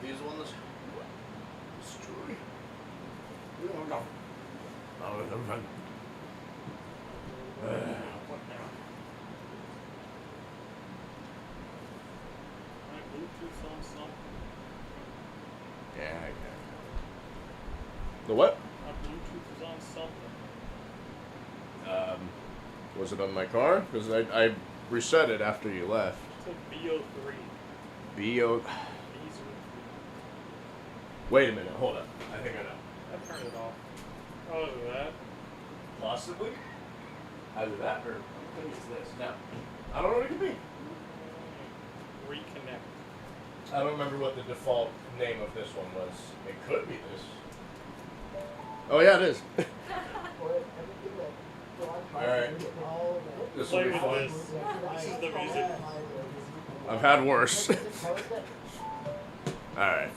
these ones? Destroy. No. What now? My Bluetooth on something. Yeah, I got it. The what? My Bluetooth is on something. Was it on my car? Because I reset it after you left. It's like BO3. BO. Wait a minute, hold up. I think I know. I turned it off. Oh, look at that. Possibly? Either that or what is this? No. I don't know what it could be. Reconnect. I don't remember what the default name of this one was. It could be this. Oh yeah, it is. Alright. This will be fun. This is the music. I've had worse. Alright.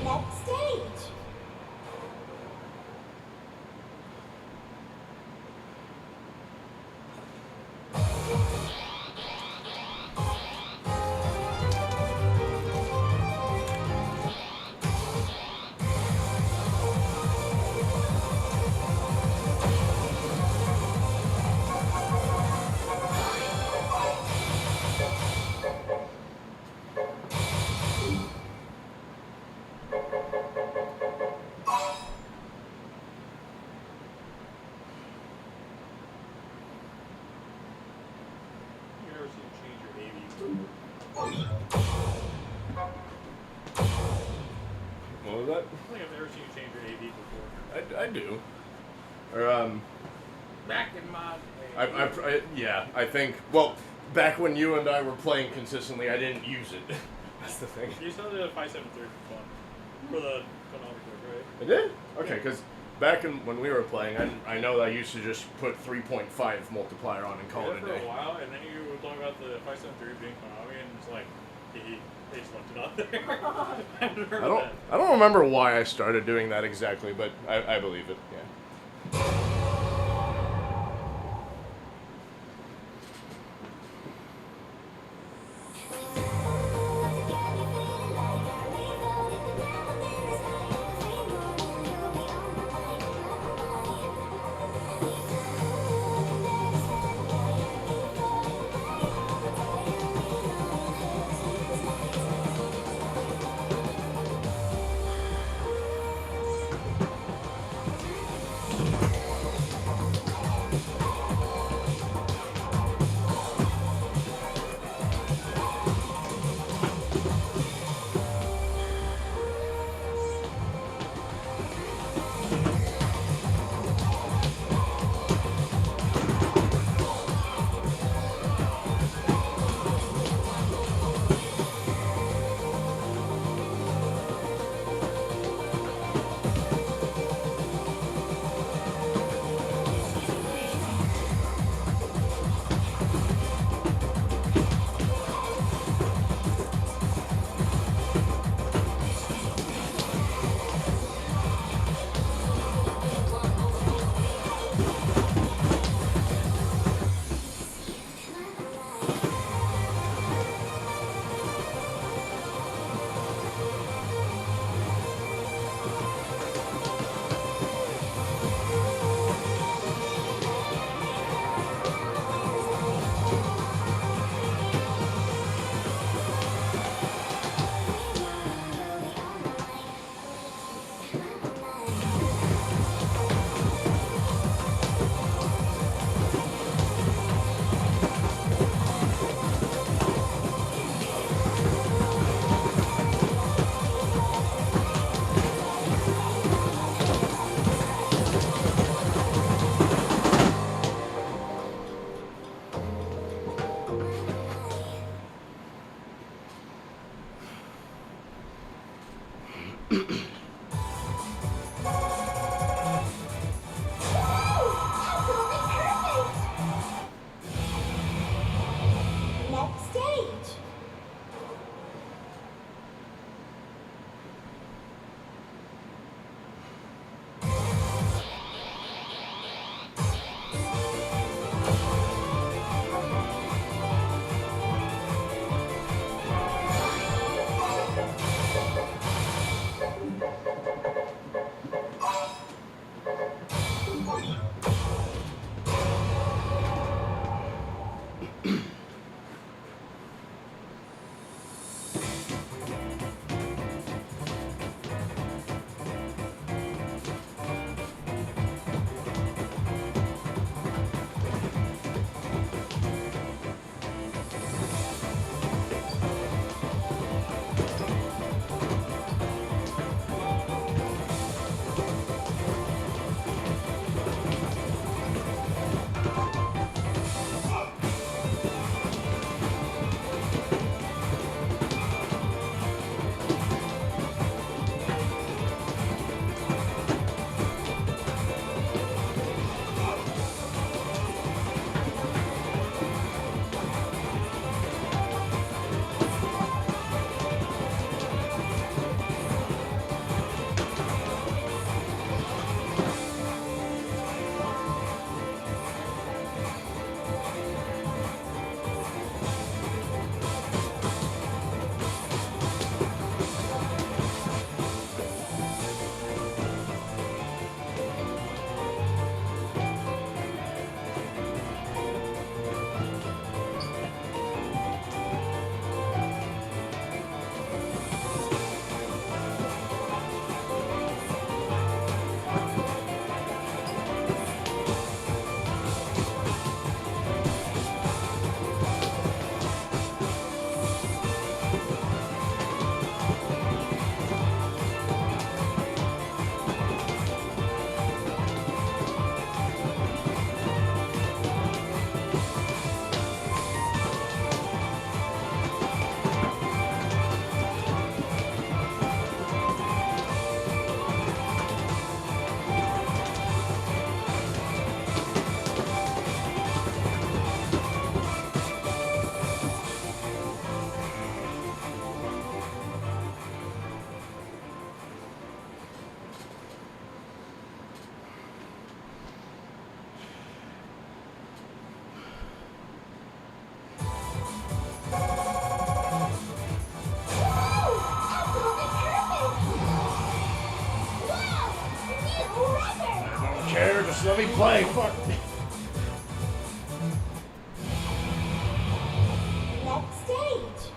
Next stage. You never seen change your AV. What was that? I think I've never seen you change your AV before. I do. Or Back in my I think. Well, back when you and I were playing consistently, I didn't use it. That's the thing. You still did a 573 for fun. For the chronometer, right? I did? Okay, because back when we were playing, I know I used to just put 3.5 multiplier on and call it a for day. a while, and then you were talking about the 573 being Konami, and it's like, they just left it out there. I haven't heard of that. I don't remember why I started doing that exactly, but I believe it. Yeah. care. Just let me play. Fuck. Next stage.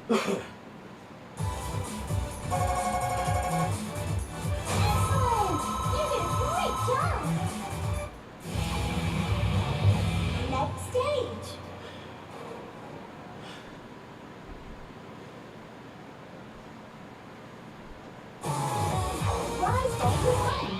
Excellent! You did a great job! Next stage. Rise over one.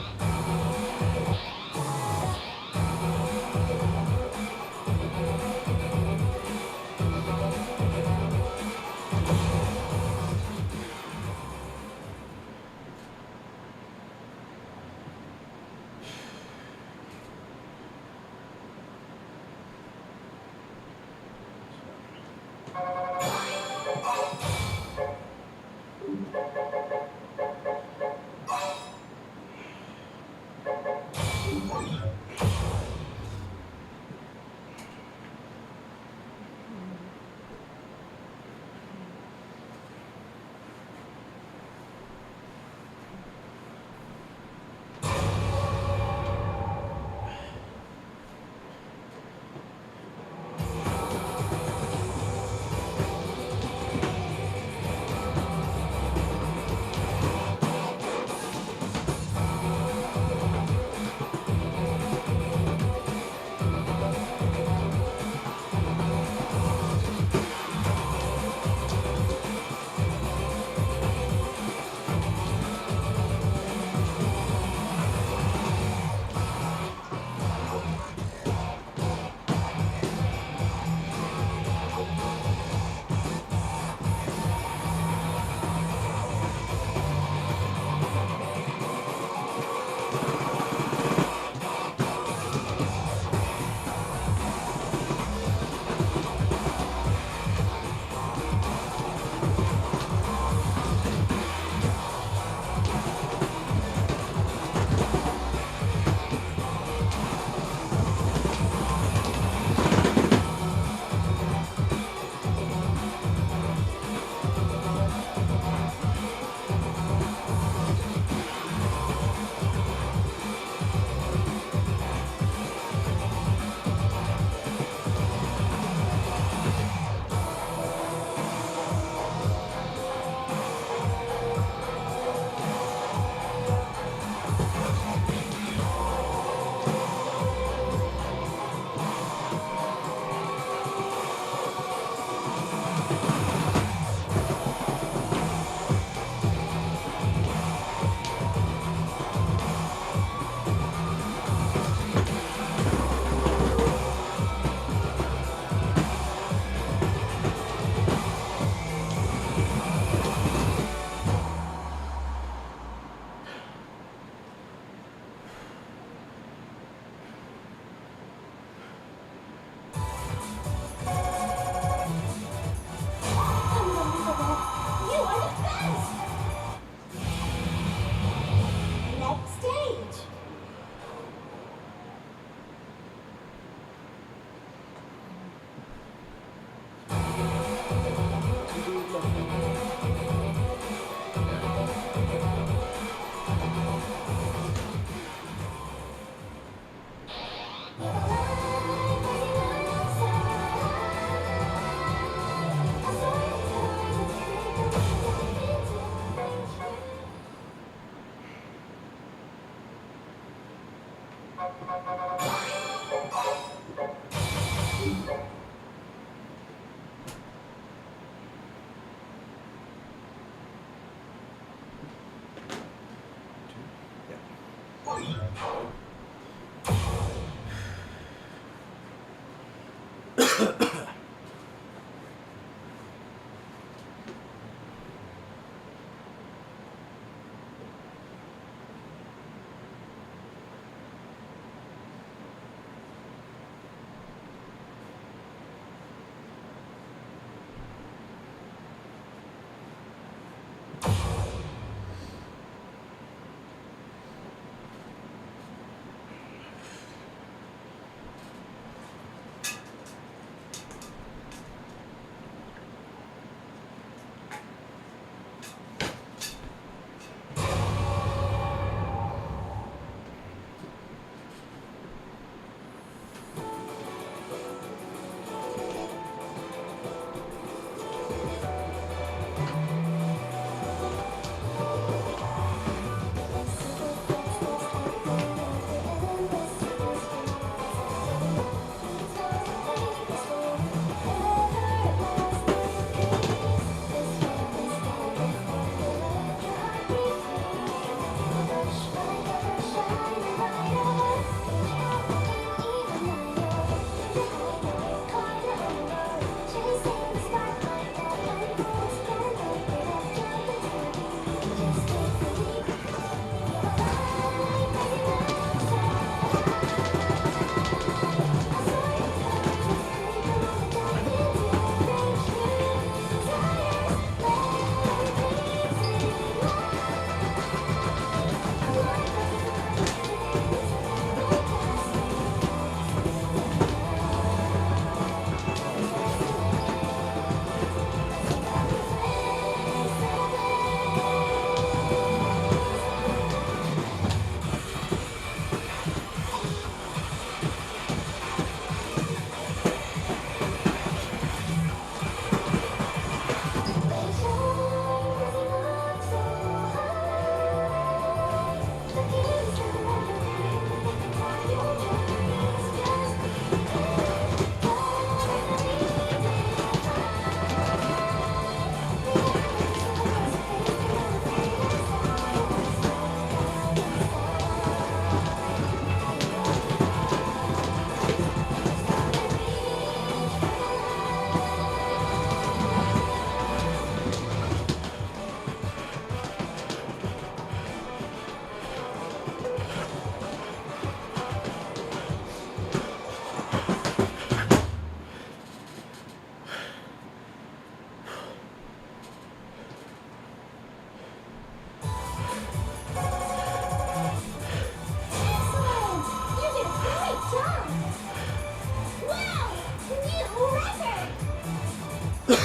You are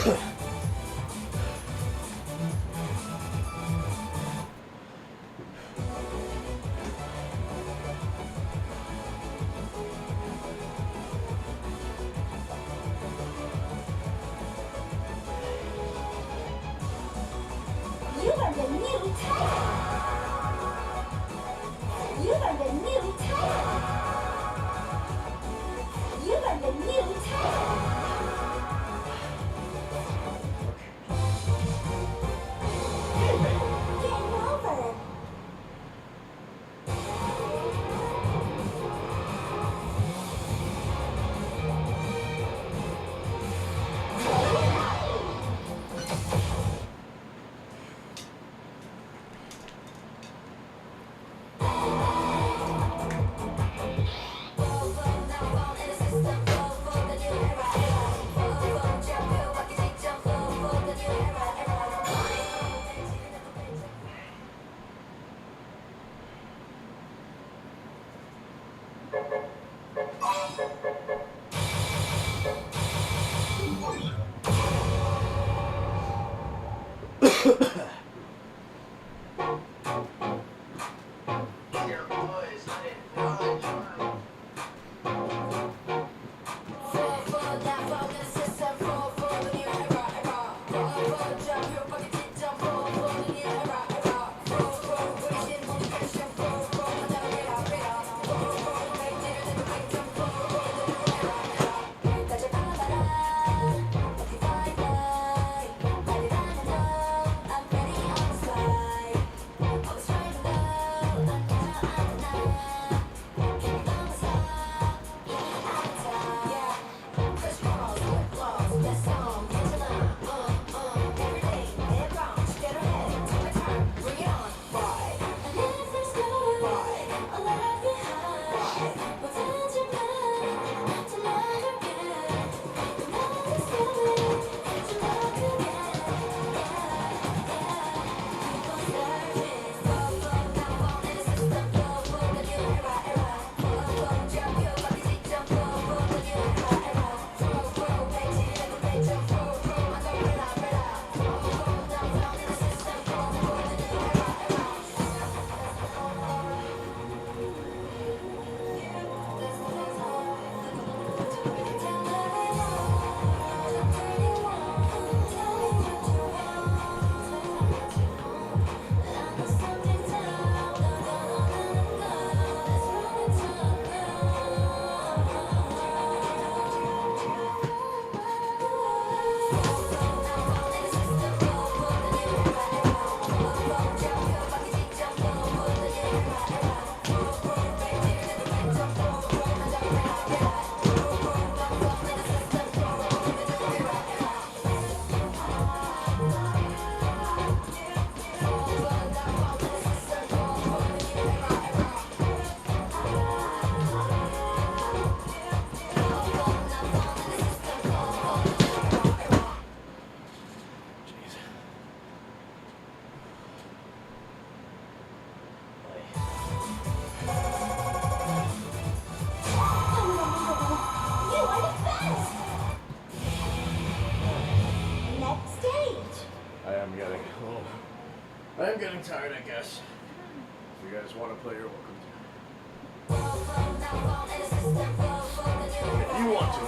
the new title. You are the new title. You are the new title. Game over. Here, boys, let it run. You are the best. Next stage. I am getting tired, I guess. If you guys want to play, you're welcome to. If you want to.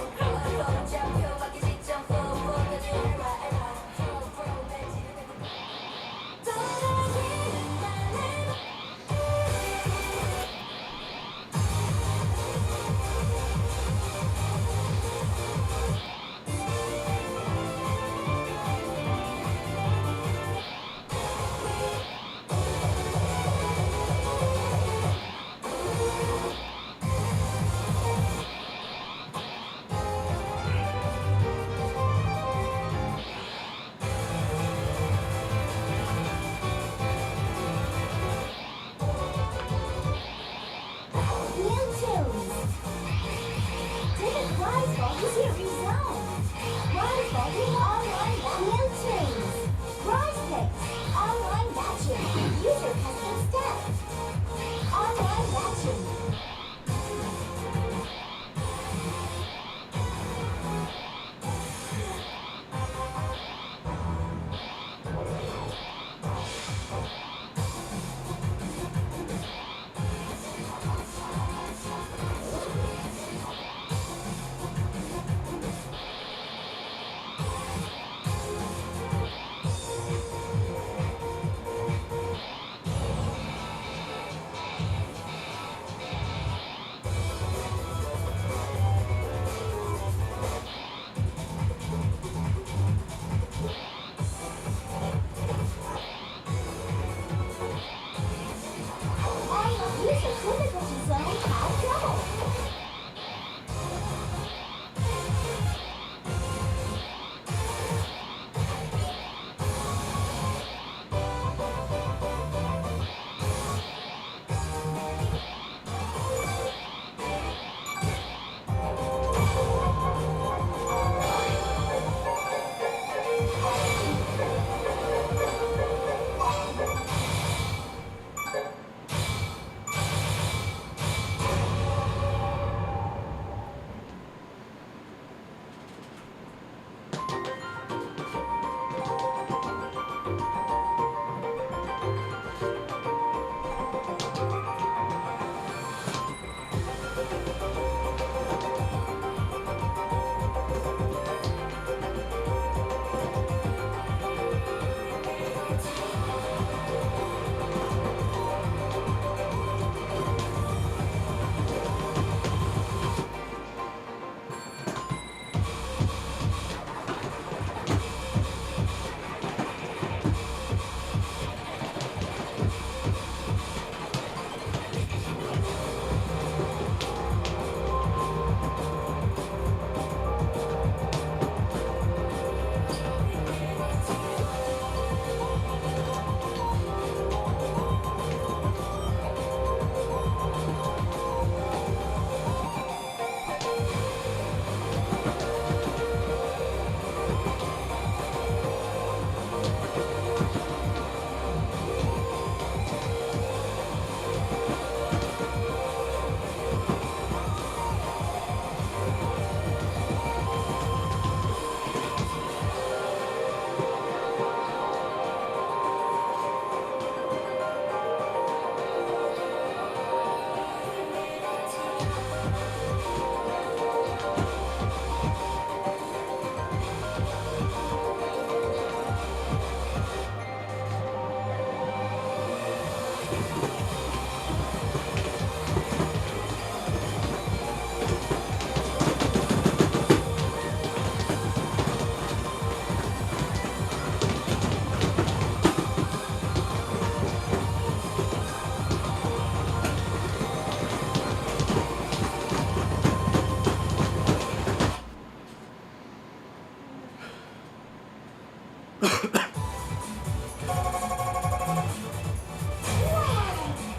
Wow!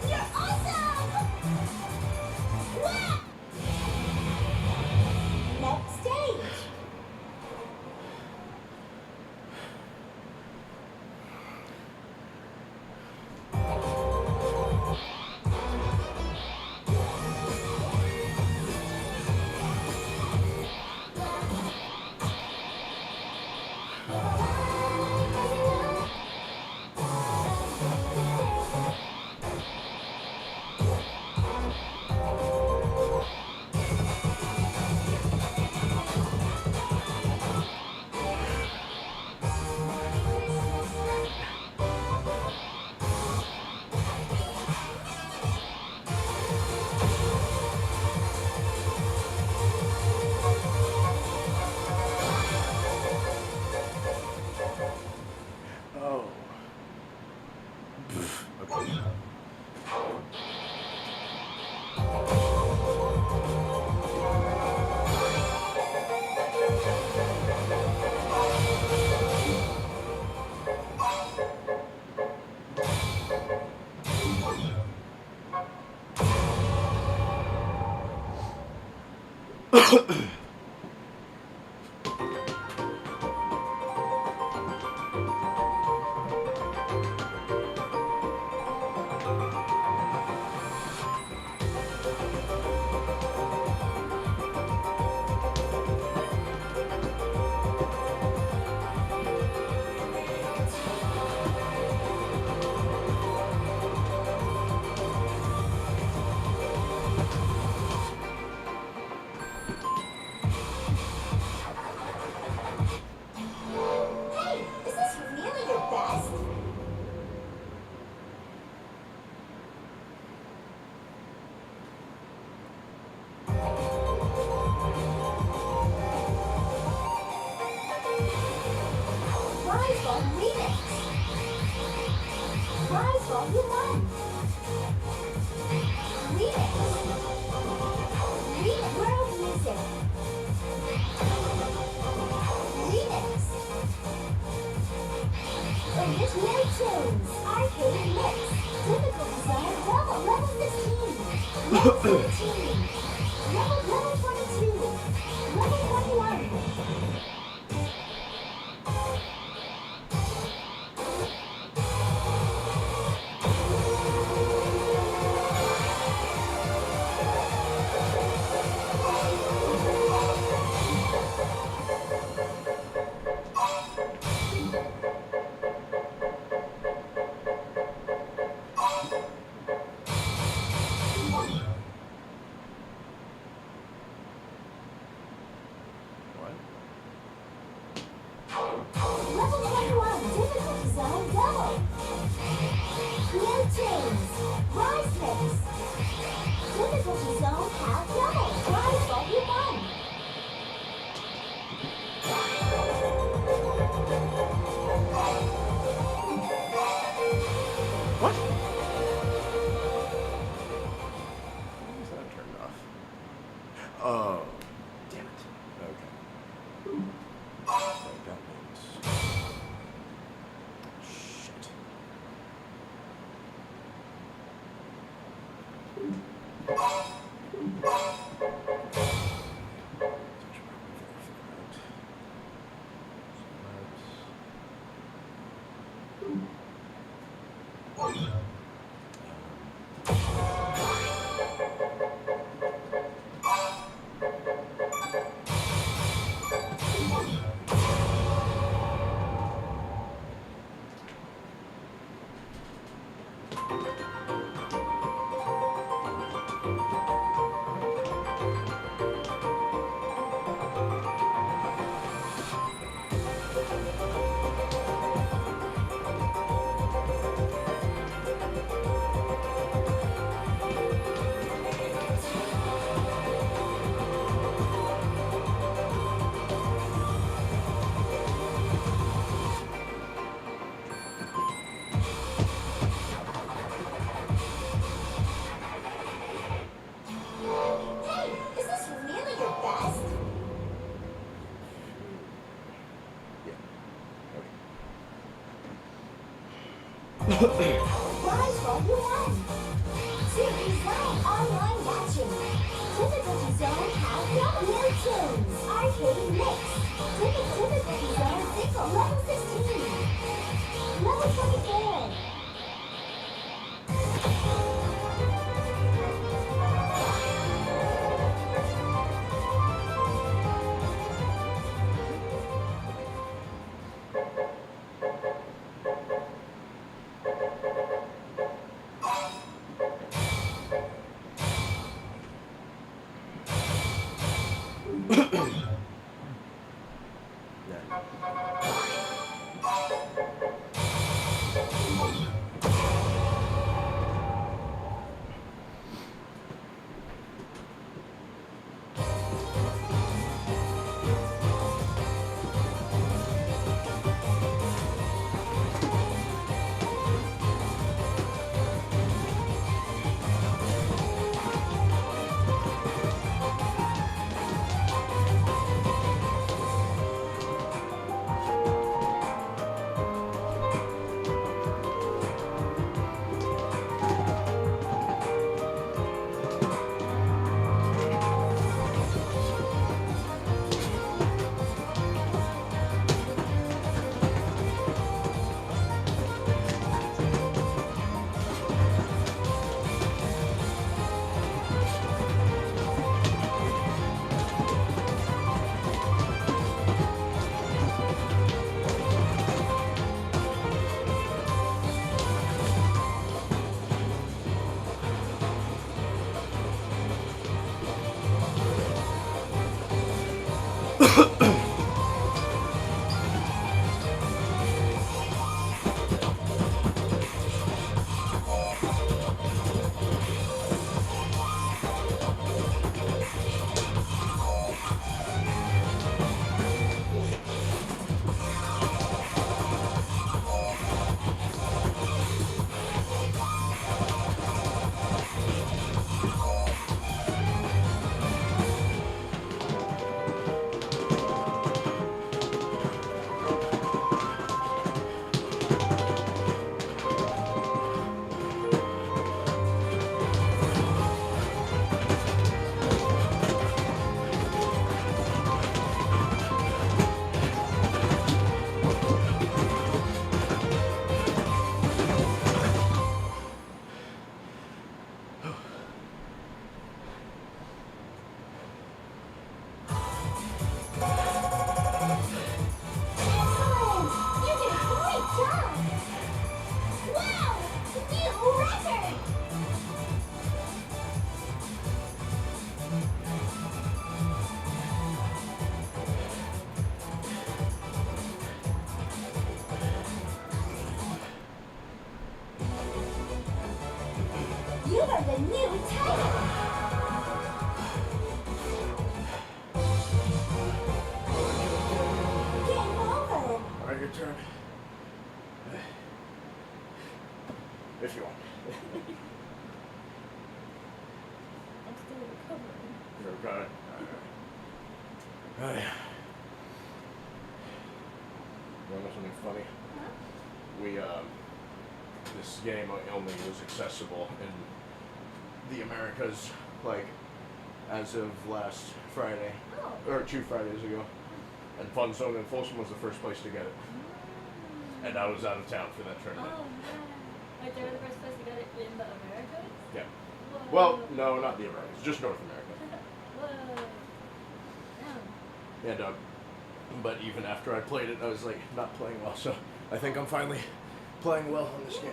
You're awesome! Wow! Next stage. Oh. Okay. Hey, is this really your best? Rise Volume Remix. Rise Volume 1. Remix. Remix World Music. Remix. Original Tunes. Arcade Mix. Difficulty Zone Double. Level 16. Level 17. Level 22. Level 21. What? Level 21, difficulty zone double. New tunes, rise mix. Difficulty zone half double. Rise volume 1. What? Why is that turned off? Oh. Damn it. Okay. What that means. Shit. Wise Volume 1. Series 9 online watching. Difficulty Zone Countdown New Tunes. Arcade Mix. Difficulty Zone Single. Level 16. Level 24. You are the new title! Game over! Alright, your turn. If you want. I'm still recovering. You're recovering? Alright. You know something funny? Huh? We, this game only was accessible in the Americas, like, as of last Friday, Oh. or 2 Fridays ago. And Fun Zone in Folsom was the first place to get it. And I was out of town for that tournament. Oh man. Like they were the first place to get it in the Americas? Yeah. Whoa. Well, no, not the Americas, just North America. Whoa. Damn. And, but even after I played it, I was like, not playing well, so I think I'm finally playing well on this game.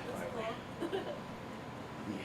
That's Finally. cool. Yeah.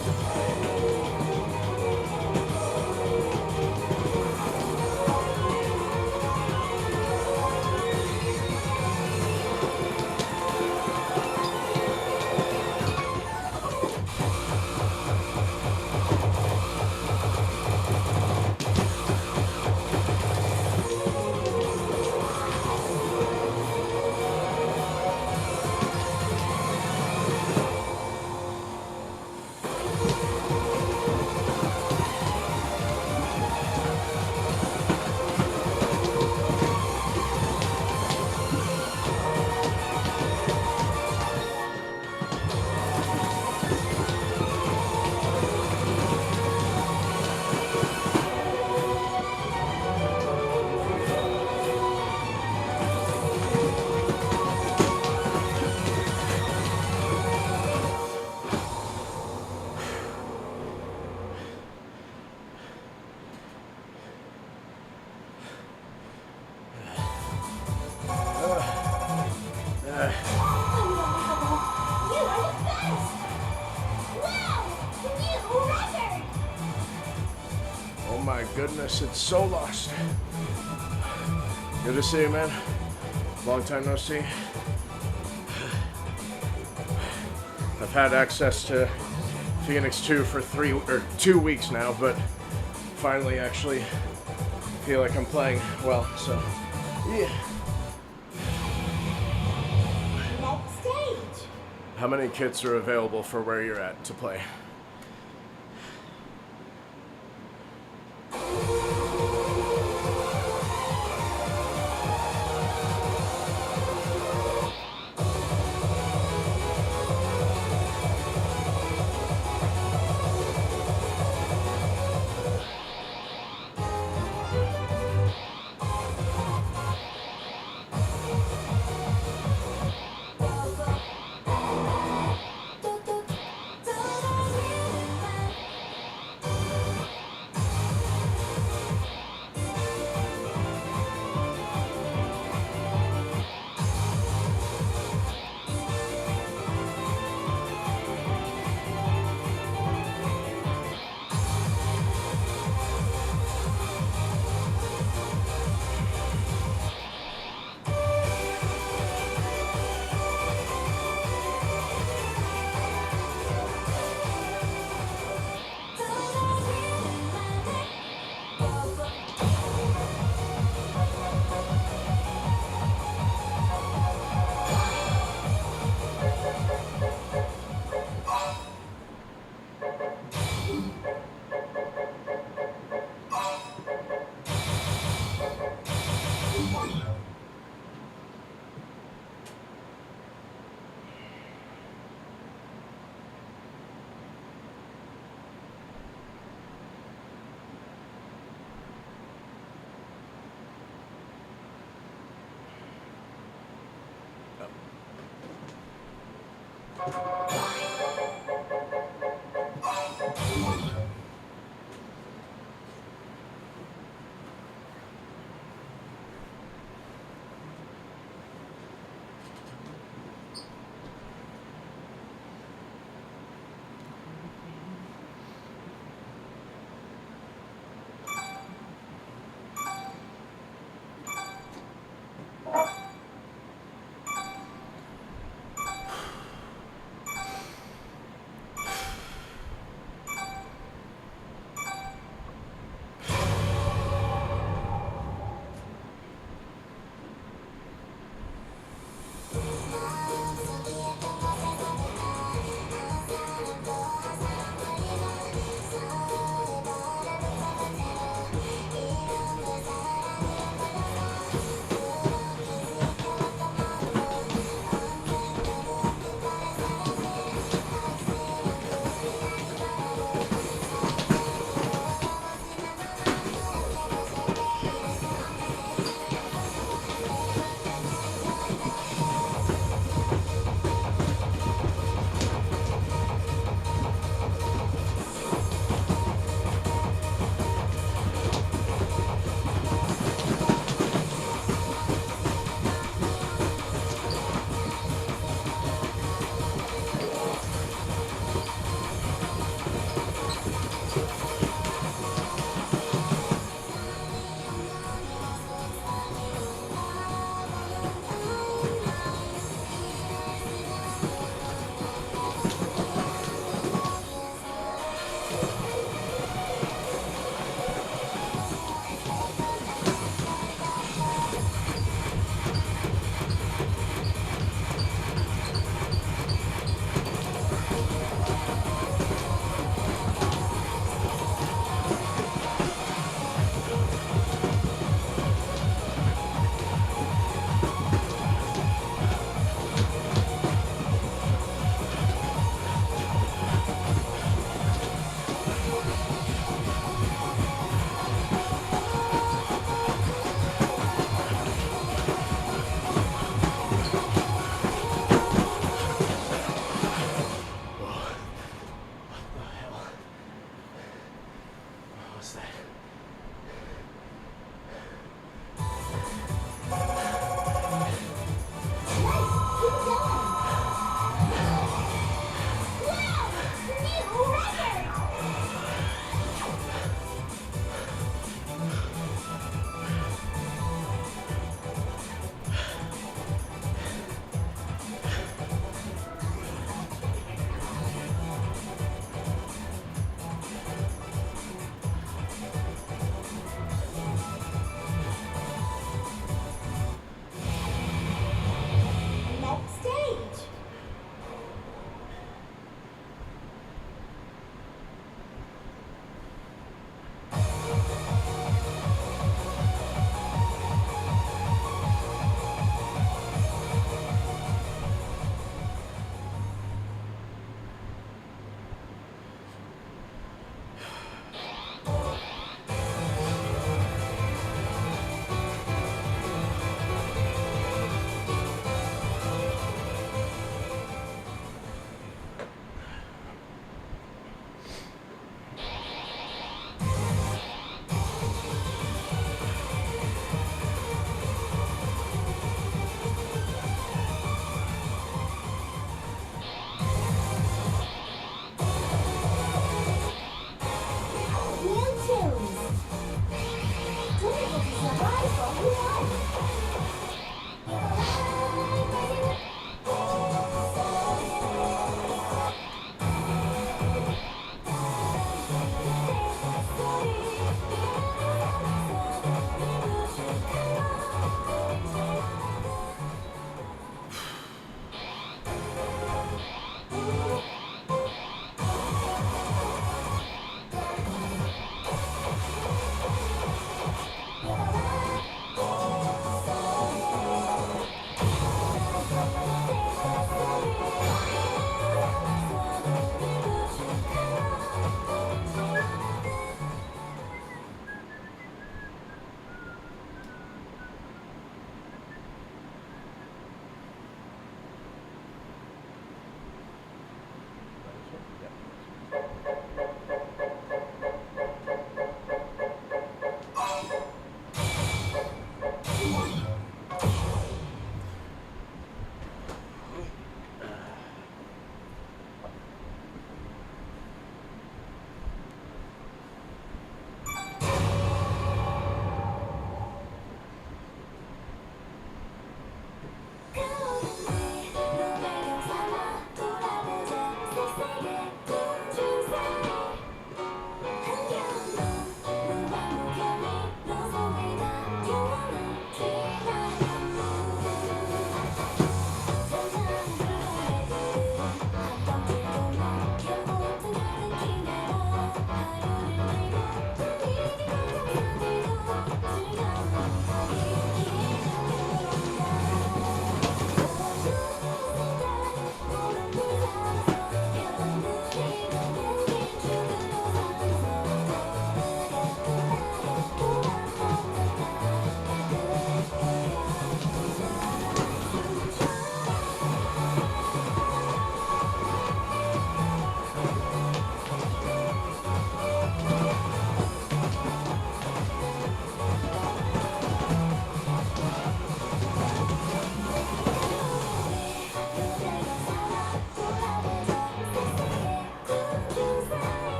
Unbelievable! You are the best! Wow! New record! Oh my goodness, it's so lost. Good to see you, man. Long time no see. I've had access to Phoenix 2 for 2 weeks now, but finally actually feel like I'm playing well, so yeah. Next stage! How many kits are available for where you're at to play? What's that?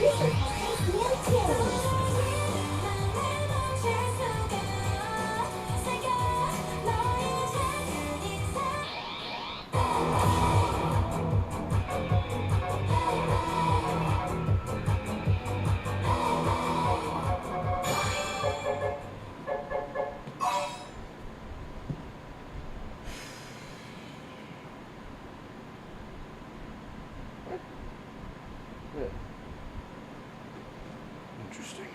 User contains new tunes. Yeah. Interesting.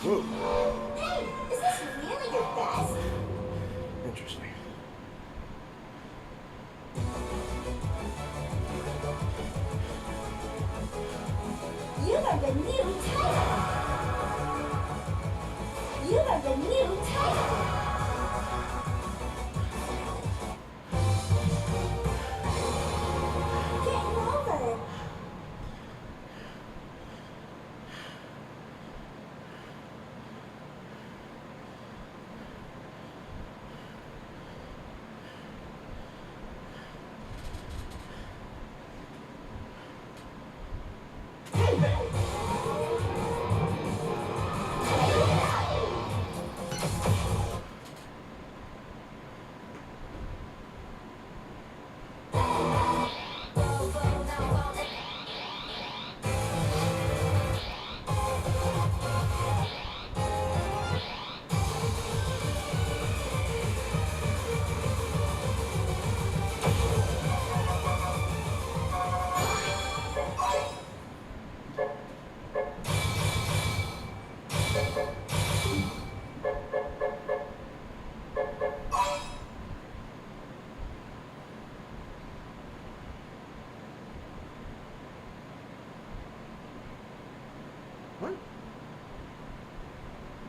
Whoa. Hey, is this really your best? Interesting. You are the new title. You are the new title. Game over. What?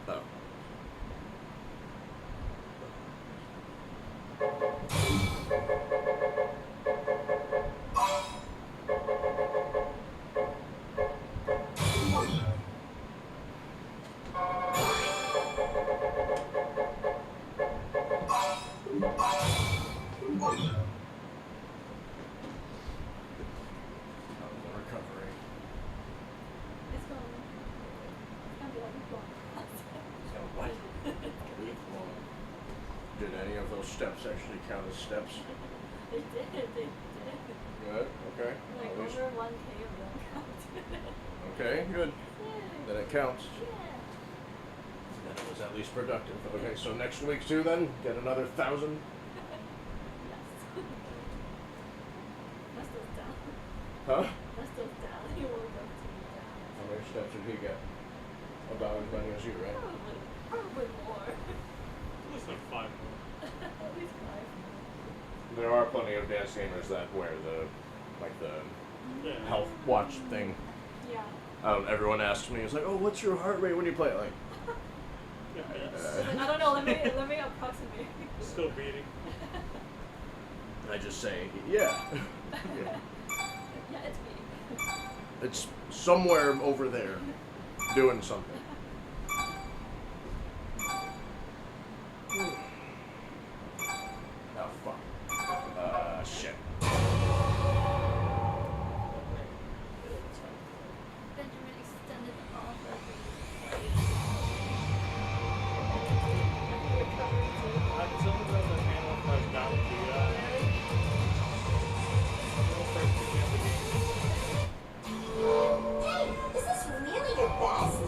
Oh. Recovery. It's going. It's gonna be like a block. So what? Did any of those steps actually count as steps? They did. Good. Okay. Like At least- over 1K of them counted. Okay. Good. Yay. Then it counts. Yeah. it was at least productive. Okay, so next week too then, get another 1,000. Yes. That's still down. Huh? That's still down. He woke up to be down. How many steps did he get? About as many as you, right? Probably more. At least like 5 more. At least 5. There are plenty of dance gamers that wear the Yeah. health watch thing. Yeah. Everyone asks me, it's like, oh, what's your heart rate when you play? Like, Yeah, it's It's like, I don't know. Let me approximate. still beating. I just say, yeah. Yeah. Yeah, it's me. It's somewhere over there, doing something. Oh, fuck. Shit. Benjamin extended the offer. Something about the animal has down to Hey, is this really your best?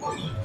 Damn it.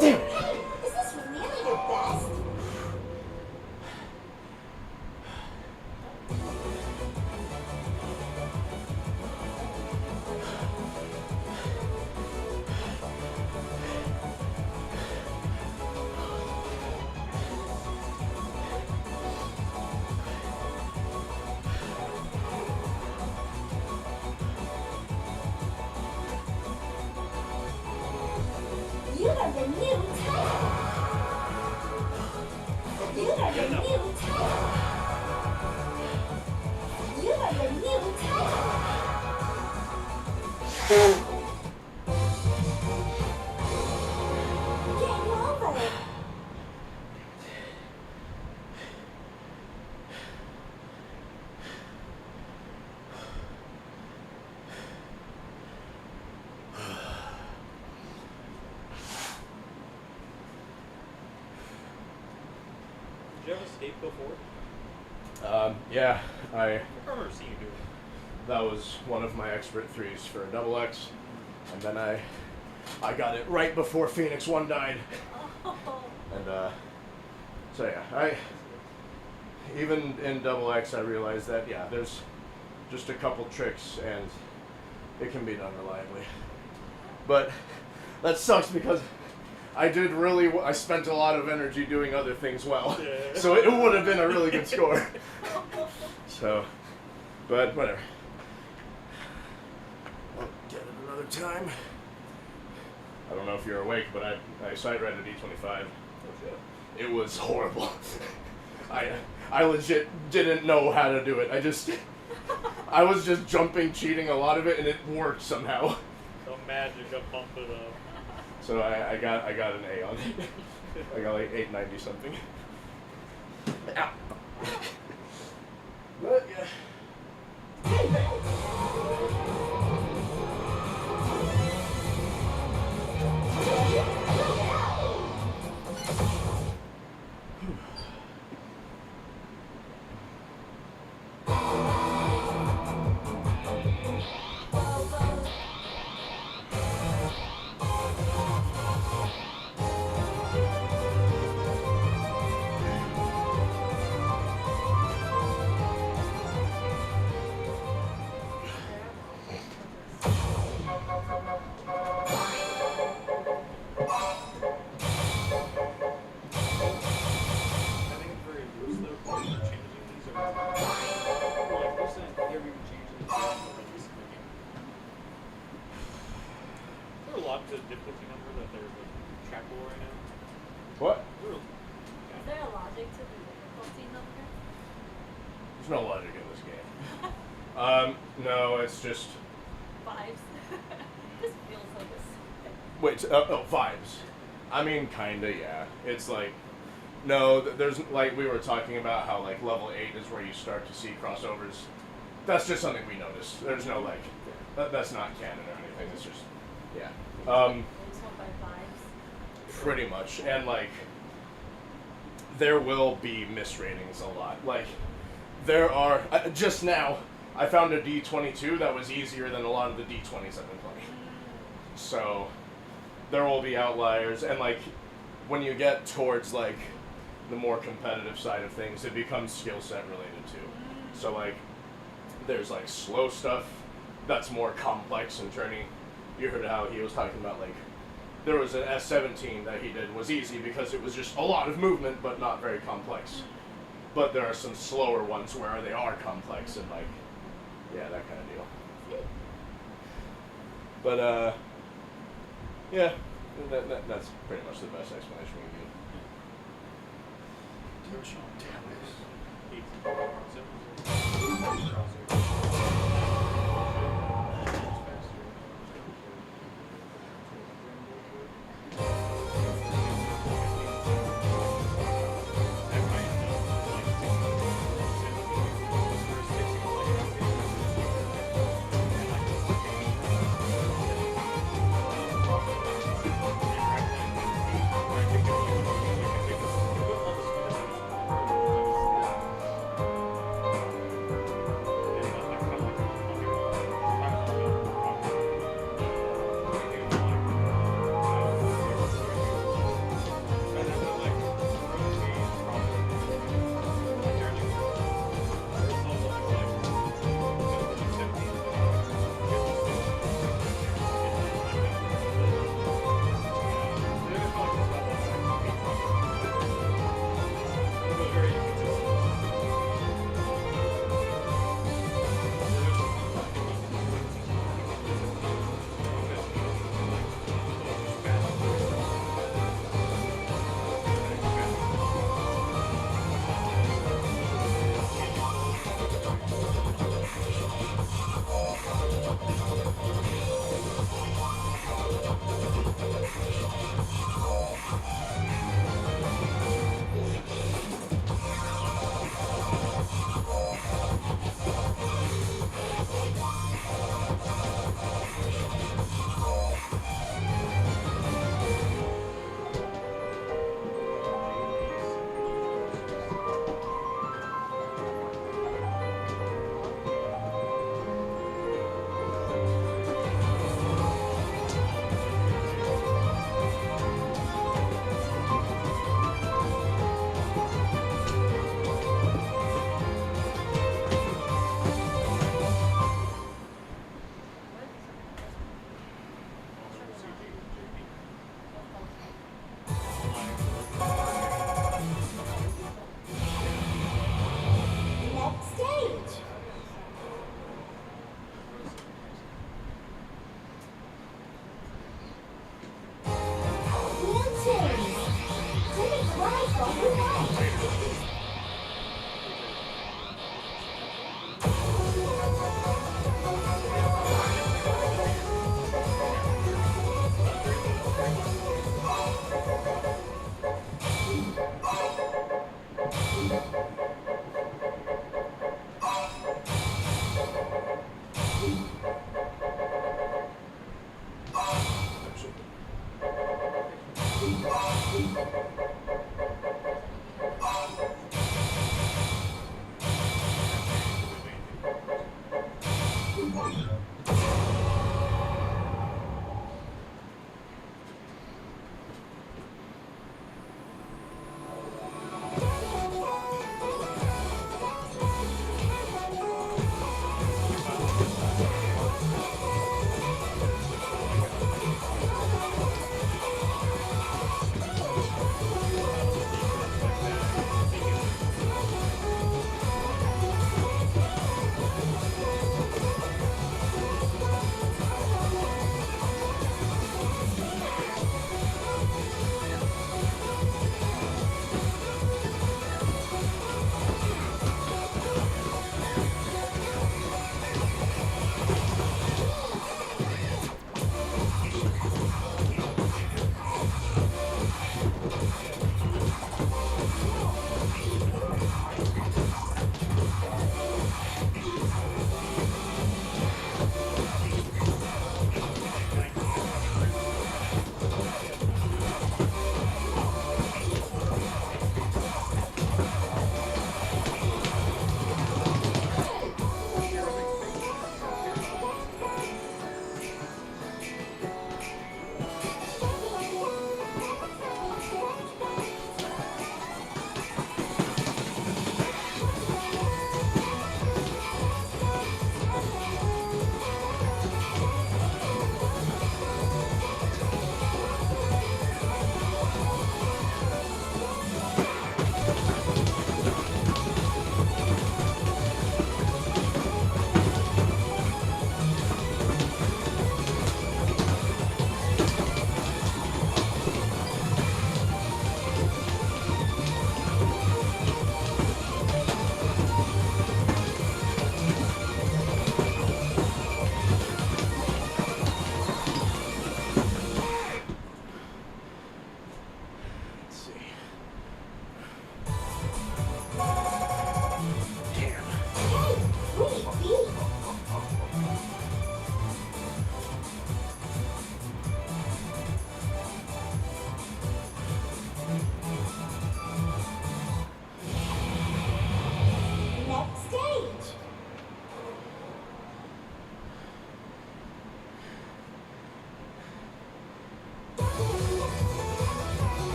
Hey, is this really your best? You are the new title. You are the new title. You are the new title. Game over. Did you ever skate before? Yeah, I remember seeing you do it. that was one of my expert threes for a double X, and then I got it right before Phoenix 1 died, Oh. and so yeah, I even in double X I realized that yeah, there's just a couple tricks and it can be done reliably, but that sucks because I spent a lot of energy doing other things well, Yeah. so it would have been a really good score. So, but whatever. I'll get it another time. I don't know if you're awake, but I sight read a D25. It was horrible. I legit didn't know how to do it. I was just jumping, cheating a lot of it, and it worked somehow. Some magic of pump it up. So I got an A on it. I got like 890 something. Ow. But yeah. the difficulty number that there's a trackable right now? What? Is there a logic to the difficulty number? There's no logic in this game. No, it's just. Vibes. This feels like a. Wait, vibes. I mean, kinda, yeah. It's like. No, there's, like, we were talking about how, like, level 8 is where you start to see crossovers. That's just something we noticed. There's no, like. That's not canon or anything. It's just. Yeah. You just went by vibes. Pretty much. And, like. There will be misratings a lot. Like, there are. Just now, I found a D22 that was easier than a lot of the D20s I've been playing. So, there will be outliers. And, like, when you get towards, like, the more competitive side of things, it becomes skill set related too. So, like, there's, like, slow stuff that's more complex and turning. You heard how he was talking about, like, there was an S17 that he did was easy because it was just a lot of movement but not very complex. But there are some slower ones where they are complex and, like, yeah, that kind of deal. But, yeah, that's pretty much the best explanation we can give.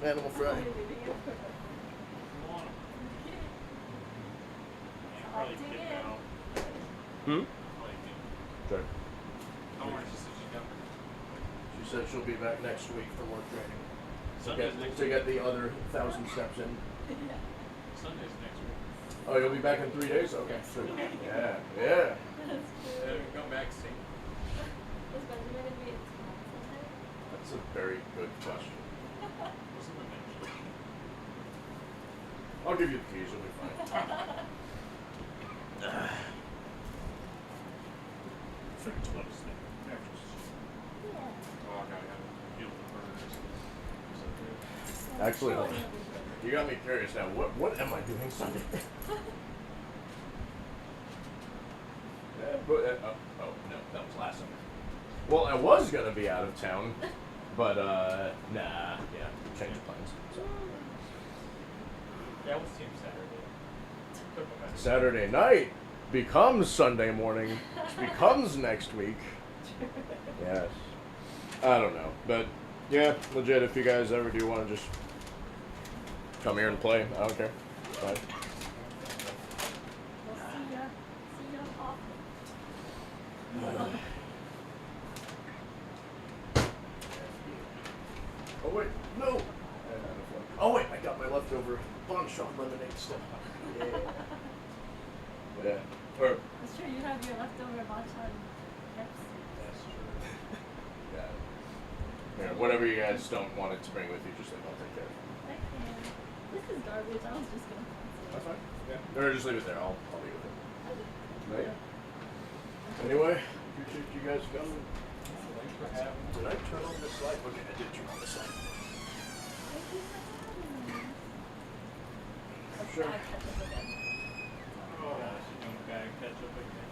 Animal fry. Hmm? Sure. She said she'll be back next week for more training. To get the other 1,000 steps in. Sunday's next week. Oh, you'll be back in 3 days? Okay. Sweet. Yeah. Yeah. Come back soon. That's a very good question. I'll give you the keys. You'll be fine. Figured to let us know. Oh, I gotta have deal with the burgers. Actually, you got me curious now. What am I doing Sunday? Oh no, that was last Sunday. Well, I was gonna be out of town, but nah, yeah, changed plans. So. Yeah, what's team Saturday? Took my best. Saturday night becomes Sunday morning, which becomes next week. Yes. I don't know, but yeah, legit. If you guys ever do want to just come here and play, I don't care. It's fine. We'll see ya. See ya often. Oh wait, no. Oh wait, I got my leftover Bon Shot lemonade still. Yeah. Yeah. Or, It's true, you have your leftover matcha and Pepsi. That's true. yeah. Yeah. Whatever you guys don't want it to bring with you, just leave. I'll take care of it. I can. This is garbage. I was just gonna cancel That's it. fine. Yeah. Or just leave it there. I'll leave it there. Right. Yeah. Anyway, appreciate you guys coming. Thanks for having me. Did I turn on this light? Okay, I did turn on this light. Thank you for having me. I'm sure. Bad ketchup again. Oh, gosh, you don't bag ketchup again.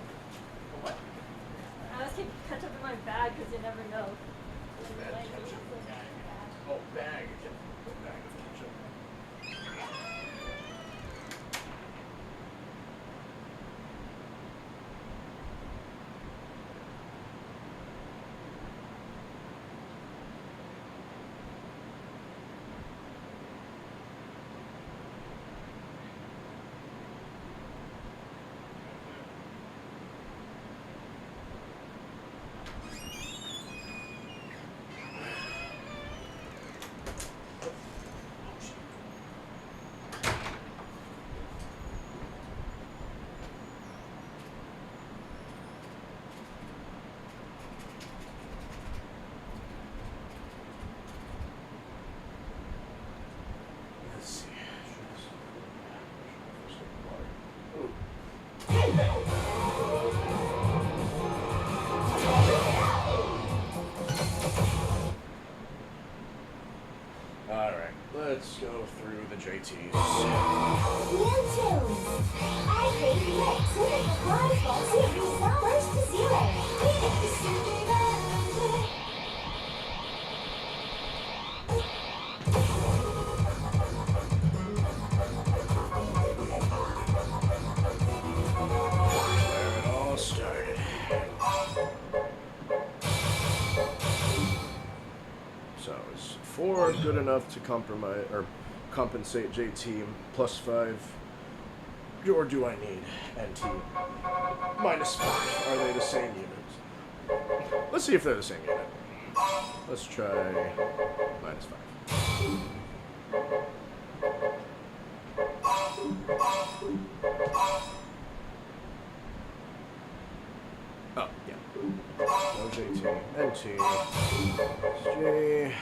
What? I always keep ketchup in my bag because you never know. Bad Like, ketchup it's like bag. bad. Oh, bag. Bag of ketchup. Let's see. Alright, let's go through the JTs. New tunes. Arcade Mix. Prize box series numbers to 0. Where it all started. So is 4 good enough to compromise or compensate JT plus 5? Or do I need NT minus 5? Are they the same unit? Let's see if they're the same unit. Let's try minus 5. Oh, yeah. No JT. NT. J.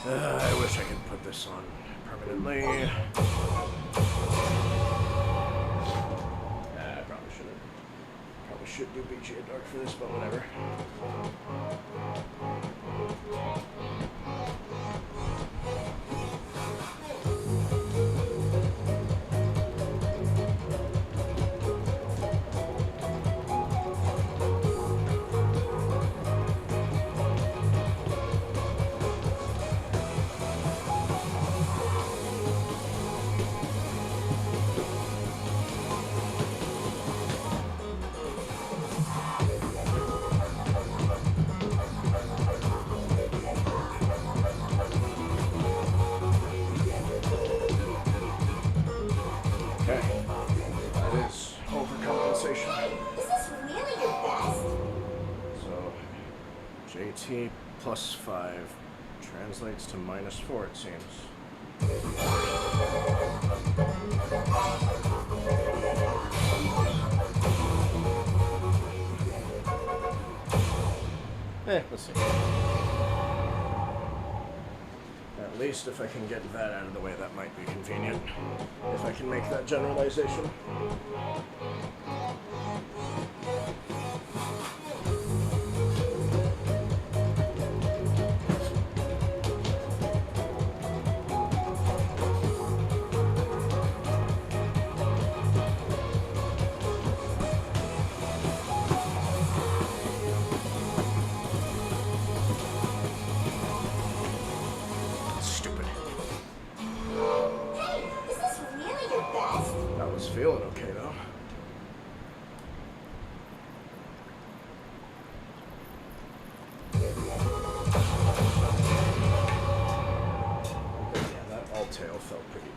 I wish I could put this on permanently. I probably shouldn't. Probably should do BGA Dark for this, but whatever. Okay. That is overcompensation. Is this really your best? So, JT plus 5 translates to minus 4, it seems. Let's see. At least if I can get that out of the way, that might be convenient. If I can make that generalization. Stupid. Hey, is this really your best? I was feeling okay though. Yeah, that all-tail felt pretty good.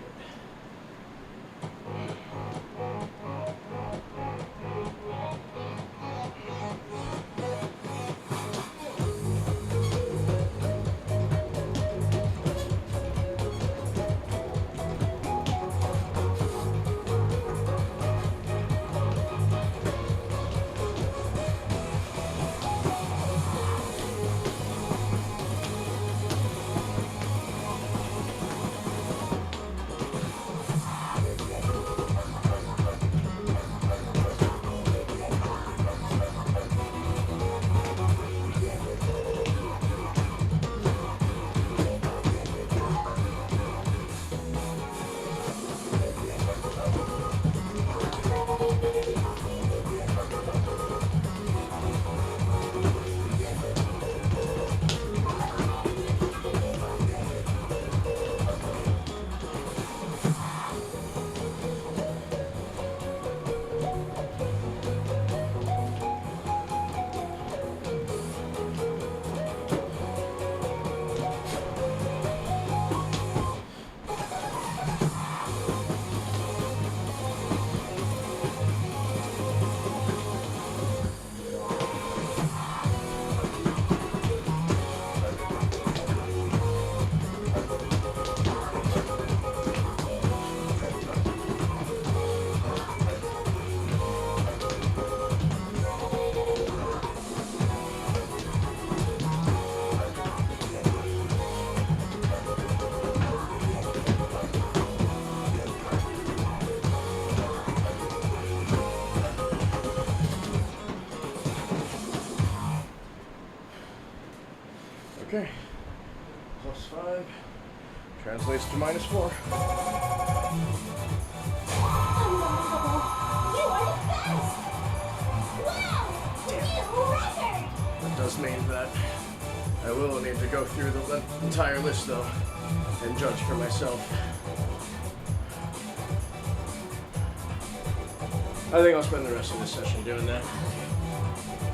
Okay. +5 translates to -4. Unbelievable. You are the best! Wow! New record! That does mean that I will need to go through the entire list though and judge for myself. I think I'll spend the rest of this session doing that.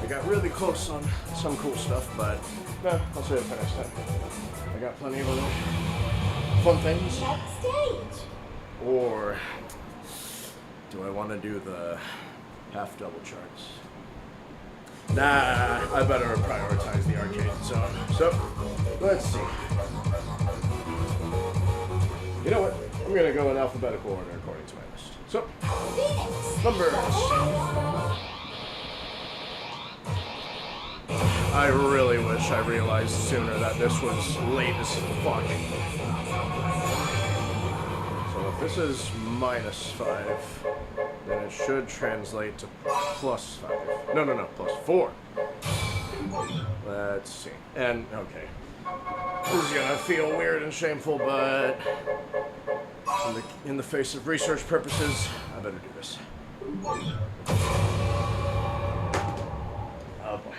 I got really close on some cool stuff, but I'll save it for next time. I got plenty of other fun things. Next stage! Or do I want to do the half double charts? Nah, I better prioritize the arcade zone. So, let's see. You know what? I'm gonna go in alphabetical order according to my list. So, Phoenix! numbers. I really wish I realized sooner that this was late as fuck. So if this is -5, then it should translate to +5. No, +4. Let's see. And, okay. This is gonna feel weird and shameful, but in the face of research purposes, I better do this. Oh boy.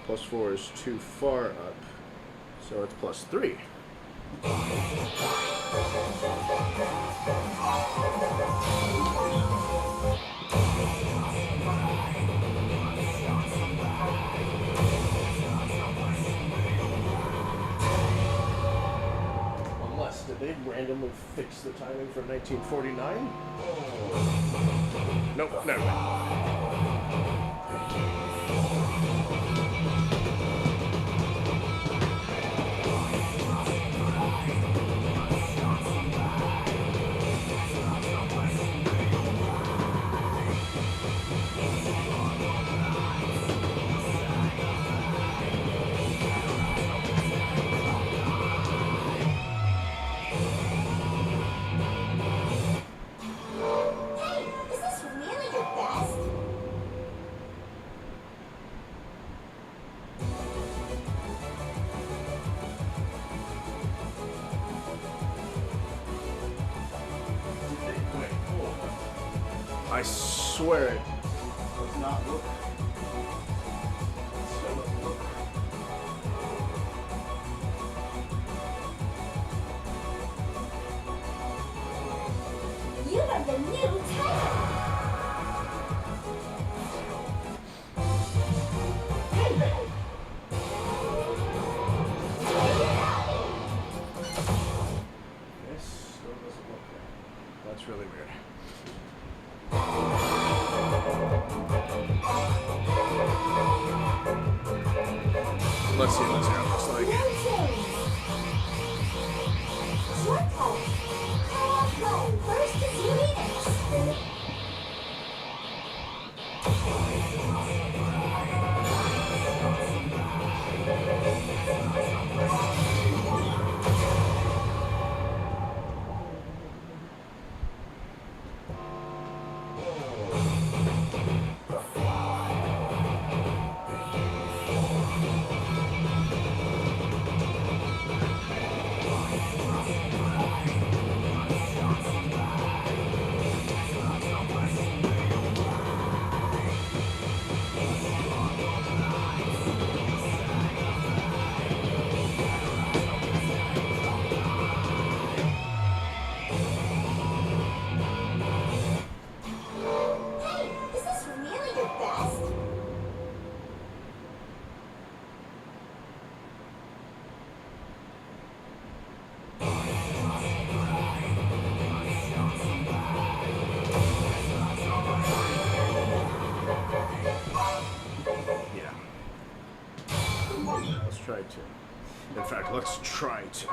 Plus 4 is too far up, so it's plus 3. Unless, did they randomly fix the timing for 1949? Nope, never mind. Hey, is this really the best? Wait, hold on. I swear it. Does not look. Still doesn't look. You are the new title. This still doesn't look right. That's really weird. Let's see what this guy looks like. New tunes. Shortcut. Co-op button first to 2 meters. Hey, is this really the best? Yeah. Let's try to. In fact, let's try to.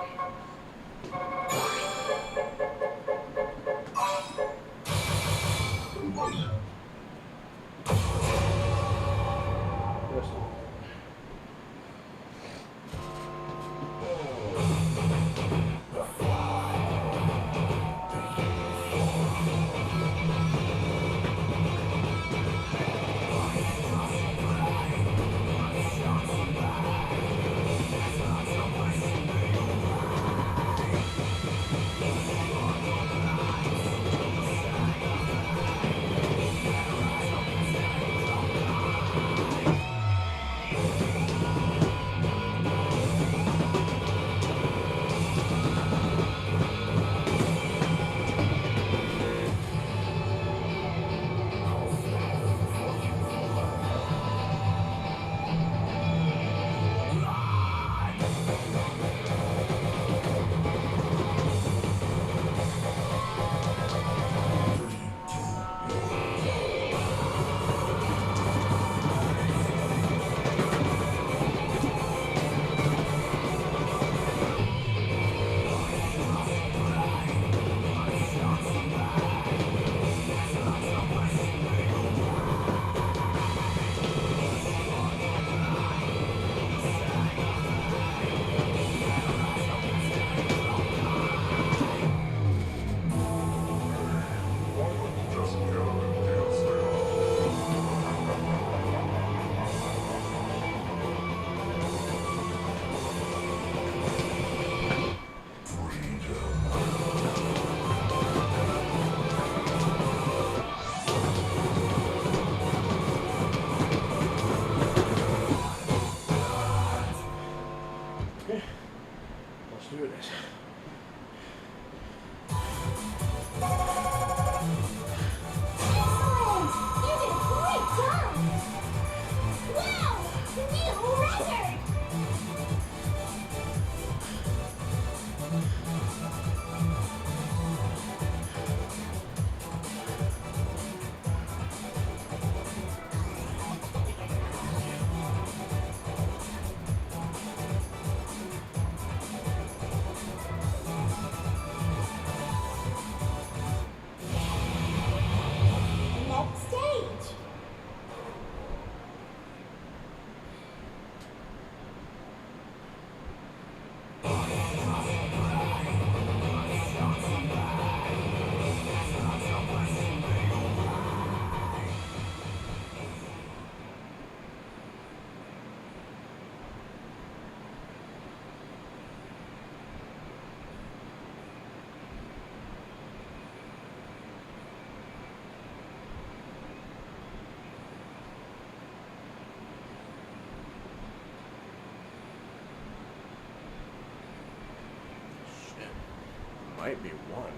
might be one.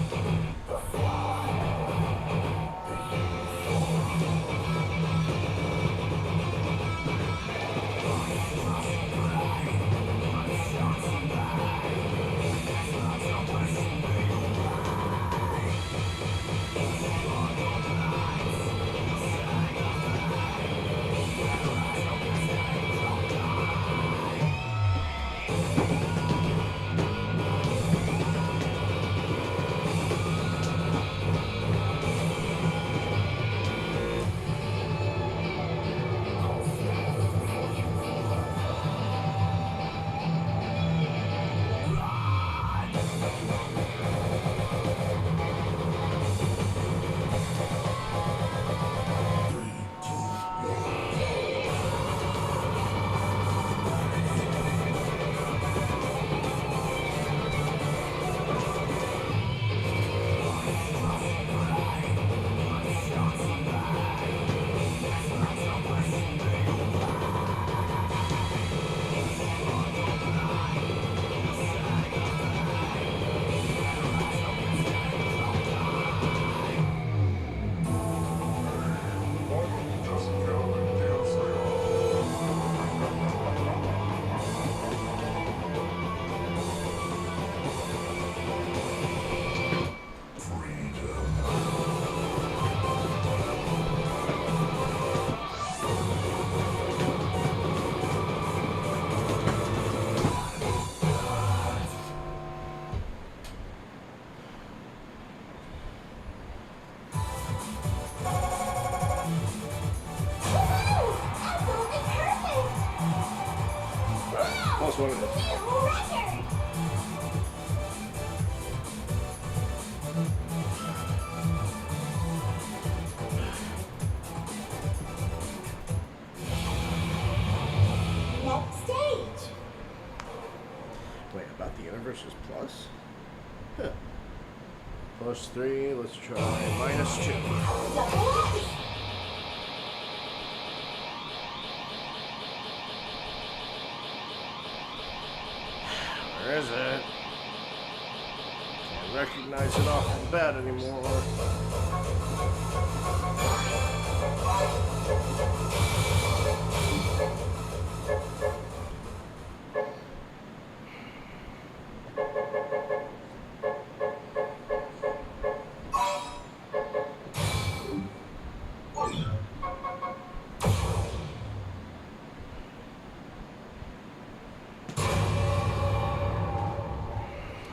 Absolutely perfect! Wow! Plus one of them. New record! Next stage. Wait, about the universe is plus? Huh. Plus 3, let's try minus 2. Double X. Where is it? Can't recognize it off the bat anymore.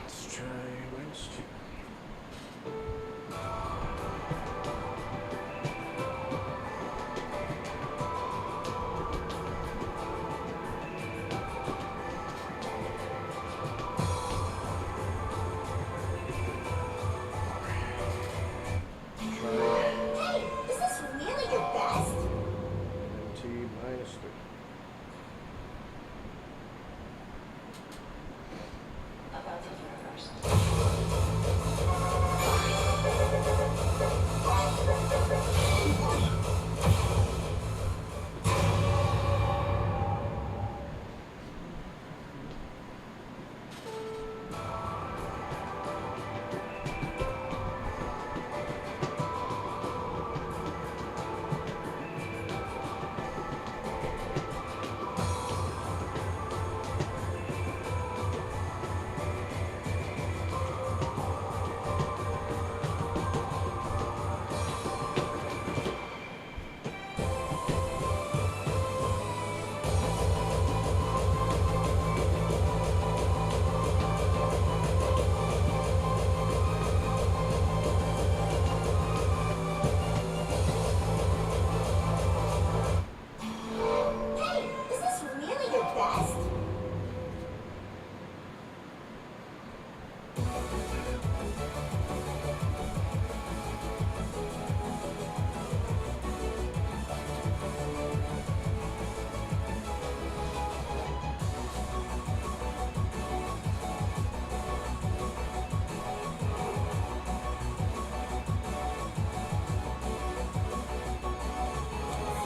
Let's try minus 2.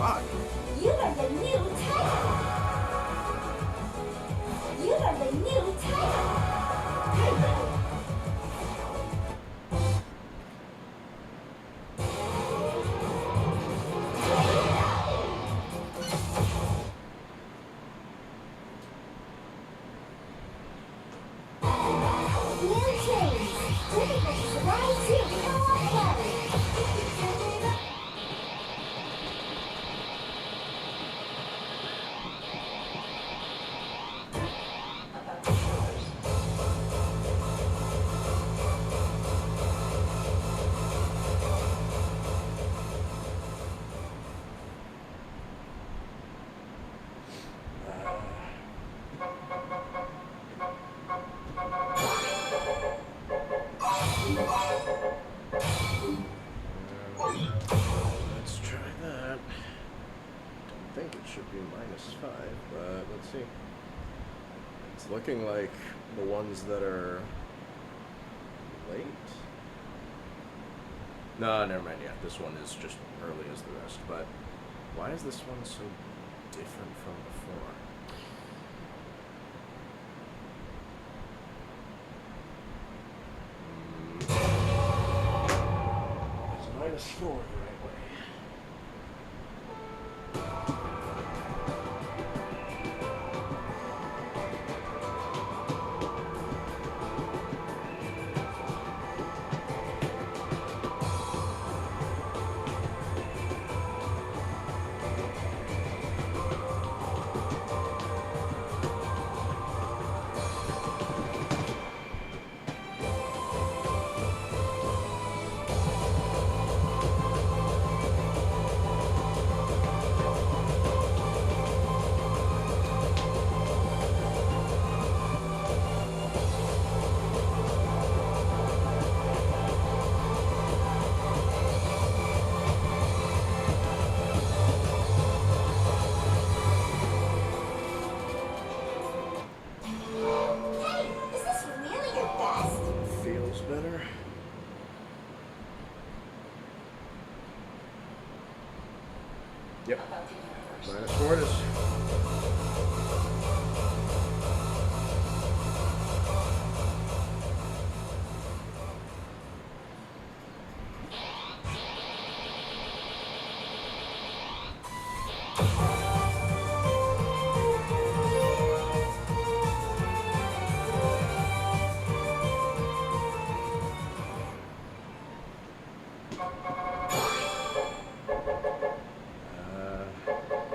Fuck. You are the new tiger. You are the new tiger. New trains. Difficulties line 2 co-op play. Let's try that. Don't think it should be -5, but let's see. It's looking like the ones that are late. No, never mind. Yeah, this one is just early as the rest. But why is this one so different from before? Is -4 the right way? Hey, is this really your best? Feels better. Yep. -4 it is.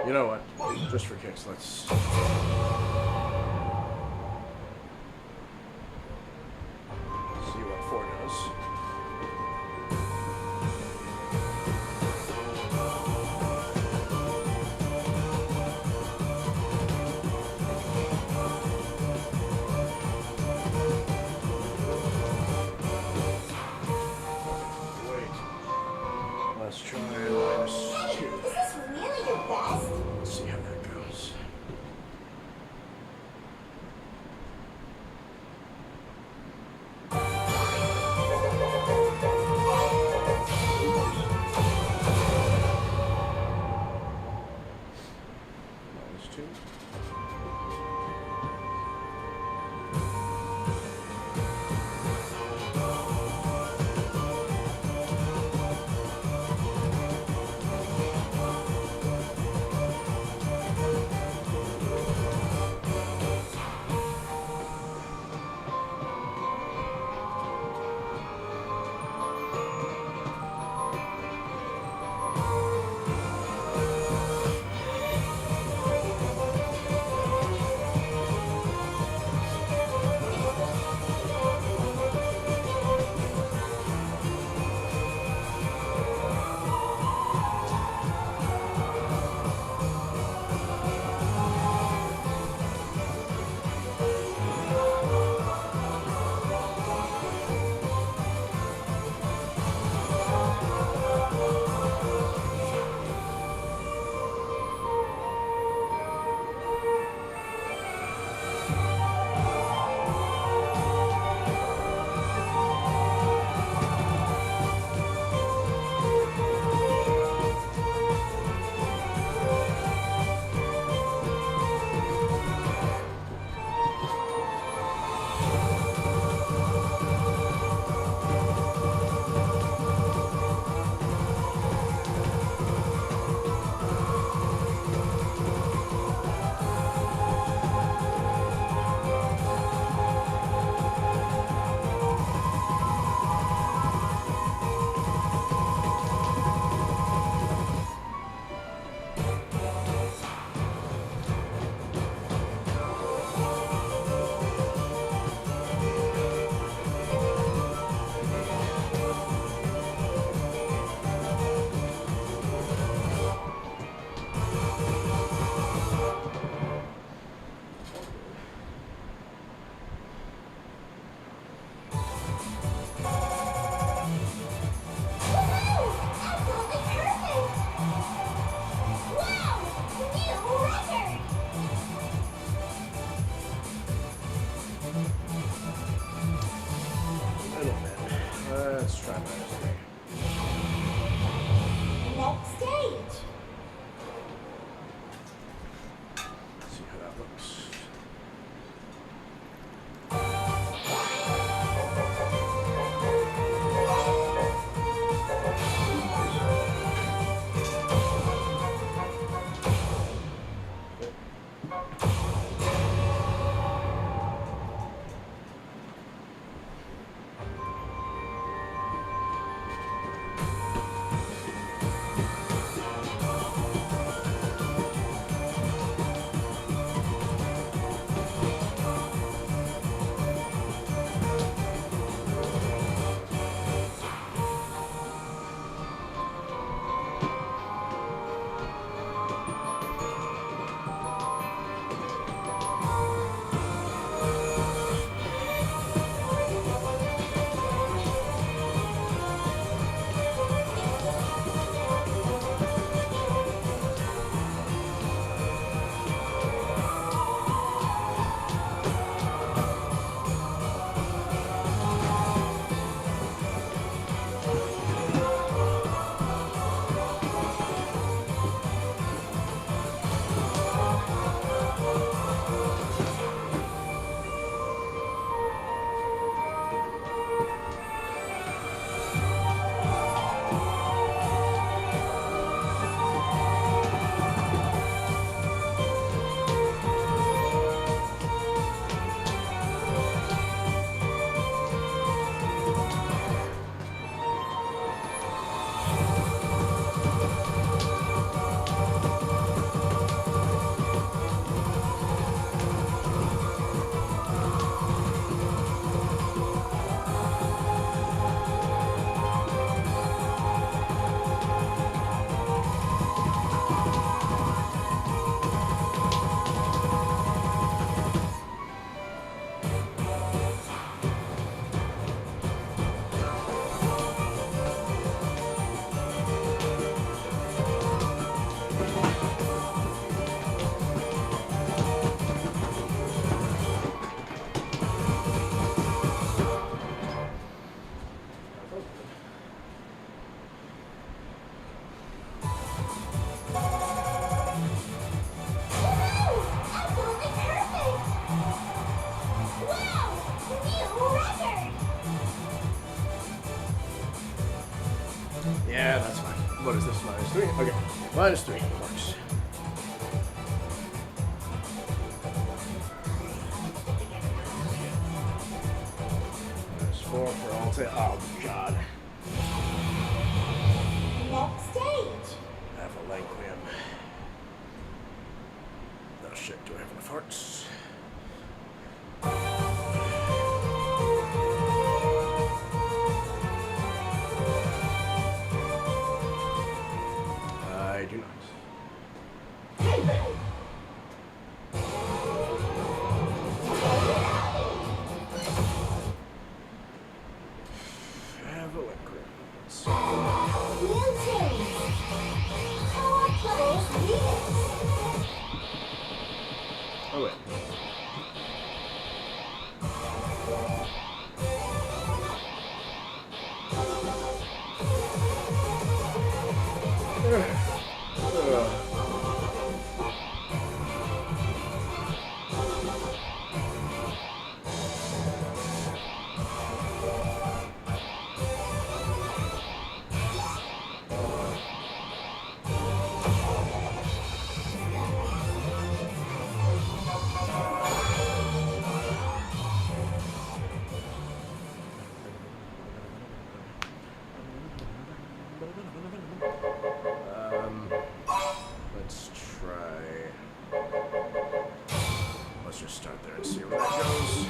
You know what? Just for kicks, let's see what 4 does. Wait. Let's try -2. Is this really your best? Let's see how that goes. -3 works. -4 for all to. Oh god. Next stage. Avalanquium. Oh shit, do I have enough hearts? I do not. Avalanquiums. Mutants. Power Players Remix. Oh wait. Let's try. Let's just start there and see where that goes.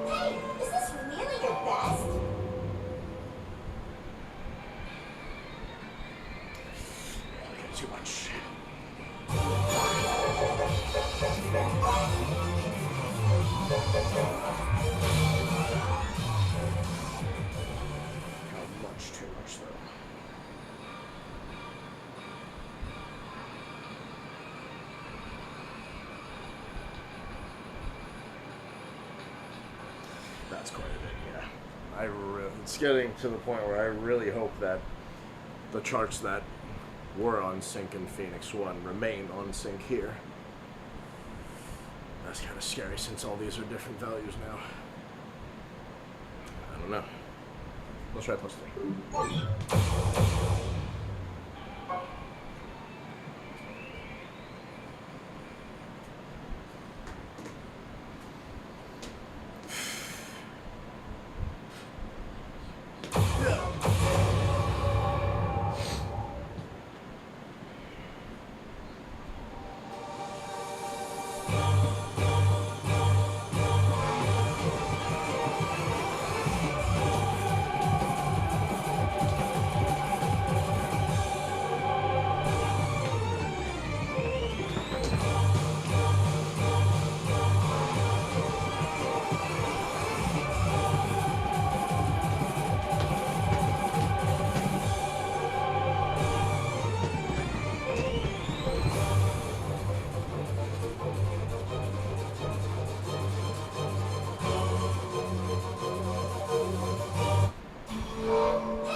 Hey, is this really your best? Too much. How much too much though? That's quite a bit, yeah. It's getting to the point where I really hope that the charts that were on sync in Phoenix 1 remain on sync here. That's kind of scary since all these are different values now. I don't know. Let's try +3.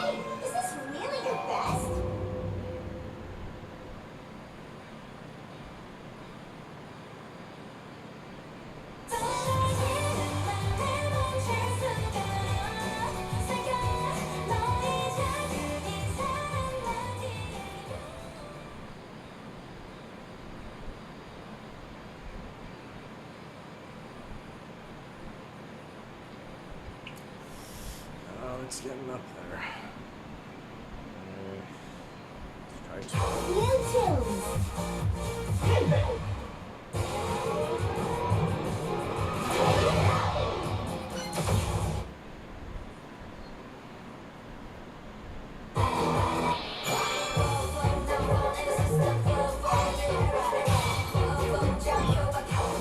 Hey, is this really your best? Oh, it's getting up there. Let's try to. New tunes.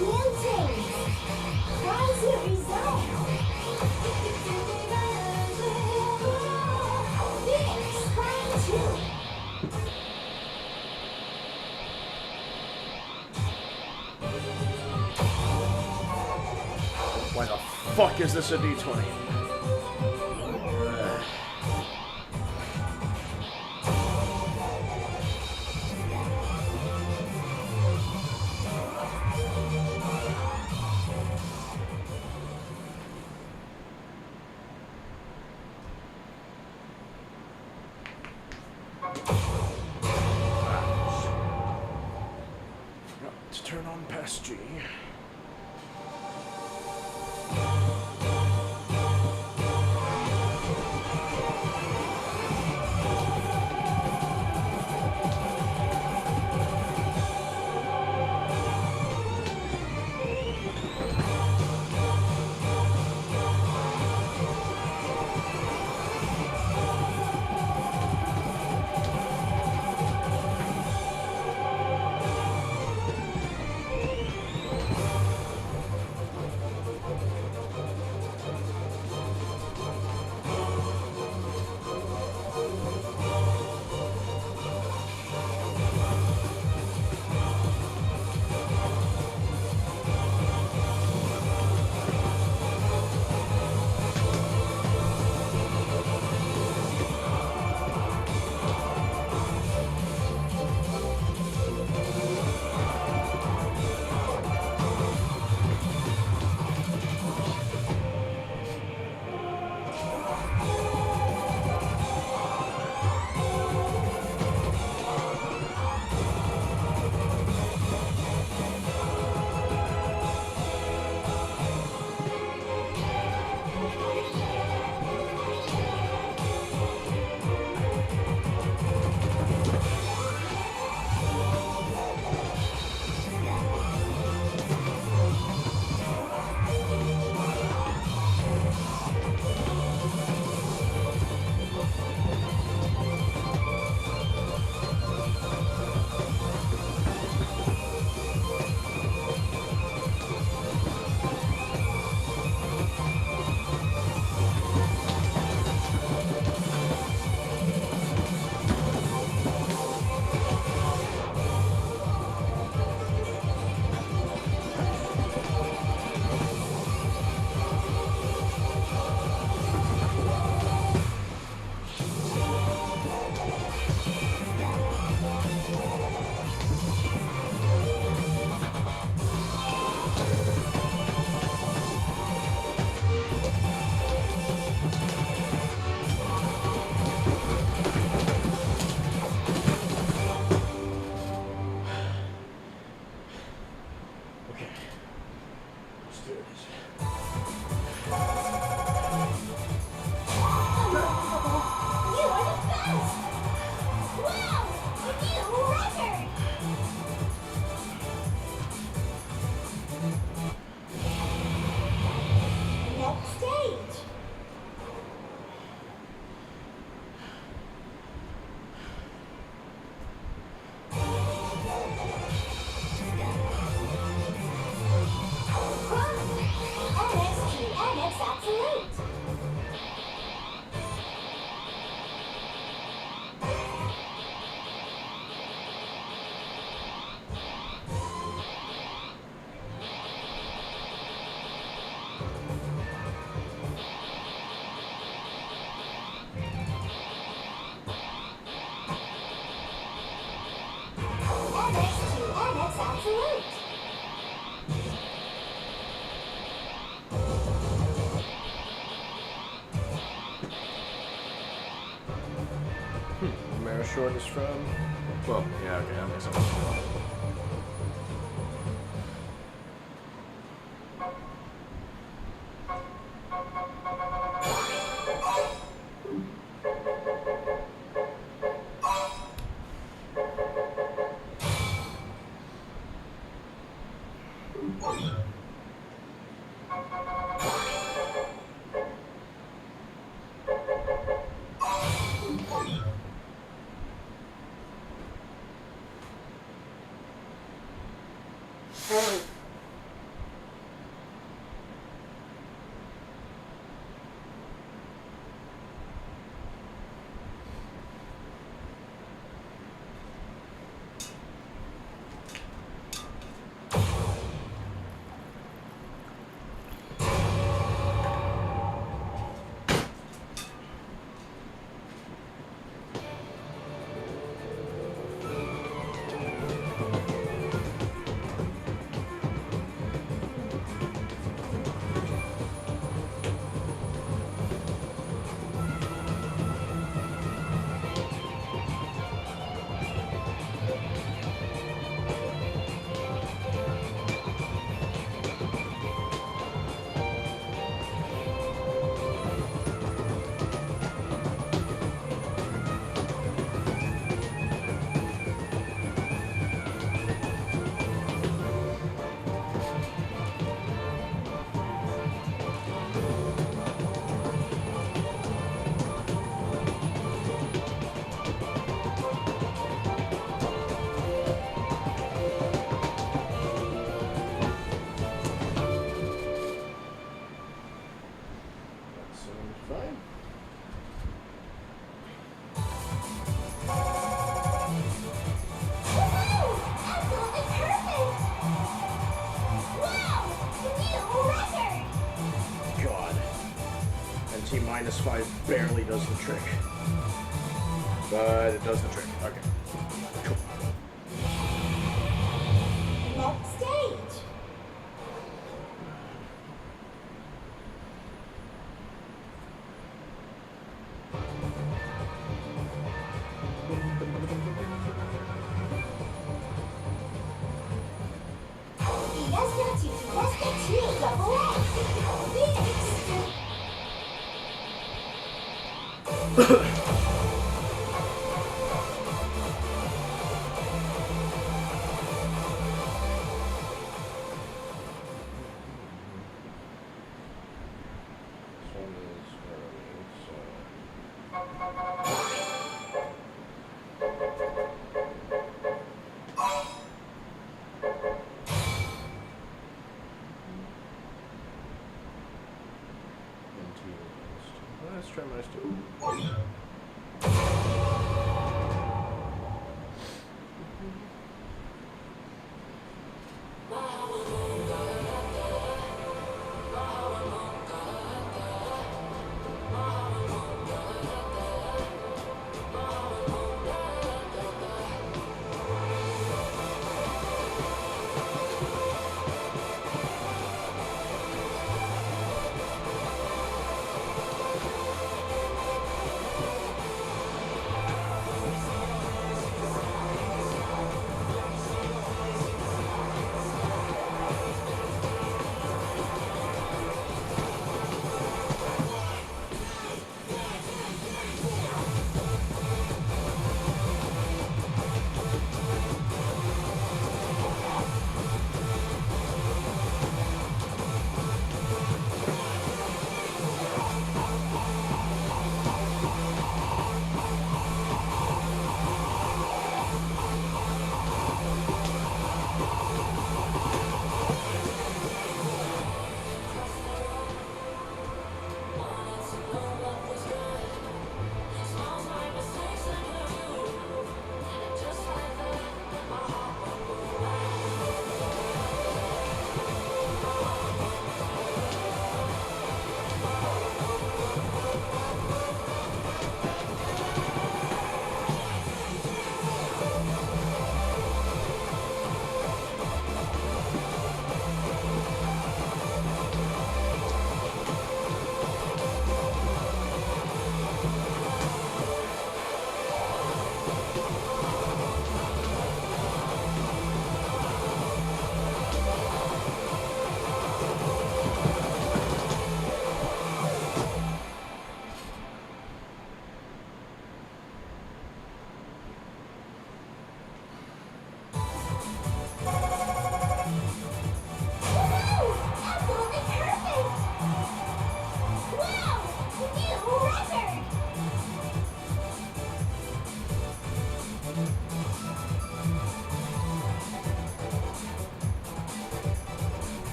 New tunes. Rise your result. fuck is this a D20? Forgot to turn on past G. Mara Short is from. Well, yeah, okay, that makes sense. -5 barely does the trick. But it does the trick. Okay. Cool. Next stage. Fiesta to Fiesta 2 Double X. Phoenix. This one is early, so... Let's try minus 2.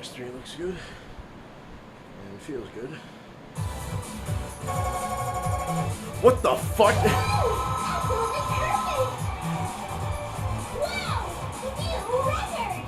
PS3 looks good and feels good. What the fuck? Absolutely perfect! Wow! New record!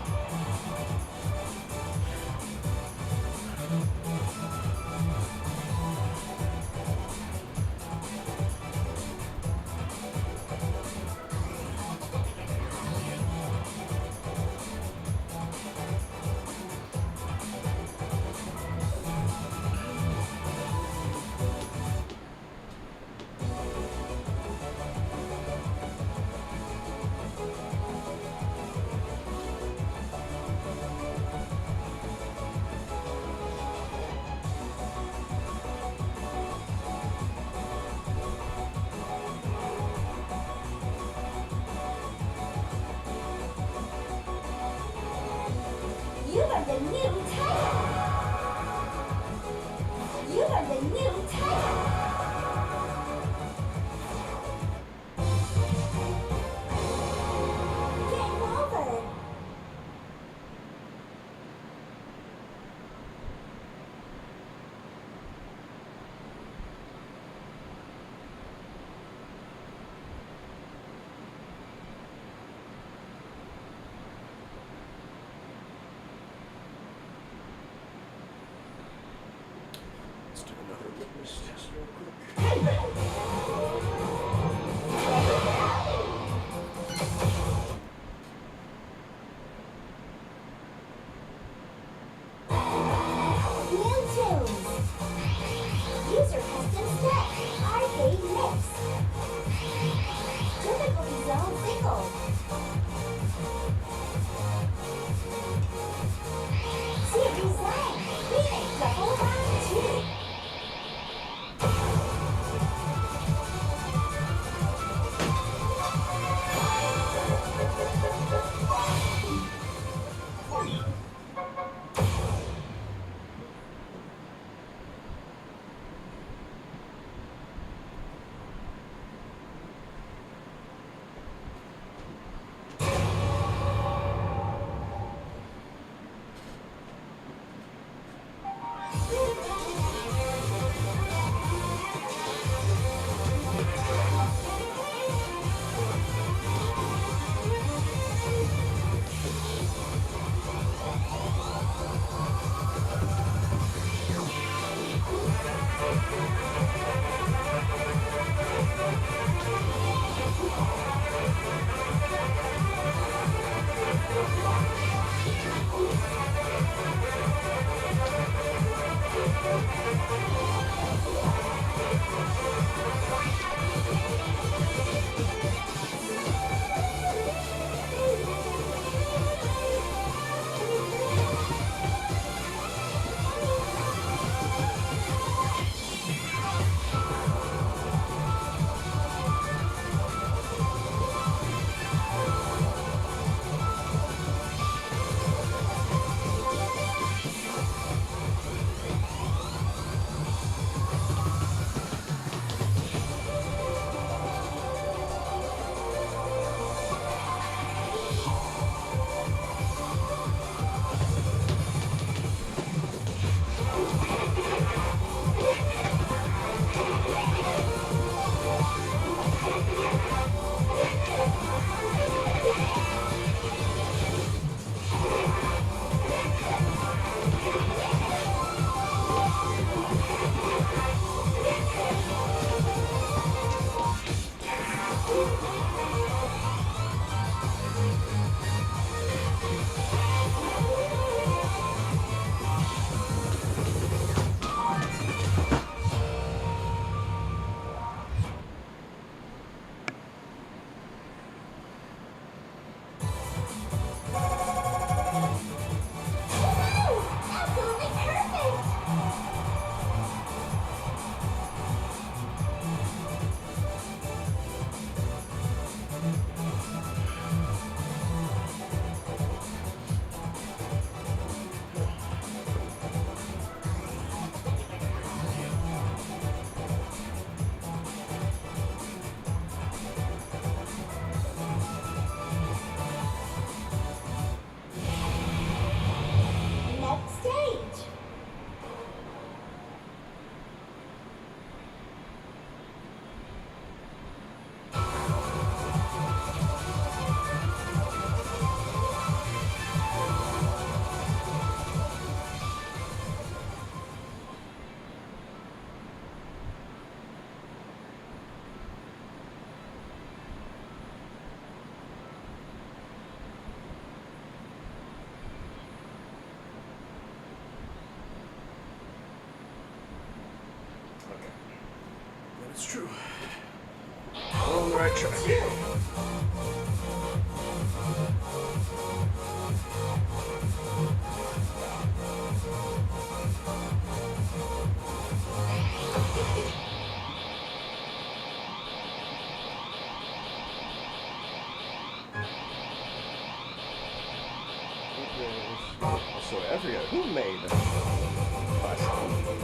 You are the new title! You are the new title! Game over! Let's do another litmus test real quick. New tunes! User custom set! Arcade mix! Difficulty zone single! Series line! Remix double round 2! It's true. We're on the right track. So I forget who made Classic.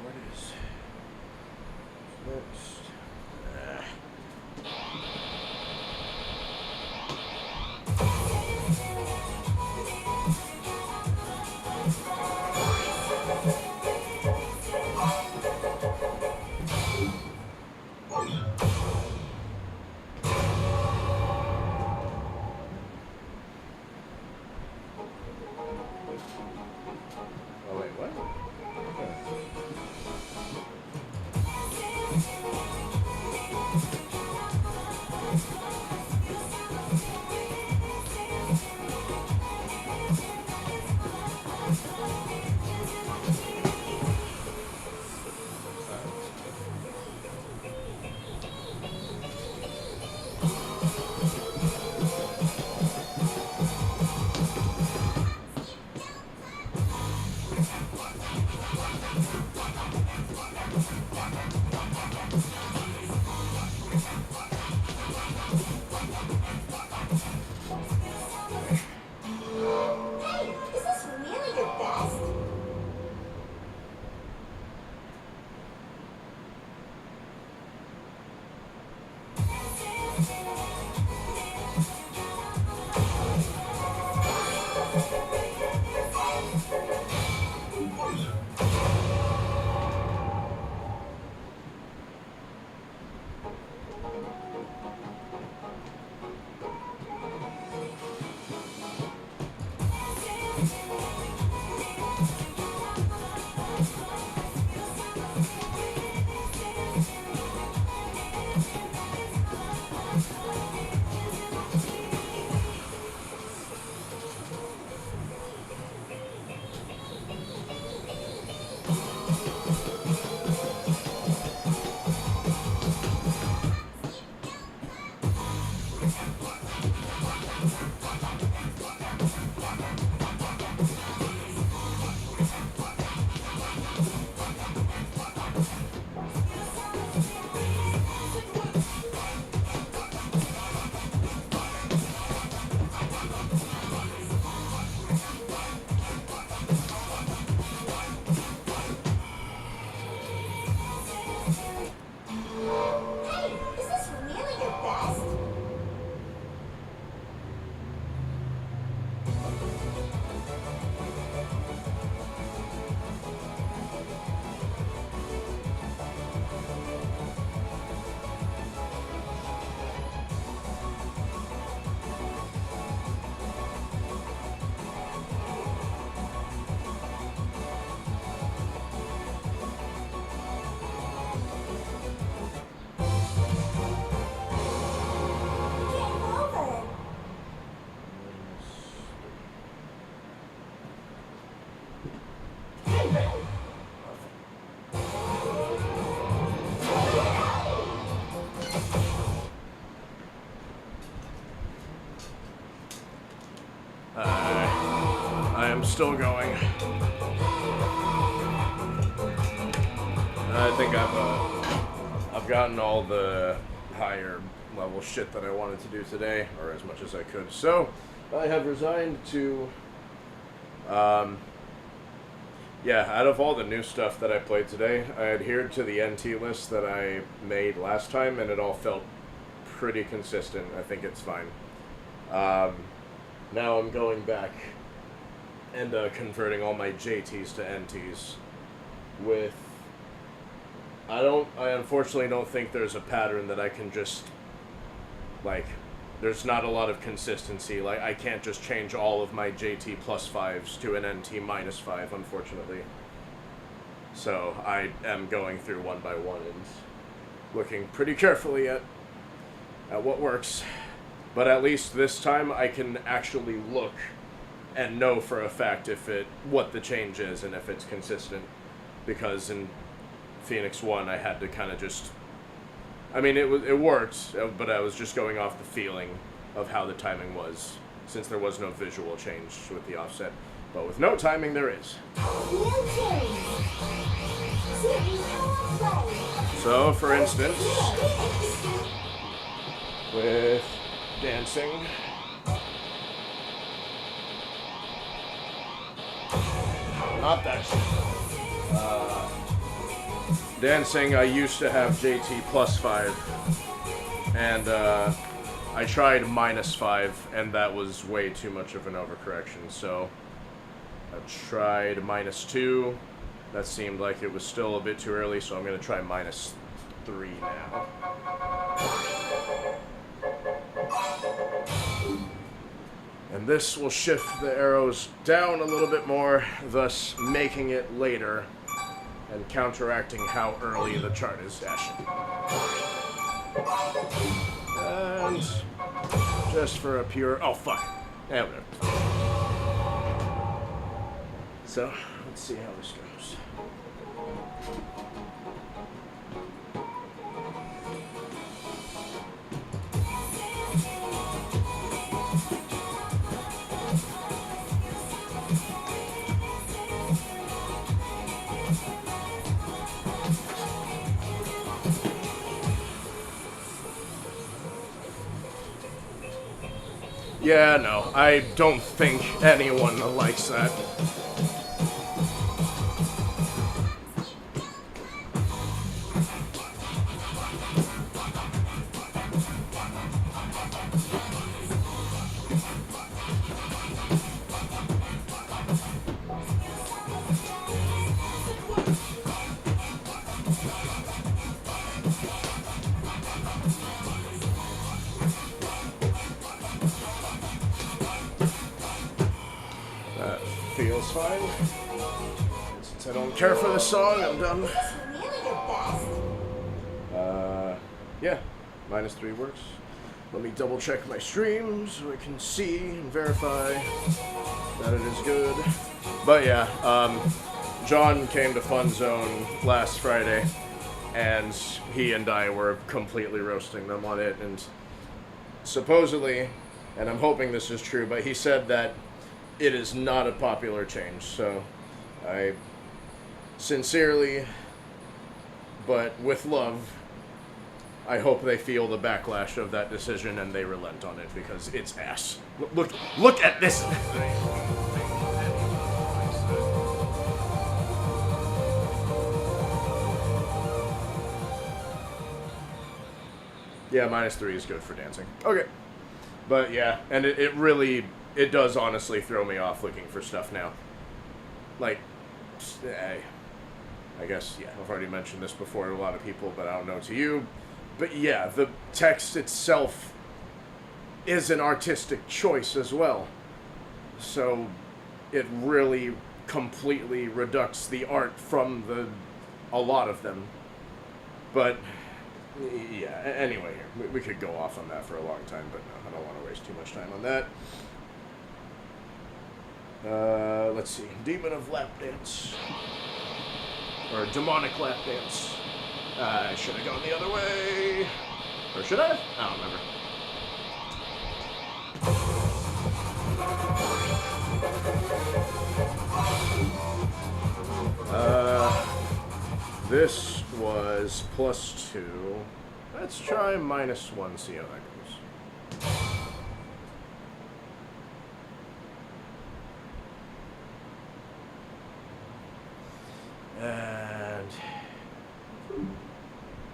what is next? Oh wait, what? Hey, is this really your best? Hey, is this really your best? Game over. I am still going. I think I've gotten all the higher level shit that I wanted to do today, or as much as I could. So I have resigned to. Yeah, out of all the new stuff that I played today, I adhered to the NT list that I made last time, and it all felt pretty consistent. I think it's fine. Now I'm going back and converting all my JTs to NTs with... I unfortunately don't think there's a pattern that I can just, like, there's not a lot of consistency. Like, I can't just change all of my JT plus 5s to an NT minus 5, unfortunately. So I am going through one by one and looking pretty carefully at what works. But at least this time I can actually look and know for a fact what the change is and if it's consistent. Because in Phoenix 1 I had to kind of just... I mean, it worked, but I was just going off the feeling of how the timing was, since there was no visual change with the offset. But with no timing, there is. So, for instance, with dancing, not that shit. dancing, I used to have JT +5, and I tried -5, and that was way too much of an overcorrection, so I tried -2. That seemed like it was still a bit too early, so I'm going to try -3 now. And this will shift the arrows down a little bit more, thus making it later and counteracting how early the chart is dashing. And just for a pure... Oh, fuck. Yeah, whatever. So, let's see how this goes. Yeah, no, I don't think anyone likes that. Feels fine. Since I don't care for the song, I'm done. Really your best? Yeah, -3 works. Let me double check my stream so I can see and verify that it is good. But yeah, John came to Fun Zone last Friday, and he and I were completely roasting them on it, and supposedly, and I'm hoping this is true, but he said that it is not a popular change, so I sincerely, but with love, I hope they feel the backlash of that decision and they relent on it, because it's ass. Look at this! Yeah, -3 is good for dancing. Okay. But yeah, and it really... It does honestly throw me off looking for stuff now. Like, I guess, yeah, I've already mentioned this before to a lot of people, but I don't know to you. But yeah, the text itself is an artistic choice as well. So it really completely reducts the art from a lot of them. But yeah, anyway, we could go off on that for a long time, but no, I don't want to waste too much time on that. Let's see. Demon of Lap Dance. Or Demonic Lap Dance. I should have gone the other way. Or should I have? I don't remember. This was +2. Let's try -1, see how that goes. And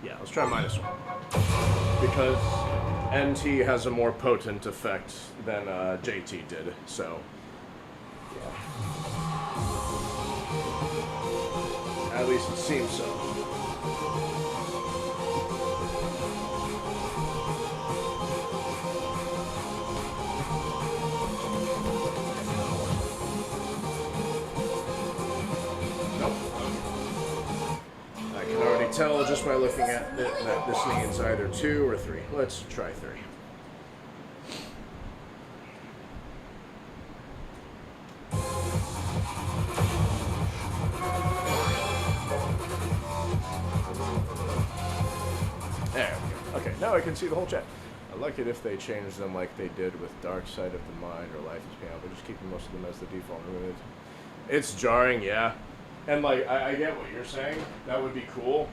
yeah, let's try -1. Because NT has a more potent effect than JT did, so yeah. At least it seems so. Tell just by looking at it that this needs either 2 or 3. Let's try 3. There we go. Okay, now I can see the whole chat. I like it if they change them like they did with Dark Side of the Mind or Life is Piano, but just keeping most of them as the default. It's jarring, yeah. And like, I get what you're saying. That would be cool.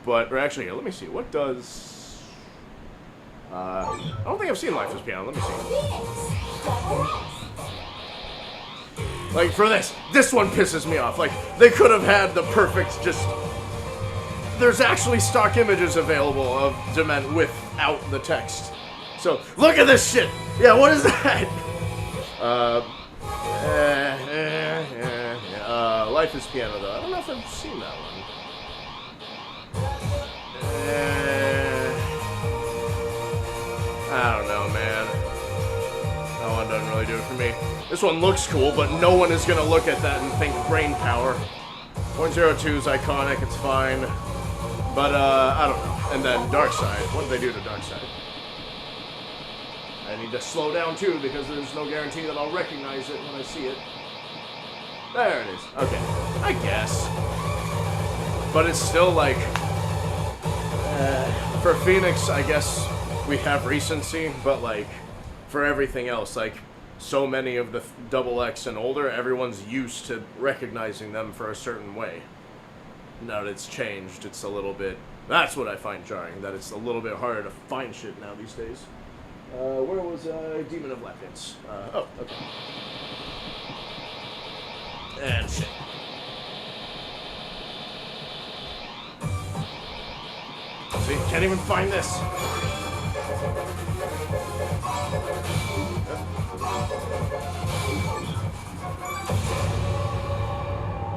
But, or actually, here, let me see. What does... I don't think I've seen Life is Piano. Let me see. Like, for this one pisses me off. Like, they could have had the perfect, just... there's actually stock images available of Dement without the text. So, look at this shit! Yeah, what is that? Life is Piano, though. I don't know if I've seen that one. I don't know, man. That one doesn't really do it for me. This one looks cool, but no one is gonna look at that and think brain power. 0.02 is iconic, it's fine. But, I don't know. And then Dark Side. What did they do to Dark Side? I need to slow down, too, because there's no guarantee that I'll recognize it when I see it. There it is. Okay. I guess. But it's still, like... for Phoenix, I guess we have recency, but, like, for everything else, like, so many of the XX and older, everyone's used to recognizing them for a certain way. Now that it's changed, it's a little bit... That's what I find jarring, that it's a little bit harder to find shit now these days. Where was Demon of Lapdance? Oh, okay. And shit. See, can't even find this.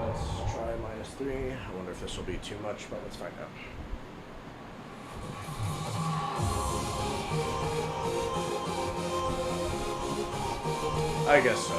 Let's try -3. I wonder if this will be too much, but let's find out. I guess so.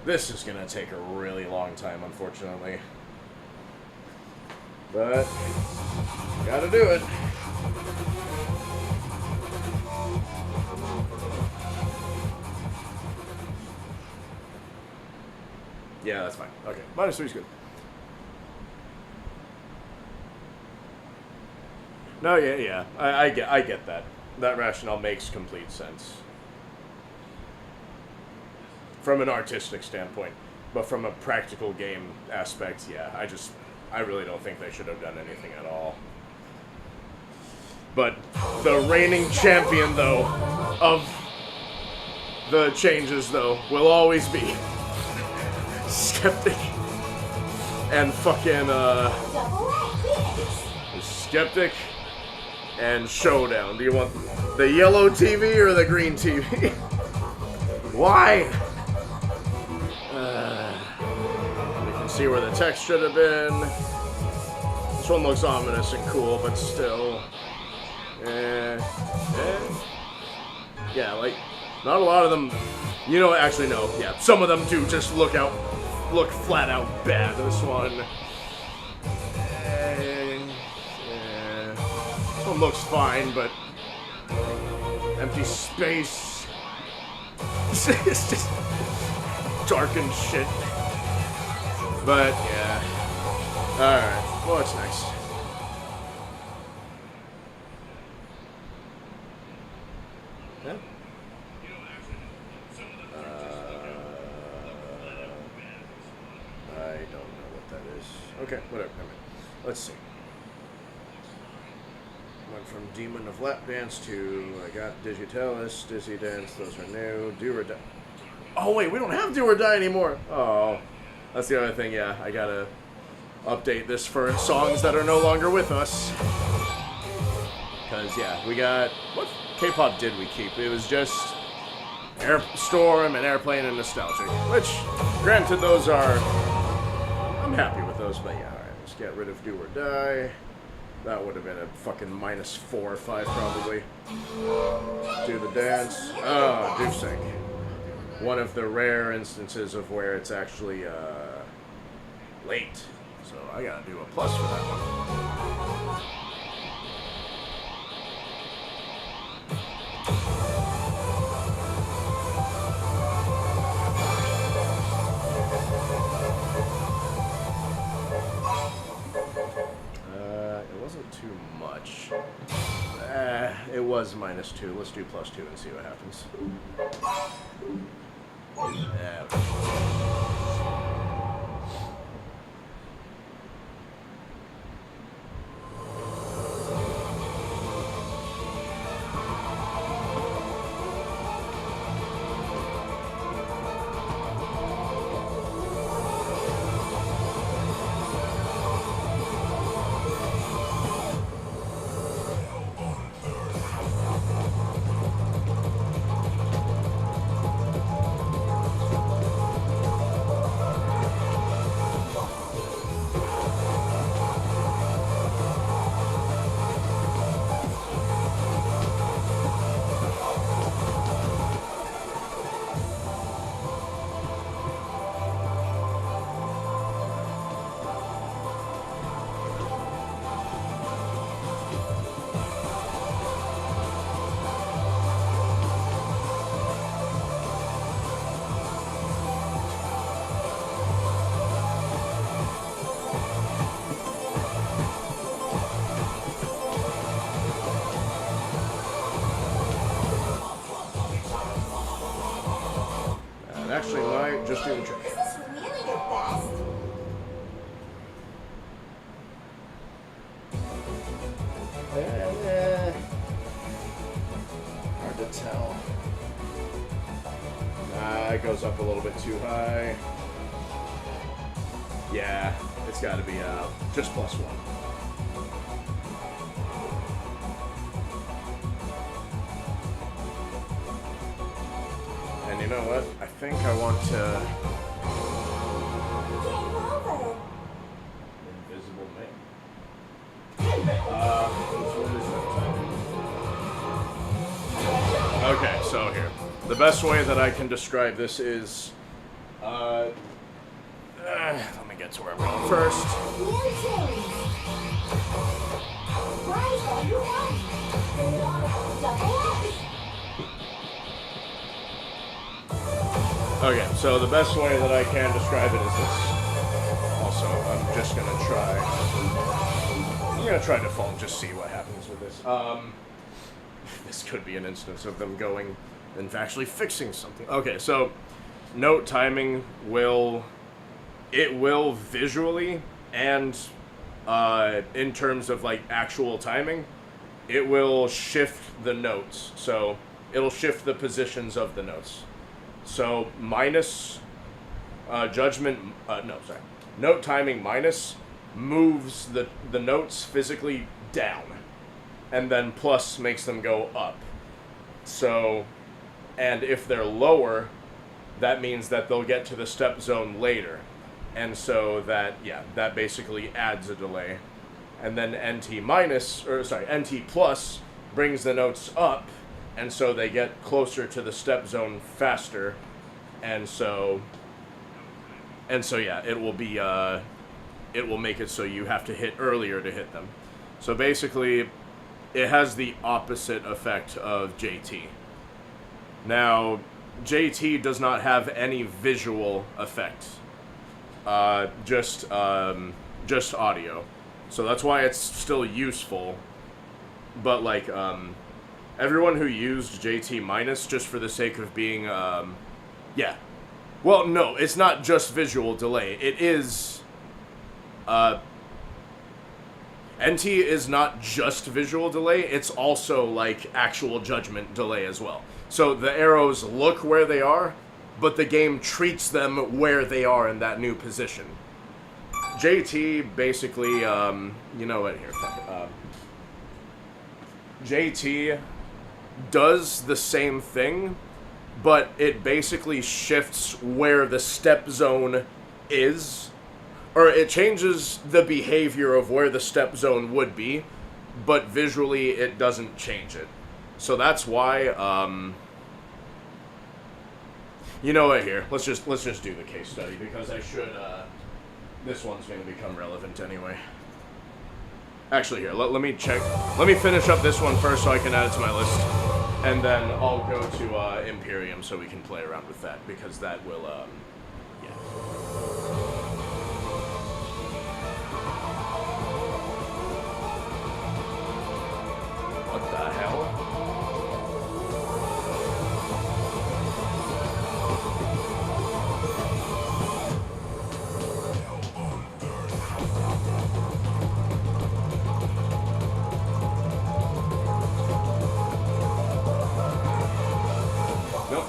This is gonna take a really long time, unfortunately. But, gotta do it. Yeah, that's fine. Okay, -3 is good. No, yeah. I get that. That rationale makes complete sense. From an artistic standpoint, but from a practical game aspect, yeah, I really don't think they should have done anything at all. But the reigning champion, though, of the changes, though, will always be Skeptic and fucking, Skeptic and Showdown. Do you want the yellow TV or the green TV? Why? See where the text should have been. This one looks ominous and cool, but still. Yeah, like, not a lot of them, you know, actually no, yeah, some of them do just look flat out bad. This one, this one looks fine, but empty space. It's just darkened shit. But, yeah. Alright, what's next? Yeah? I don't know what that is. Okay, whatever. Let's see. Went from Demon of Lap Dance to I got Digitalis, Dizzy Dance, those are new. Do or Die. Oh, wait, we don't have Do or Die anymore. Oh. That's the other thing, yeah. I gotta update this for songs that are no longer with us. Because, yeah, we got... What K-pop did we keep? It was just Storm and Airplane and Nostalgic. Which, granted, those are... I'm happy with those, but yeah, alright. Let's get rid of Do or Die. That would have been a fucking -4 or 5 probably. Do the dance. Ah, do sync. One of the rare instances of where it's actually late. So I gotta do a plus for that one. It wasn't too much. It was -2. Let's do +2 and see what happens. Actually might just do the trick. Is this really your best? Hard to tell. It goes up a little bit too high. Yeah, it's got to be just +1. And you know what? I think I want to... Game over. Invisible Man. Okay, so here. The best way that I can describe this is... let me get to where I'm going first. New tunes. Prize everyone. Double up. Okay, so the best way that I can describe it is this. Also, I'm just gonna try... I'm gonna try default and just see what happens with this. This could be an instance of them going and actually fixing something. Okay, so note timing will visually and in terms of like actual timing, it will shift the notes. So it'll shift the positions of the notes. So minus note timing minus moves the notes physically down, and then plus makes them go up. So, and if they're lower, that means that they'll get to the step zone later. And so that basically adds a delay. And then NT plus brings the notes up, and so they get closer to the step zone faster. And so yeah, it will make it so you have to hit earlier to hit them. So basically, it has the opposite effect of JT. Now, JT does not have any visual effect. Just audio. So that's why it's still useful. But like, everyone who used JT minus just for the sake of being, yeah. Well, no, it's not just visual delay. It is, NT is not just visual delay, it's also like actual judgment delay as well. So the arrows look where they are, but the game treats them where they are in that new position. JT basically, you know what, here, fuck it. JT does the same thing, but it basically shifts where the step zone is or it changes the behavior of where the step zone would be, but visually it doesn't change it. So that's why, you know what, here, let's just do the case study, because I should, this one's going to become relevant anyway. Actually, here, let me check, let me finish up this one first so I can add it to my list, and then I'll go to, Imperium so we can play around with that, because that will, yeah. What the hell? Nope.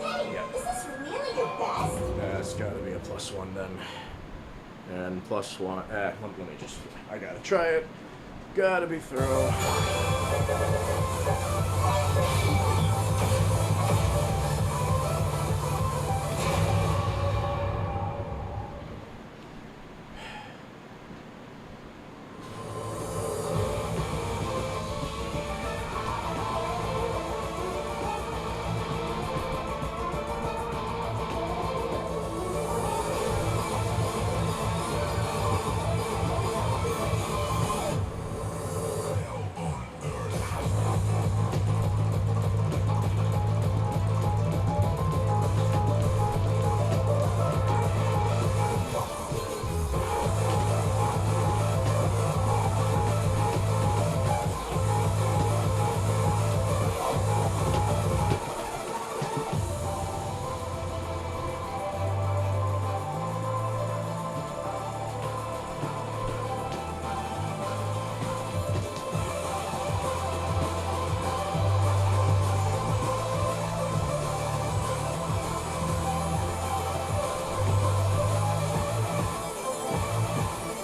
Hey, is this really your best? It's gotta be a +1 then. And +1, let me just, I gotta try it. Gotta be thorough.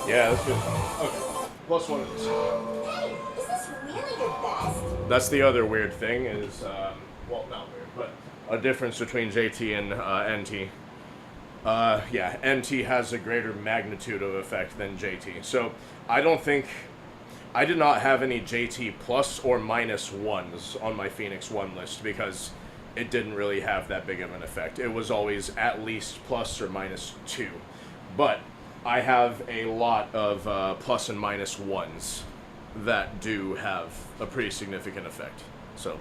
Yeah, that's good. Okay, +1 it is. Hey, is this really your best? That's the other weird thing is, well, not weird, but a difference between JT and NT. Yeah, NT has a greater magnitude of effect than JT. So I don't think, I did not have any JT plus or -1s on my Phoenix 1 list because it didn't really have that big of an effect. It was always at least plus or -2. But I have a lot of plus and -1s that do have a pretty significant effect. So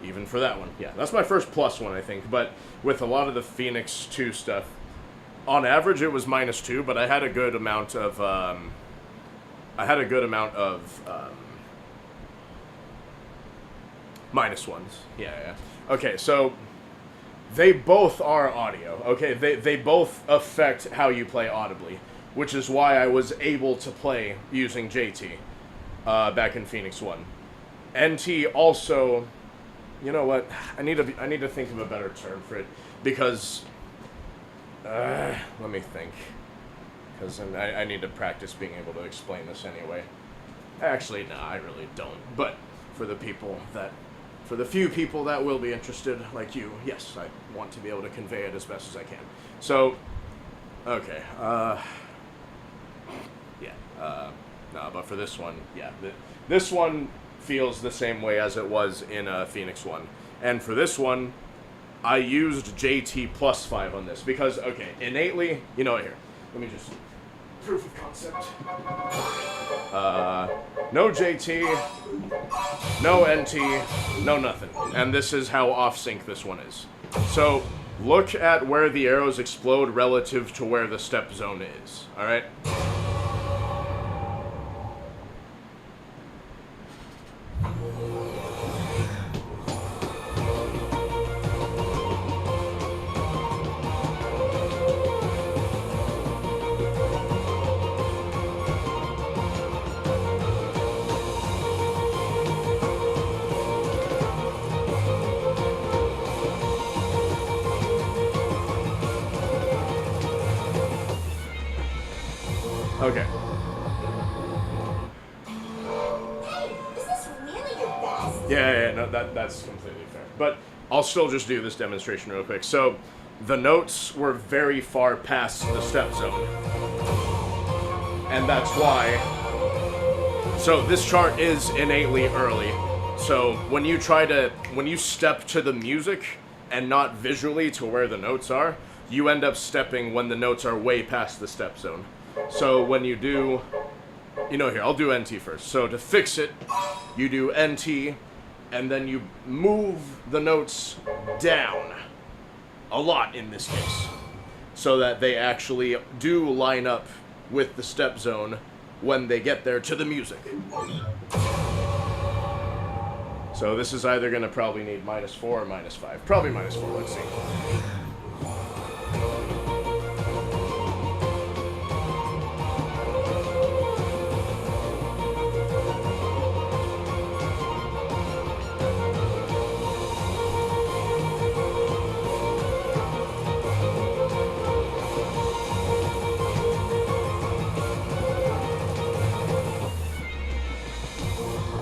even for that one, yeah, that's my first +1, I think. But with a lot of the Phoenix 2 stuff, on average it was -2, but I had a good amount of -1s. Yeah. Okay, so they both are audio. Okay, they both affect how you play audibly, which is why I was able to play using JT back in Phoenix 1. NT also, you know what? I need to think of a better term for it because let me think, because I need to practice being able to explain this anyway. Actually, nah, I really don't. But for the few people that will be interested, like you, yes, I want to be able to convey it as best as I can. So, okay, no, but for this one, yeah, this one feels the same way as it was in Phoenix 1. And for this one, I used JT +5 on this because, okay, innately, you know what, here, let me just, proof of concept. No JT, no NT, no nothing. And this is how off-sync this one is. So, look at where the arrows explode relative to where the step zone is, alright? Okay. Hey, is this really your best? Yeah, no, that's completely fair. But I'll still just do this demonstration real quick. So, the notes were very far past the step zone. And that's why. So this chart is innately early. So when you step to the music and not visually to where the notes are, you end up stepping when the notes are way past the step zone. So when you do, here, I'll do NT first. So to fix it, you do NT, and then you move the notes down. A lot in this case. So that they actually do line up with the step zone when they get there to the music. So this is either going to probably need -4 or -5. Probably -4, let's see.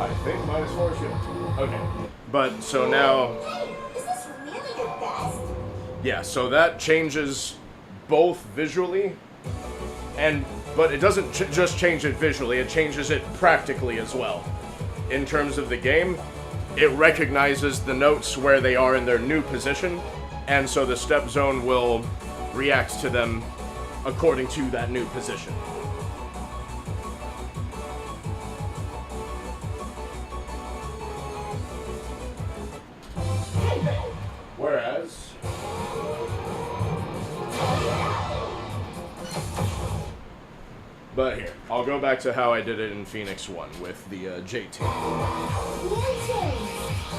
I think -4 is good. Okay. But so now, Hey, is this really your best? yeah, so that changes both visually but it doesn't just change it visually, it changes it practically as well. In terms of the game, it recognizes the notes where they are in their new position, and so the step zone will react to them according to that new position. Whereas, but here, I'll go back to how I did it in Phoenix 1 with the JT. New tunes.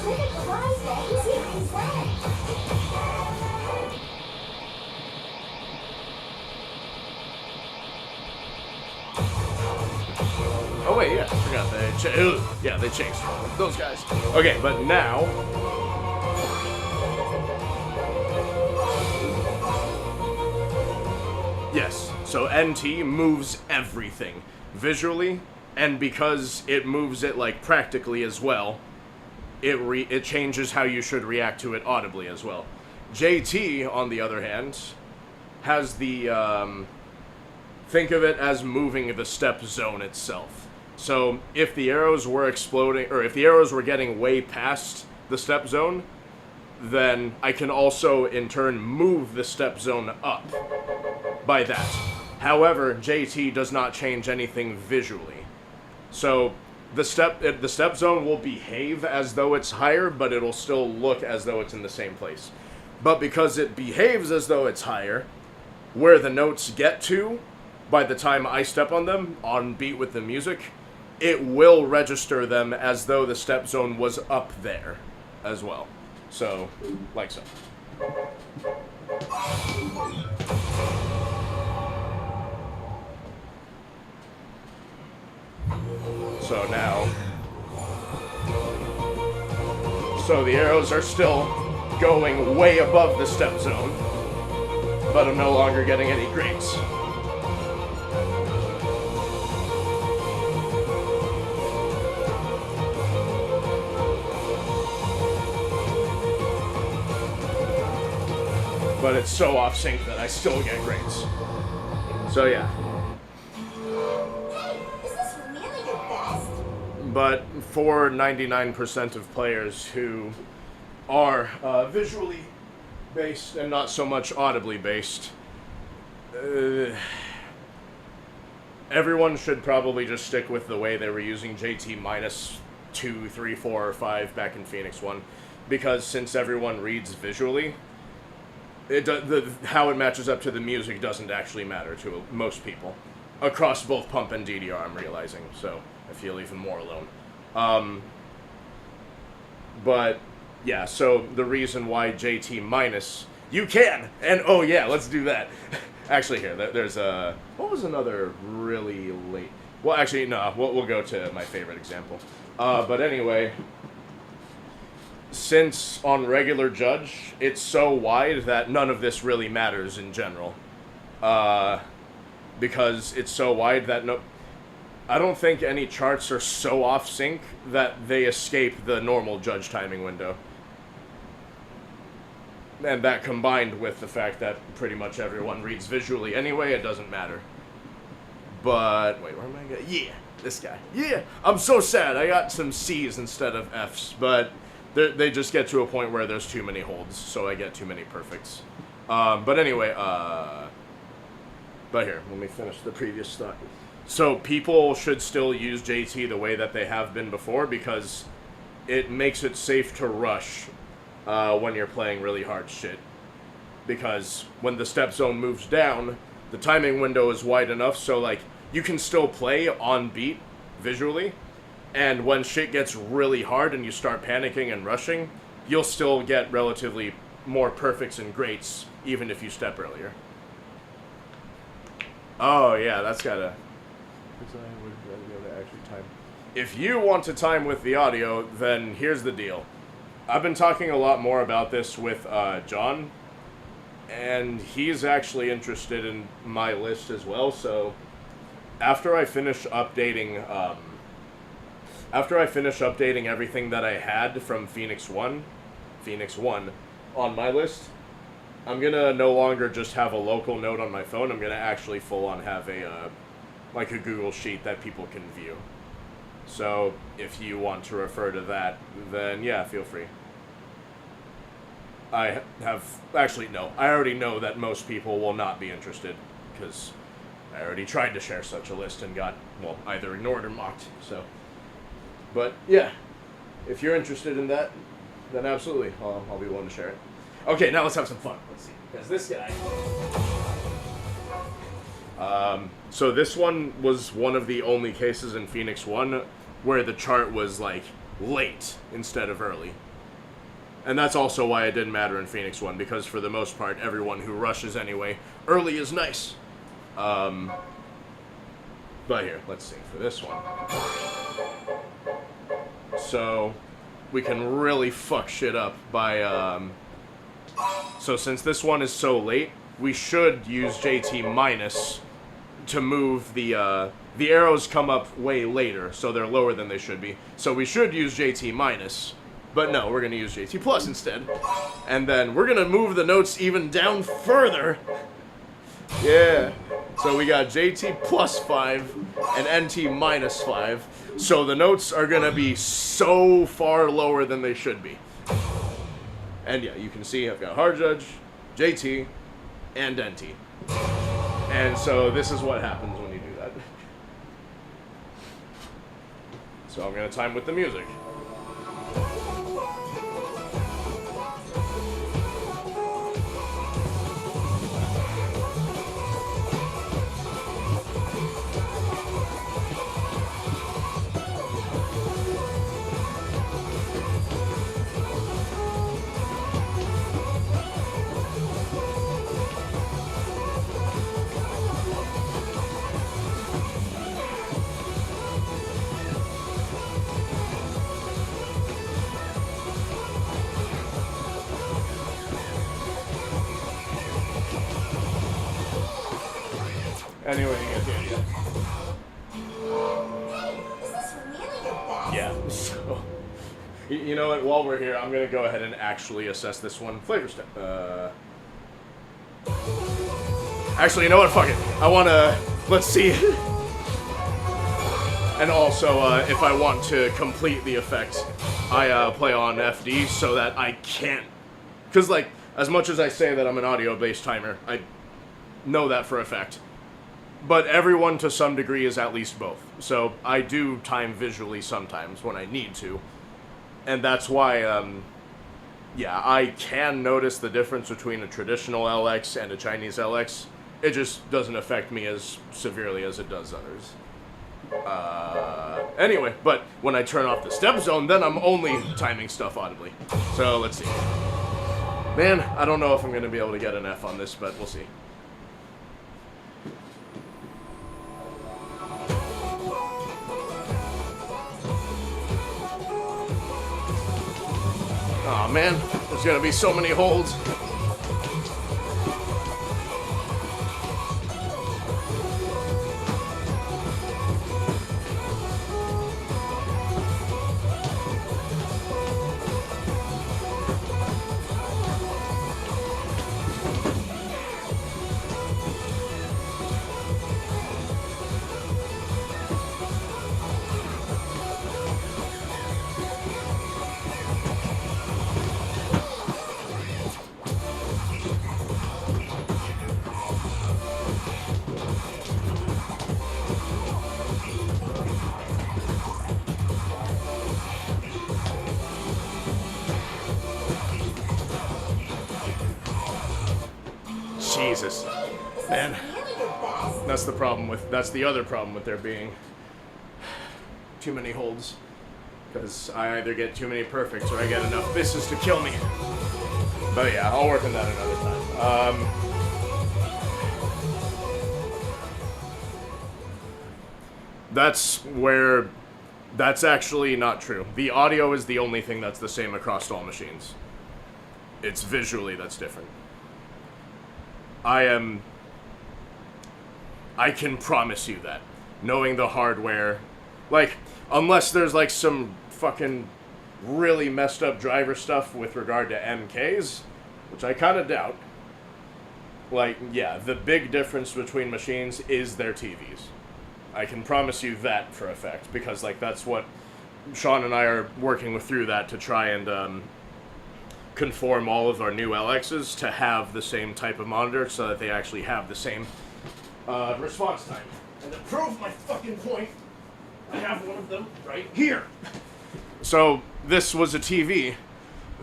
Ticket prize days here instead. Oh wait, yeah, I forgot they changed those guys. Okay, but now yes, so NT moves everything visually, and because it moves it like practically as well, it changes how you should react to it audibly as well. JT, on the other hand, has the think of it as moving the step zone itself. So if the arrows were exploding, or if the arrows were getting way past the step zone, then I can also in turn move the step zone up by that. However, JT does not change anything visually. So the step zone will behave as though it's higher, but it'll still look as though it's in the same place. But because it behaves as though it's higher, where the notes get to, by the time I step on them, on beat with the music, it will register them as though the step zone was up there as well. So, like so. So now, so the arrows are still going way above the step zone, but I'm no longer getting any grades. But it's so off sync that I still get grades. So yeah. Hey, is this really your best? But for 99% of players who are visually based and not so much audibly based, everyone should probably just stick with the way they were using JT -2, 3, 4, or 5 back in Phoenix 1, because since everyone reads visually, how it matches up to the music doesn't actually matter to most people. Across both Pump and DDR, I'm realizing, so I feel even more alone. But, yeah, so the reason why JT minus, you can! And, oh yeah, let's do that. Actually, here, there's a, what was another really late, well, actually, no, we'll go to my favorite example. But anyway, since on regular Judge, it's so wide that none of this really matters in general. Because it's so wide that I don't think any charts are so off sync that they escape the normal Judge timing window. And that combined with the fact that pretty much everyone reads visually anyway, it doesn't matter. But, wait, where am I going? Yeah, this guy. Yeah, I'm so sad. I got some C's instead of F's, but they just get to a point where there's too many holds, so I get too many perfects. But anyway, but here, let me finish the previous thought. So people should still use JT the way that they have been before, because it makes it safe to rush when you're playing really hard shit. Because when the step zone moves down, the timing window is wide enough so, like, you can still play on beat visually, and when shit gets really hard and you start panicking and rushing, you'll still get relatively more perfects and greats, even if you step earlier. Oh, yeah, that's gotta... If you want to time with the audio, then here's the deal. I've been talking a lot more about this with John, and he's actually interested in my list as well, so after I finish updating everything that I had from Phoenix 1 on my list, I'm gonna no longer just have a local note on my phone. I'm gonna actually full on have a like a Google Sheet that people can view. So if you want to refer to that, then yeah, feel free. I already know that most people will not be interested, because I already tried to share such a list and got, well, either ignored or mocked, so. But, yeah, if you're interested in that, then absolutely, I'll be willing to share it. Okay, now let's have some fun. Let's see, because this guy... so this one was one of the only cases in Phoenix 1 where the chart was, like, late instead of early. And that's also why it didn't matter in Phoenix 1, because for the most part, everyone who rushes anyway, early is nice. But here, let's see, for this one. So, we can really fuck shit up by, so since this one is so late, we should use JT minus to move the arrows come up way later, so they're lower than they should be. So we should use JT minus. But no, we're going to use JT Plus instead. And then we're going to move the notes even down further. Yeah. So we got JT plus 5 and NT minus 5. So the notes are going to be so far lower than they should be. And yeah, you can see I've got Hard Judge, JT, and NT. And so this is what happens when you do that. So I'm going to time with the music. Anyway, you get the idea. Is this really your best? Yeah, so... You know what, while we're here, I'm gonna go ahead and actually assess this one. Flavor step. Actually, you know what, fuck it. I wanna... Let's see. And also, if I want to complete the effect, I play on FD so that I can't... Because, like, as much as I say that I'm an audio-based timer, I know that for a fact. But everyone to some degree is at least both. So I do time visually sometimes when I need to. And that's why, yeah, I can notice the difference between a traditional LX and a Chinese LX. It just doesn't affect me as severely as it does others. Anyway, but when I turn off the step zone, then I'm only timing stuff audibly. So let's see. Man, I don't know if I'm going to be able to get an F on this, but we'll see. Aw, man, there's gonna be so many holds. Jesus. Hey, this is Man. really your best. That's the other problem with there being too many holds. Because I either get too many perfects or I get enough misses to kill me. But yeah, I'll work on that another time. That's actually not true. The audio is the only thing that's the same across all machines. It's visually that's different. I can promise you that. Knowing the hardware, like, unless there's like some fucking really messed up driver stuff with regard to MKs, which I kind of doubt. Like, yeah, the big difference between machines is their TVs. I can promise you that for a fact, because, like, that's what Sean and I are working with through that to try and conform all of our new LXs to have the same type of monitor so that they actually have the same response time. And to prove my fucking point, I have one of them right here. So, this was a TV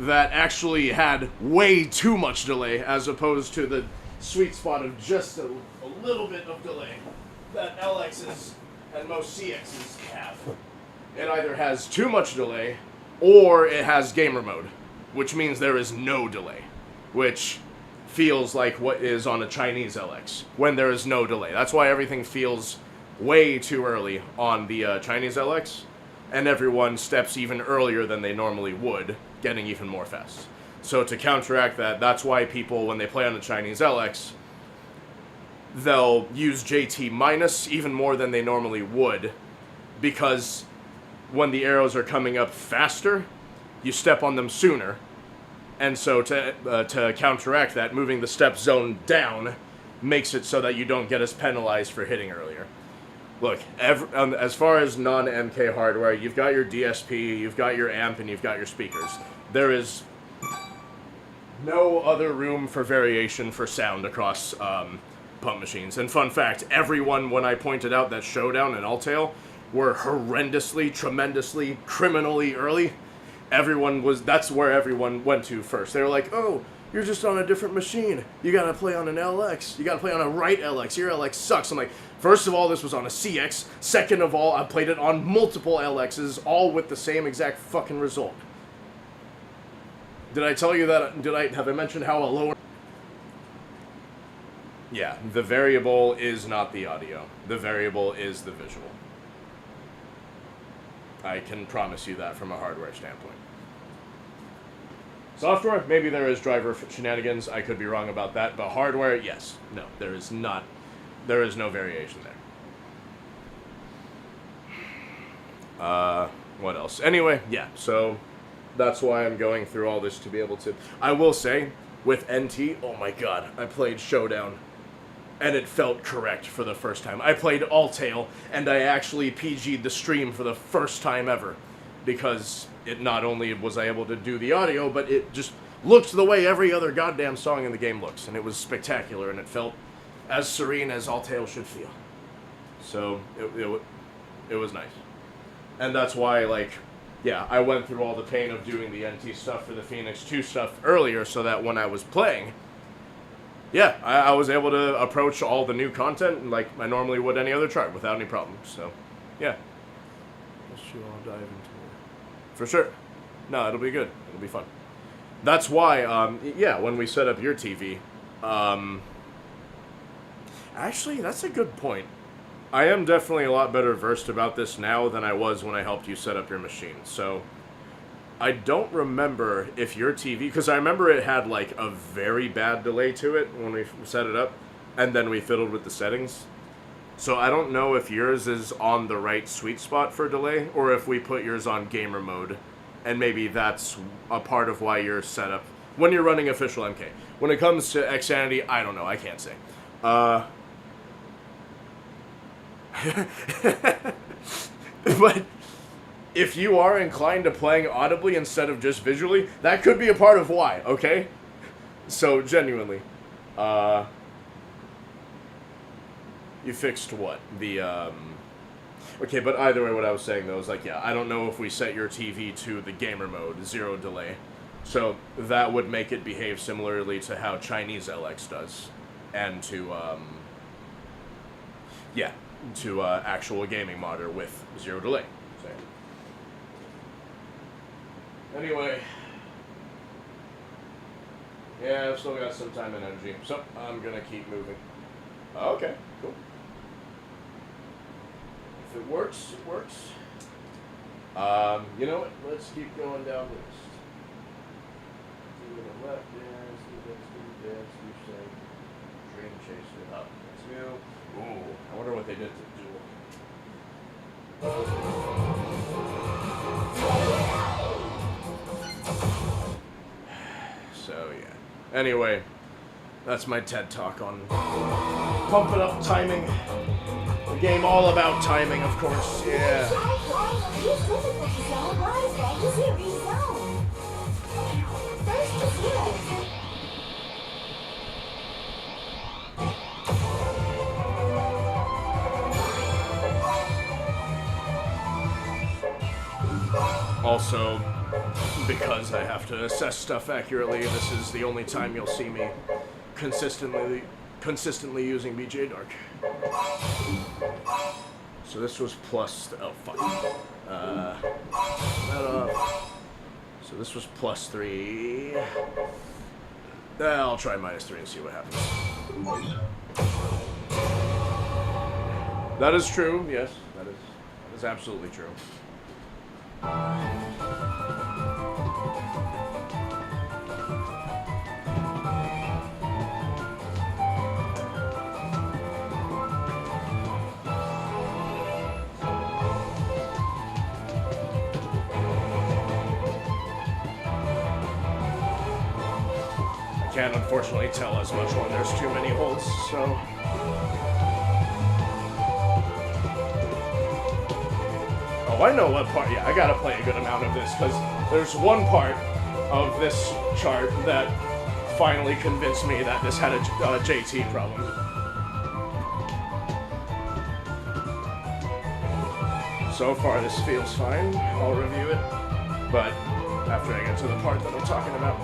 that actually had way too much delay as opposed to the sweet spot of just a little bit of delay that LXs and most CXs have. It either has too much delay or it has gamer mode, which means there is no delay, which feels like what is on a Chinese LX when there is no delay. That's why everything feels way too early on the Chinese LX, and everyone steps even earlier than they normally would, getting even more fast. So to counteract that, that's why people, when they play on the Chinese LX, they'll use JT minus even more than they normally would, because when the arrows are coming up faster, you step on them sooner. And so to counteract that, moving the step zone down makes it so that you don't get as penalized for hitting earlier. Look, as far as non-MK hardware, you've got your DSP, you've got your amp, and you've got your speakers. There is no other room for variation for sound across pump machines. And fun fact, everyone, when I pointed out that Showdown and Alltail were horrendously, tremendously, criminally early, that's where everyone went to first. They were like, oh, you're just on a different machine. You gotta play on an LX. You gotta play on a right LX. Your LX sucks. I'm like, first of all, this was on a CX. Second of all, I played it on multiple LXs, all with the same exact fucking result. Did I tell you that? Have I mentioned how a lower... Yeah, the variable is not the audio. The variable is the visual. I can promise you that from a hardware standpoint. Software, maybe there is driver shenanigans. I could be wrong about that. But hardware, yes. No, there is not. There is no variation there. What else? Anyway, yeah, so that's why I'm going through all this to be able to... I will say, with NT, oh my god, I played Showdown, and it felt correct for the first time. I played Alltail, and I actually PG'd the stream for the first time ever, because it not only was I able to do the audio, but it just looked the way every other goddamn song in the game looks, and it was spectacular, and it felt as serene as Alltail should feel. So, it was nice. And that's why, like, yeah, I went through all the pain of doing the NT stuff for the Phoenix 2 stuff earlier, so that when I was playing, yeah, I was able to approach all the new content like I normally would any other chart without any problems. So, yeah. Let's all dive into it. For sure. No, it'll be good. It'll be fun. That's why, yeah, when we set up your TV, actually, that's a good point. I am definitely a lot better versed about this now than I was when I helped you set up your machine. So, I don't remember if your TV... Because I remember it had, like, a very bad delay to it when we set it up. And then we fiddled with the settings. So I don't know if yours is on the right sweet spot for delay, or if we put yours on gamer mode. And maybe that's a part of why you're set up when you're running official MK. When it comes to Xanity, I don't know. I can't say. But if you are inclined to playing audibly instead of just visually, that could be a part of why, okay? So, genuinely. You fixed what? The, Okay, but either way, what I was saying, though, is like, yeah, I don't know if we set your TV to the gamer mode, 0 delay. So, that would make it behave similarly to how Chinese LX does. and to yeah, to actual gaming monitor with zero delay. So. Anyway, yeah, I've still got some time and energy, so I'm gonna keep moving. Okay, cool. If it works, it works. You know what? Let's keep going down the list. Do the left dance, do dance, do sing, dream chaser up. Let's go. Ooh, I wonder what they did to Duel. So yeah. Anyway, that's my TED talk on pumping up timing. The game all about timing, of course. Yeah. Use difficulty zone, rise back to series zone. First to zero. Also, because I have to assess stuff accurately, this is the only time you'll see me consistently using BJ Dark. So this was plus. Oh fuck. So this was plus 3. I'll try -3 and see what happens. That is true. Yes, that is absolutely true. Can't unfortunately tell as much when there's too many holds, so. Oh, I know what part. Yeah, I gotta play a good amount of this, because there's one part of this chart that finally convinced me that this had a JT problem. So far, this feels fine. I'll review it, but after I get to the part that I'm talking about.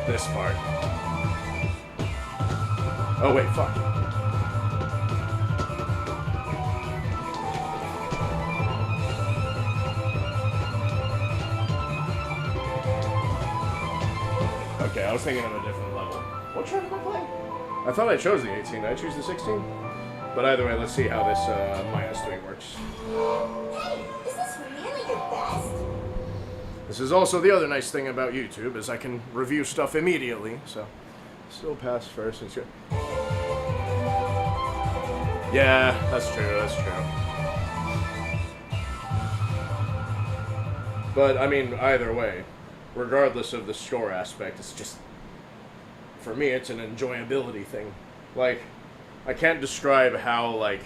This part. Oh wait, fuck. Okay, I was thinking of a different level. What chart am I playing? I thought I chose the 18. Did I choose the 16? But either way, let's see how this -3 works. Hey, is this really your best? This is also the other nice thing about YouTube, is I can review stuff immediately, so still pass first. It's good. Yeah, that's true, that's true. But, I mean, either way, regardless of the score aspect, it's just, for me, it's an enjoyability thing. Like, I can't describe how, like,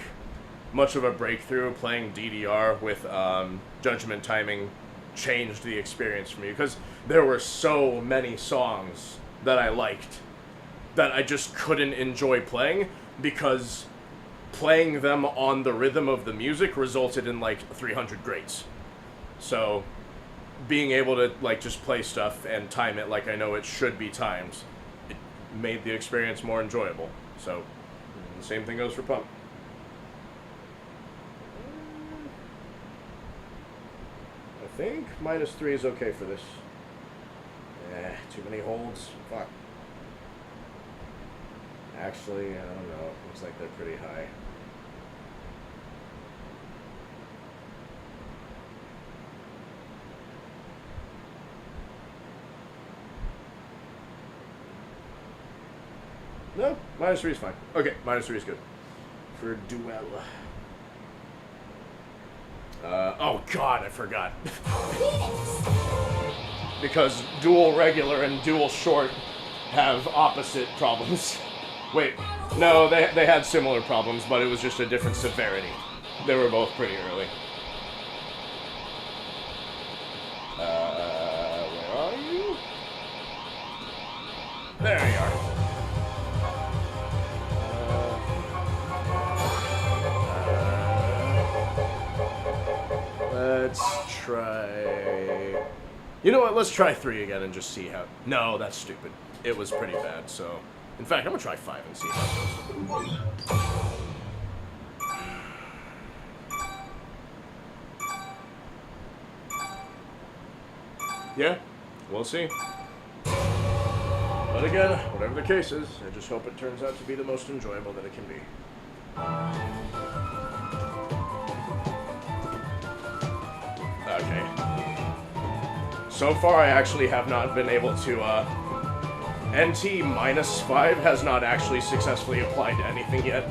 much of a breakthrough playing DDR with judgment timing changed the experience for me, because there were so many songs that I liked that I just couldn't enjoy playing, because playing them on the rhythm of the music resulted in like 300 grades. So being able to like just play stuff and time it like I know it should be timed, it made the experience more enjoyable. So the same thing goes for Pump. I think -3 is okay for this. Too many holds. Fuck. Actually, I don't know. It looks like they're pretty high. No, -3 is fine. Okay, -3 is good. For Duel. Oh god, I forgot. Because Duel Regular and Duel Short have opposite problems. Wait, no, they had similar problems, but it was just a different severity. They were both pretty early. Where are you? There you are. Let's try... You know what? Let's try 3 again and just see how... No, that's stupid. It was pretty bad, so... In fact, I'm gonna try 5 and see how it goes. Yeah, we'll see. But again, whatever the case is, I just hope it turns out to be the most enjoyable that it can be. Okay. So far, I actually have not been able to, NT -5 has not actually successfully applied to anything yet.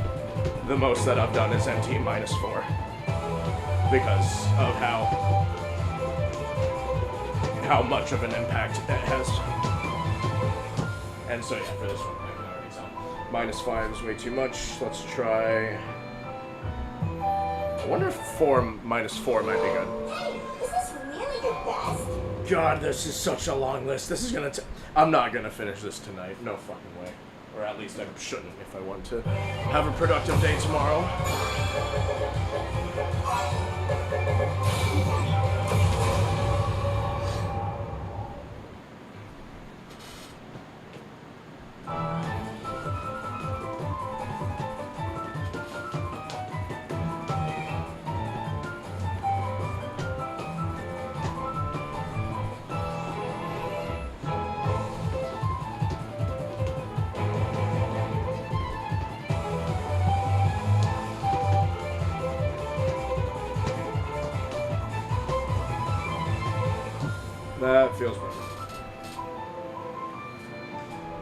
The most that I've done is NT -4. Because of how much of an impact it has. And so yeah, for this one, I can already tell. -5 is way too much. Let's try... I wonder if 4 -4 might be good. Hey, is this really your best? God, this is such a long list. This is gonna I'm not gonna finish this tonight. No fucking way. Or at least I shouldn't if I want to have a productive day tomorrow. That feels right.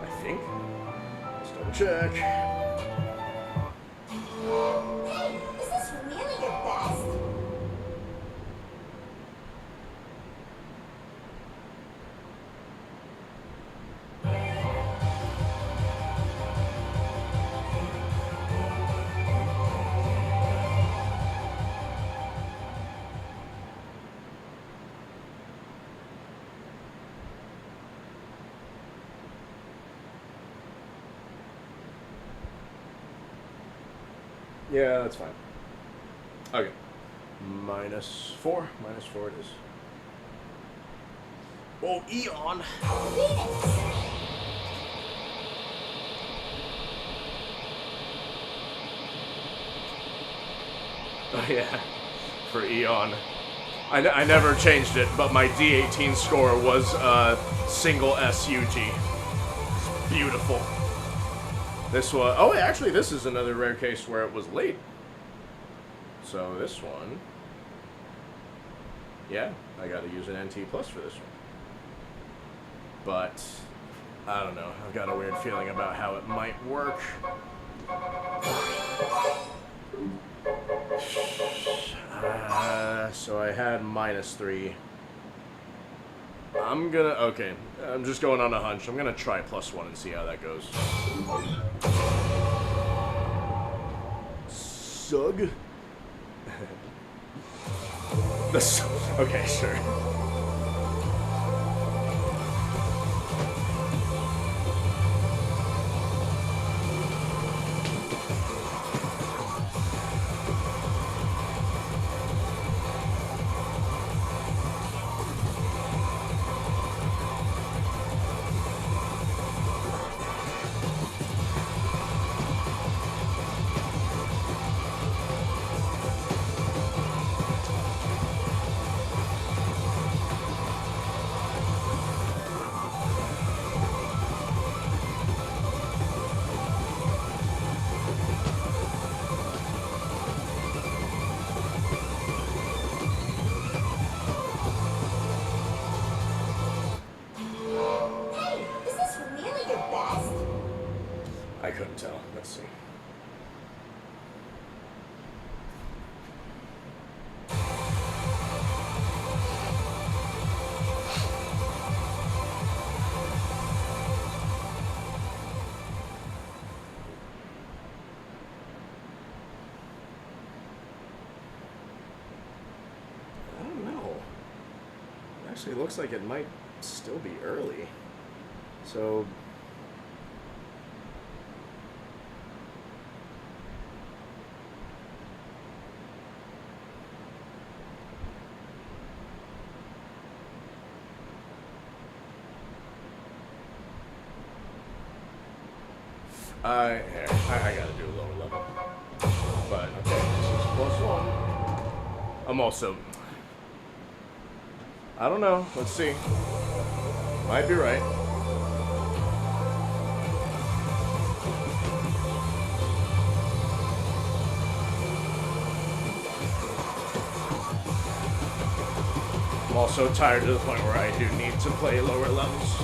I think. Let's double check. Hey, is this really your best? Yeah, that's fine. Okay. -4. -4 it is. Oh, Eon! Phoenix! Oh, yeah. For Eon. I never changed it, but my D18 score was single SUG. It's beautiful. This one... Oh, actually, this is another rare case where it was late. So this one... Yeah, I gotta use an NT plus for this one. But, I don't know. I've got a weird feeling about how it might work. So I had -3. I'm gonna... Okay, I'm just going on a hunch. I'm gonna try +1 and see how that goes. Sug? Okay, sure. Hey, is this really your best? I couldn't tell. Let's see. I don't know. Actually, it looks like it might still be early. So... Here, I gotta do a lower level. But, okay, this is +1. I'm also... I don't know. Let's see. Might be right. I'm also tired to the point where I do need to play lower levels.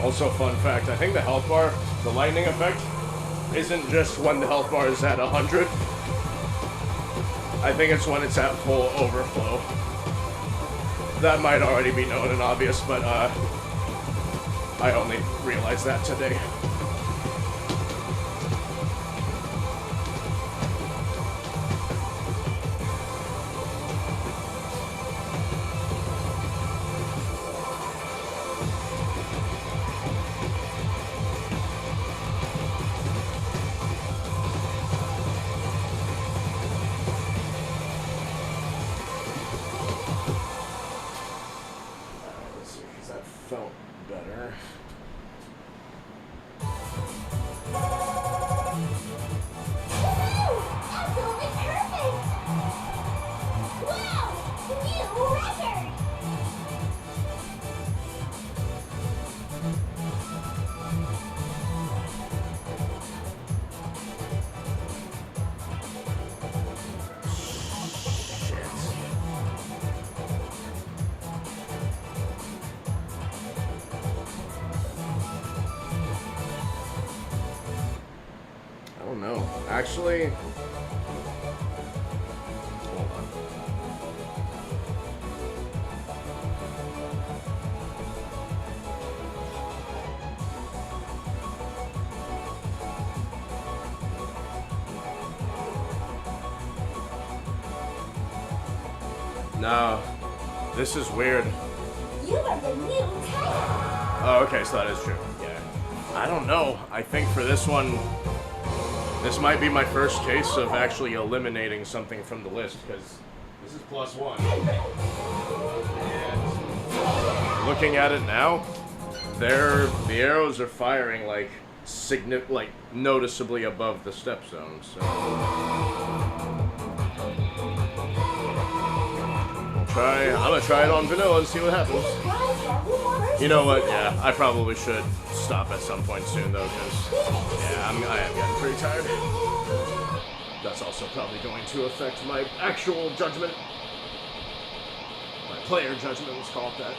Also, fun fact, I think the health bar, the lightning effect, isn't just when the health bar is at 100. I think it's when it's at full overflow. That might already be known and obvious, but I only realized that today. Let's see, because that felt better. Woohoo! Absolutely perfect! Wow! New record! I don't know. Actually, hold on. No, this is weird. You are the new title! Oh, okay, so that is true. Yeah. I don't know. I think for this one, this might be my first case of actually eliminating something from the list, because this is +1. And looking at it now, the arrows are firing like noticeably above the step zone. So I'm gonna try it on vanilla and see what happens. You know what? Yeah, I probably should stop at some point soon though, because yeah, I am getting pretty tired. That's also probably going to affect my actual judgment. My player judgment, let's call it that.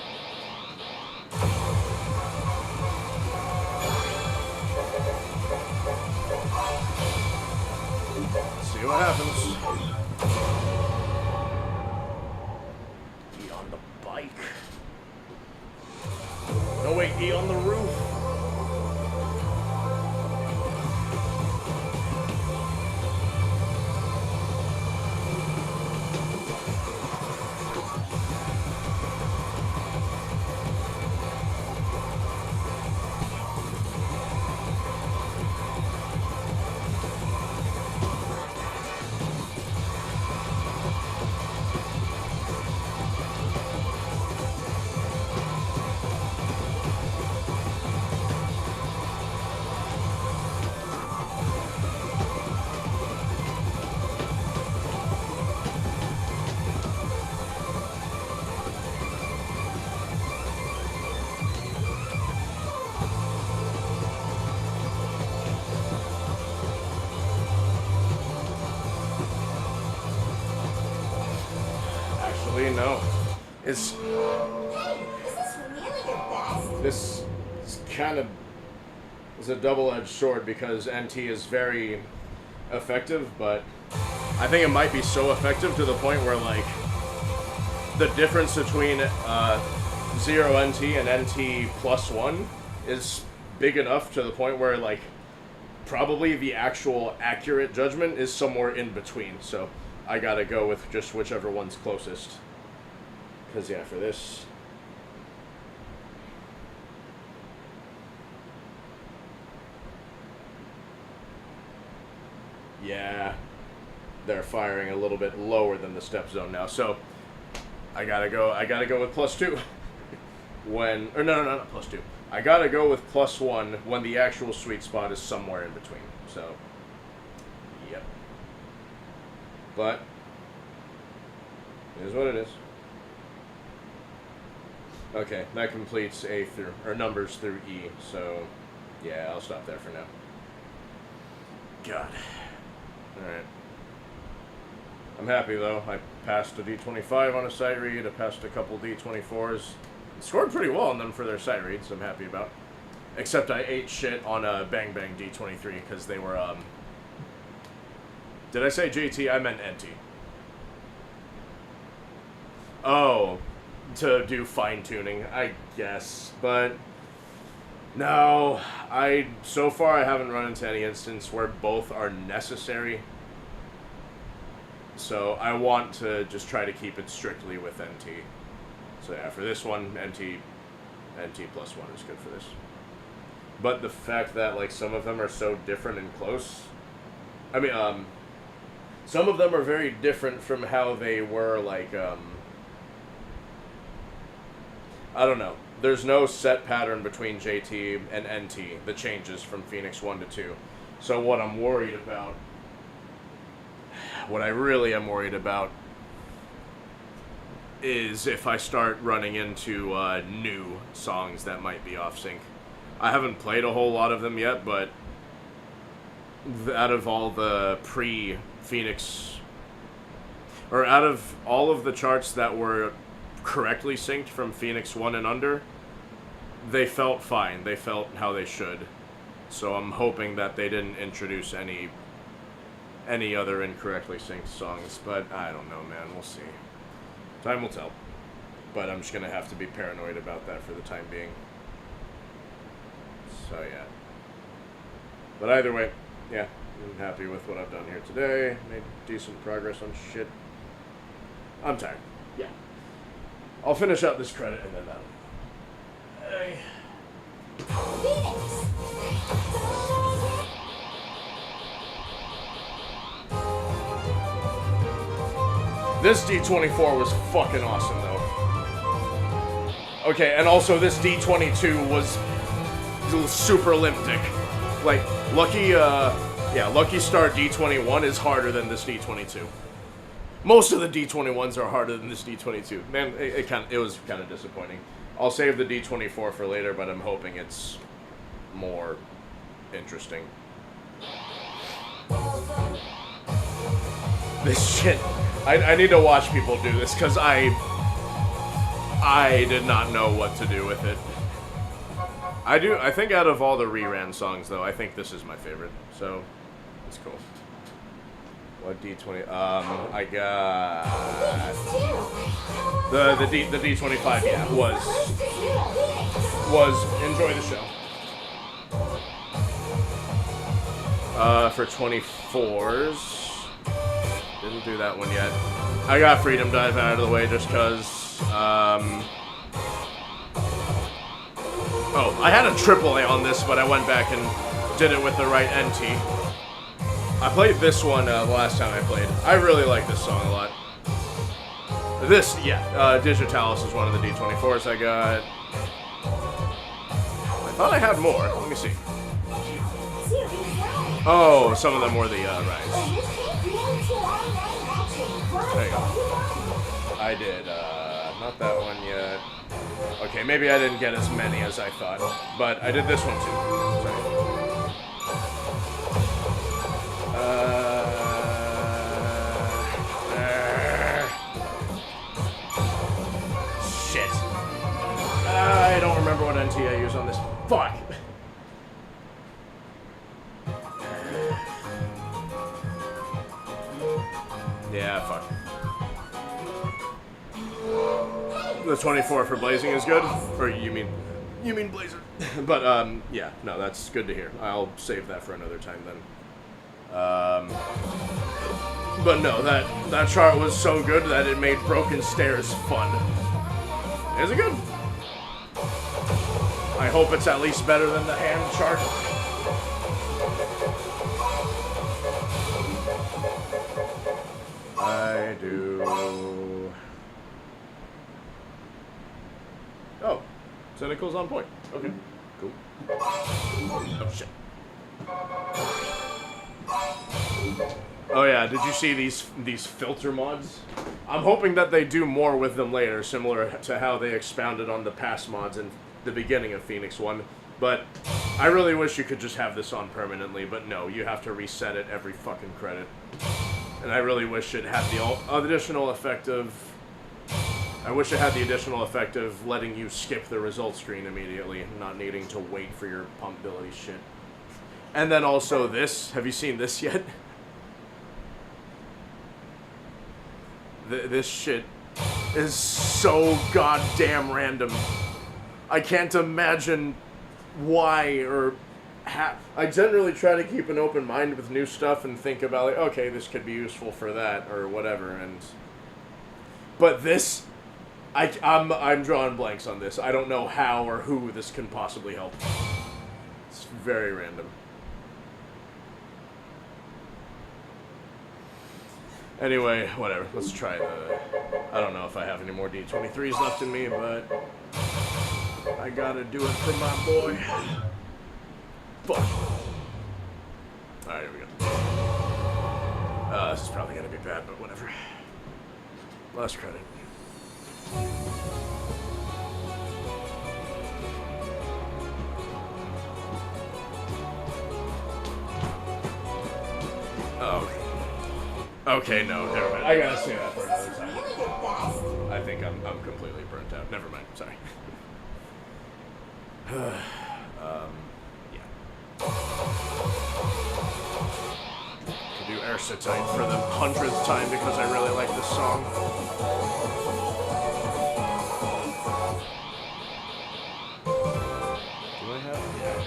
See what happens. E on the bike. No, wait, E on the roof. No. Hey, is this really your best? This is kind of is a double-edged sword because NT is very effective, but I think it might be so effective to the point where, like, the difference between 0 NT and NT plus 1 is big enough to the point where, like, probably the actual accurate judgment is somewhere in between. So I gotta go with just whichever one's closest. Because, yeah, for this... Yeah, they're firing a little bit lower than the step zone now. So I gotta go with plus 2. When, or no, not plus 2. I gotta go with plus 1 when the actual sweet spot is somewhere in between. So, yep. But, it is what it is. Okay, that completes A through, or numbers through E. So, yeah, I'll stop there for now. God. Alright. I'm happy though. I passed a D25 on a sight read. I passed a couple D24s. Scored pretty well on them for their sight reads. I'm happy about. Except I ate shit on a Bang Bang D23 because they were, Did I say JT? I meant NT. Oh, to do fine tuning, I guess. But no, so far I haven't run into any instance where both are necessary. So I want to just try to keep it strictly with NT. So yeah, for this one, NT plus 1 is good for this. But the fact that, like, some of them are so different and close. I mean, some of them are very different from how they were, like, I don't know. There's no set pattern between JT and NT that changes from Phoenix 1 to 2. So what I'm worried about, what I really am worried about, is if I start running into new songs that might be off sync. I haven't played a whole lot of them yet, but out of all the pre-Phoenix, or out of all of the charts that were correctly synced from Phoenix 1 and under, they felt fine. They felt how they should. So I'm hoping that they didn't introduce any other incorrectly synced songs, but I don't know, man. We'll see. Time will tell. But I'm just going to have to be paranoid about that for the time being. So, yeah. But either way, yeah, I'm happy with what I've done here today. Made decent progress on shit. I'm tired. Yeah. I'll finish out this credit and then Hey. This D24 was fucking awesome, though. Okay, and also this D22 was super elliptic. Like, Lucky Star D21 is harder than this D22. Most of the D21s are harder than this D22. Man, it was kind of disappointing. I'll save the D24 for later, but I'm hoping it's more interesting. This shit. I need to watch people do this, because I did not know what to do with it. I think out of all the reran songs, though, I think this is my favorite, so it's cool. What D20? I got the D25. Yeah, was enjoy the show. For 24s, didn't do that one yet. I got Freedom Dive out of the way just cause. Oh, I had a AAA on this, but I went back and did it with the right NT. I played this one the last time I played. I really like this song a lot. This, yeah, Digitalis is one of the D24s I got. I thought I had more. Let me see. Oh, some of them were the Rise. There you go. I did, not that one yet. Okay, maybe I didn't get as many as I thought, but I did this one too. Sorry. Shit. I don't remember what NT I use on this. Fuck. 24 for Blazing is good? Or you mean Blazer? But, yeah, no, that's good to hear. I'll save that for another time then. But no, that chart was so good that it made Broken Stairs fun. Is it good? I hope it's at least better than the hand chart. I do. Oh, Cynical's on point. Okay, cool. Oh shit. Oh yeah, did you see these filter mods? I'm hoping that they do more with them later, similar to how they expounded on the past mods in the beginning of Phoenix 1. But I really wish you could just have this on permanently, but no, you have to reset it every fucking credit. And I really wish it had the additional effect of... I wish it had the additional effect of letting you skip the results screen immediately, not needing to wait for your pumpability shit. And then also this. Have you seen this yet? This shit is so goddamn random. I can't imagine why or how. I generally try to keep an open mind with new stuff and think about, like, okay, this could be useful for that or whatever. But this, I'm drawing blanks on this. I don't know how or who this can possibly help. It's very random. Anyway, whatever. Let's try the... I don't know if I have any more D23s left in me, but... I gotta do it for my boy. Fuck. Alright, here we go. This is probably gonna be bad, but whatever. Last credit. Oh, okay, no, never mind. I gotta say that for another time. I think I'm completely burnt out. Never mind, sorry. Yeah. Could do Aircetite for the 100th time because I really like this song. Do I have? Yeah.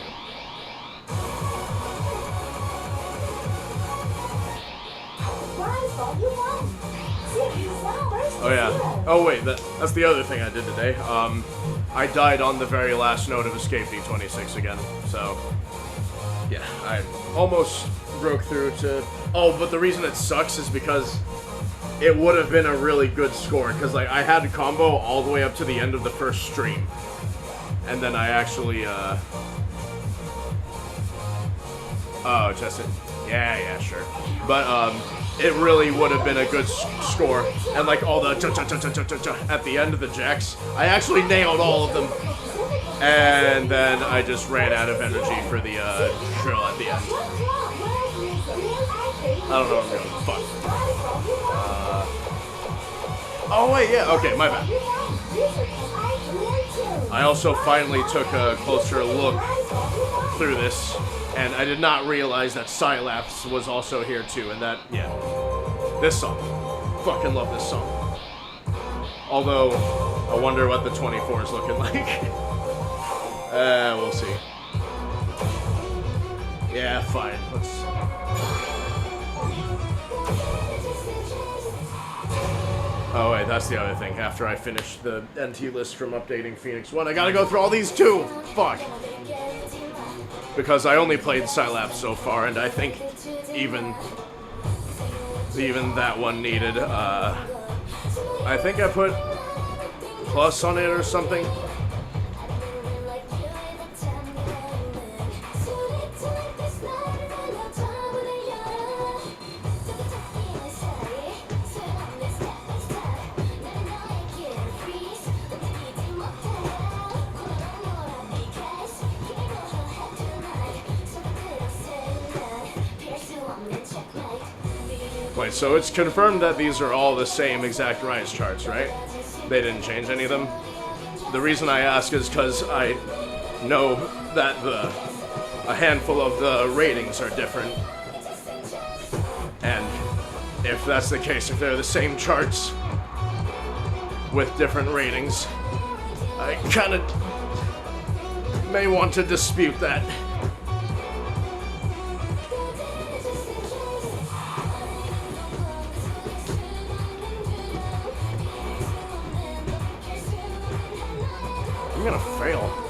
Oh yeah. Oh wait, that's the other thing I did today. I died on the very last note of Escape D26 again. So yeah, I almost broke through to... Oh, but the reason it sucks is because it would have been a really good score. Because like I had a combo all the way up to the end of the first stream, and then I actually oh, just it. Yeah, sure. But it really would have been a good score. And like all the cha-cha-cha-cha-cha-cha at the end of the jacks, I actually nailed all of them. And then I just ran out of energy for the drill at the end. I don't know what I'm doing. Fuck. Oh wait, yeah, okay, my bad. I also finally took a closer look through this, and I did not realize that Sylaps was also here too, and that, yeah. This song. Fucking love this song. Although, I wonder what the 24 is looking like. We'll see. Yeah, fine. Let's... Oh wait, that's the other thing. After I finish the NT list from updating Phoenix 1, I gotta go through all these too! Fuck. Because I only played Sylaps so far, and I think even that one needed, I think I put plus on it or something. Wait, so it's confirmed that these are all the same exact rise charts, right? They didn't change any of them? The reason I ask is because I know that a handful of the ratings are different. And if that's the case, if they're the same charts with different ratings, I kind of may want to dispute that. I'm gonna fail.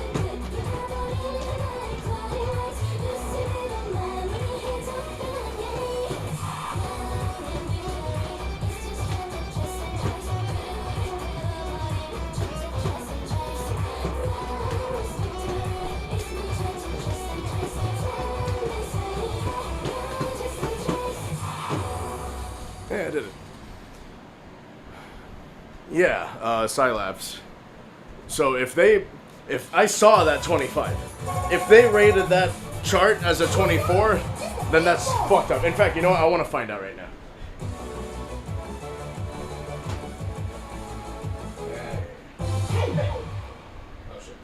Yeah, I did it. Yeah, Scilabs. So if I saw that 25, if they rated that chart as a 24, then that's fucked up. In fact, you know what? I want to find out right now. Oh shit.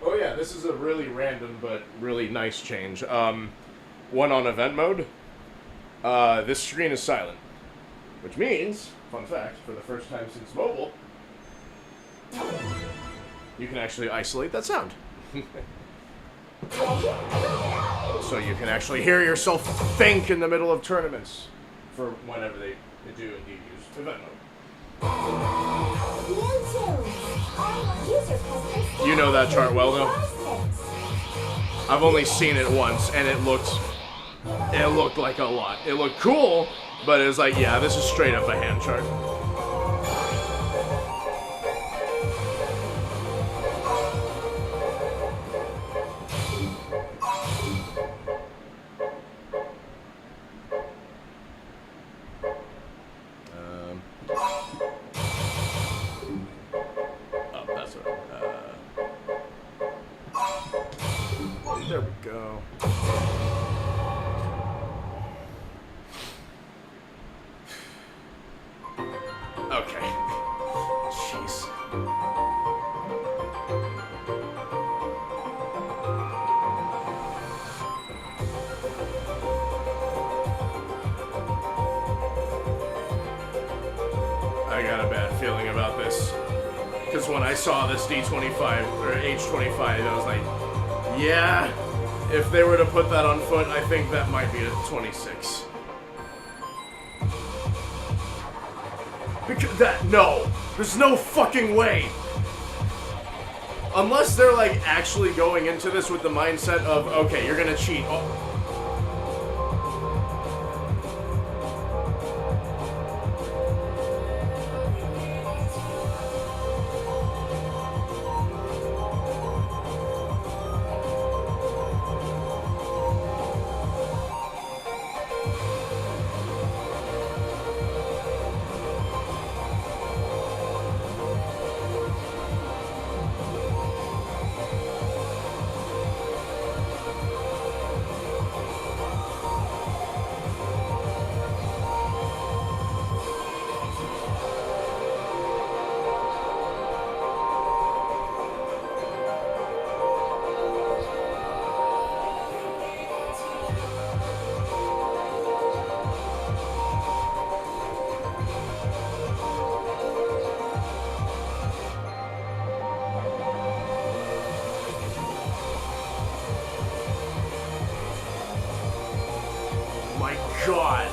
Oh yeah, this is a really random but really nice change. One on event mode. This screen is silent, which means, fun fact, for the first time since mobile, you can actually isolate that sound. So you can actually hear yourself think in the middle of tournaments for whenever they do indeed use event mode. You know that chart well, though. I've only seen it once, and it looked like a lot. It looked cool, but it was like, yeah, this is straight up a hand chart. Oh, that's right. There we go. Okay. Jeez. I got a bad feeling about this. Because when I saw this D25 or H25, I was like, yeah, if they were to put that on foot, I think that might be a 26. Because no, there's no fucking way. Unless they're like actually going into this with the mindset of, okay, you're gonna cheat. Oh. My God.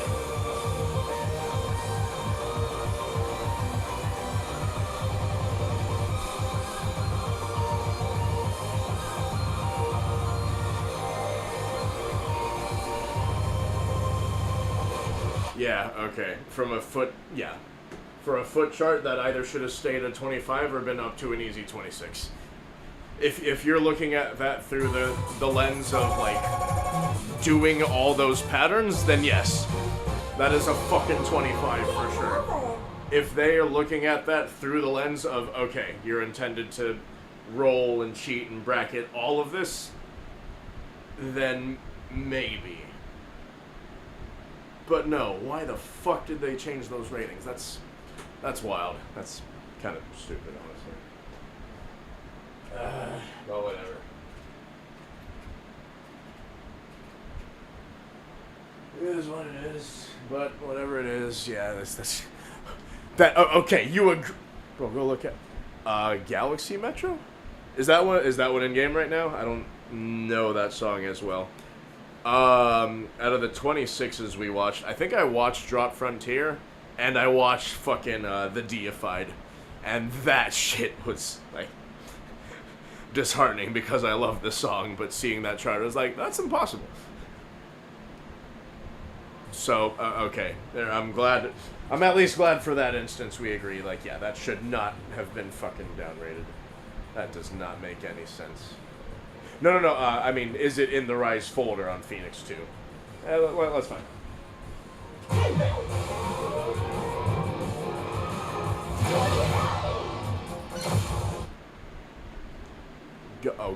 Yeah, okay. From a foot, yeah. For a foot chart, that either should have stayed at 25 or been up to an easy 26. If you're looking at that through the lens of, like, doing all those patterns, then yes. That is a fucking 25 for sure. If they are looking at that through the lens of, okay, you're intended to roll and cheat and bracket all of this, then maybe. But no, why the fuck did they change those ratings? That's wild. That's kind of stupid, honestly. Well, whatever. It is what it is. But whatever it is, yeah, that's that. Oh, okay, you agree? Bro, go look at Galaxy Metro. Is that one? Is that one in game right now? I don't know that song as well. Out of the 26s we watched, I think I watched Drop Frontier, and I watched fucking The Deified, and that shit was like disheartening because I love the song, but seeing that chart, I was like, that's impossible. So okay, there. I'm glad. I'm at least glad for that instance we agree. Like, yeah, that should not have been fucking downrated. That does not make any sense. No. I mean, is it in the Rise folder on Phoenix 2? Well, that's fine.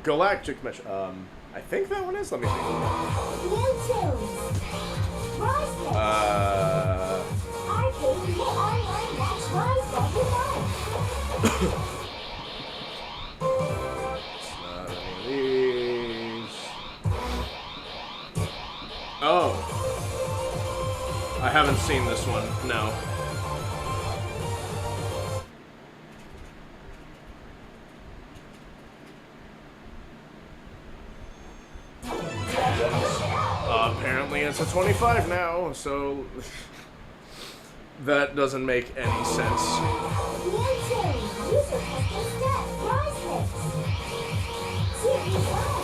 Galactic Mesh. I think that one is. Let me see. New tunes. Rise Hits. Arcade hit online match Rise Second Life. Not any of these. Oh. I haven't seen this one. No. Apparently it's a 25 now, so that doesn't make any sense. New tunes. User custom step. Rise Hits. Series 1.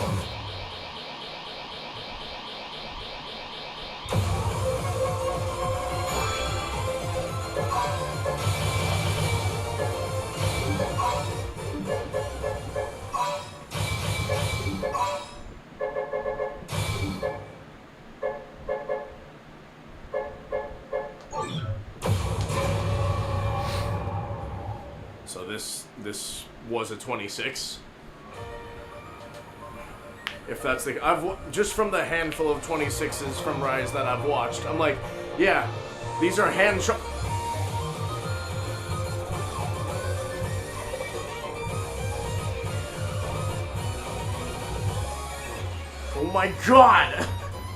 So this was a 26. If that's the just from the handful of 26s from Rise that I've watched, I'm like, yeah, these are hand shot. Oh my god!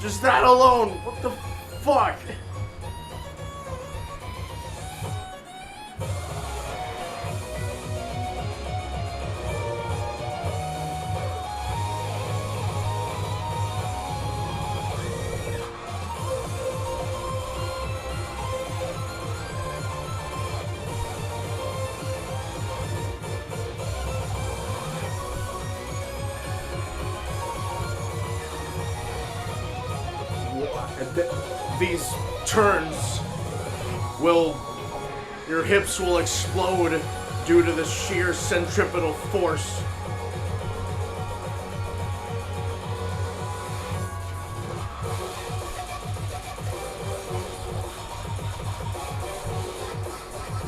Just that alone! What the fuck? These turns your hips will explode due to the sheer centripetal force.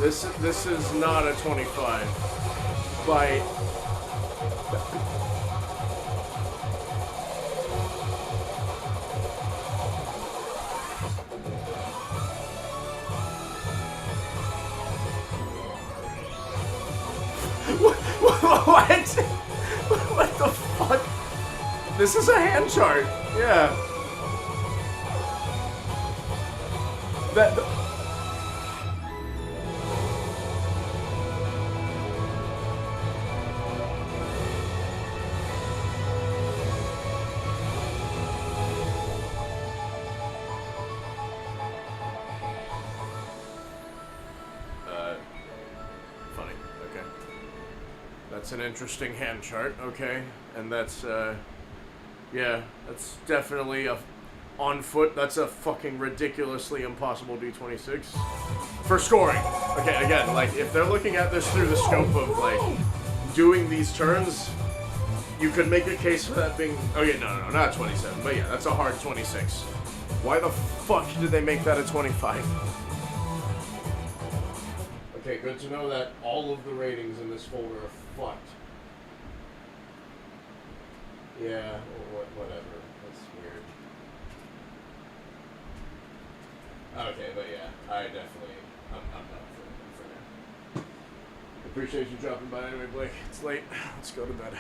This is not a 25 by What? What the fuck? This is a hand chart. Yeah. That. Funny. Okay. That's an interesting hand chart, okay? And that's, yeah, that's definitely on foot. That's a fucking ridiculously impossible D26. For scoring. Okay, again, like, if they're looking at this through the scope of, like, doing these turns, you could make a case for that being, okay, no, not 27, but yeah, that's a hard 26. Why the fuck did they make that a 25? Okay, good to know that all of the ratings in this folder are fucked. Yeah, whatever. That's weird. Okay, but yeah, I definitely, I'm not for now. Appreciate you dropping by anyway, Blake. It's late. Let's go to bed.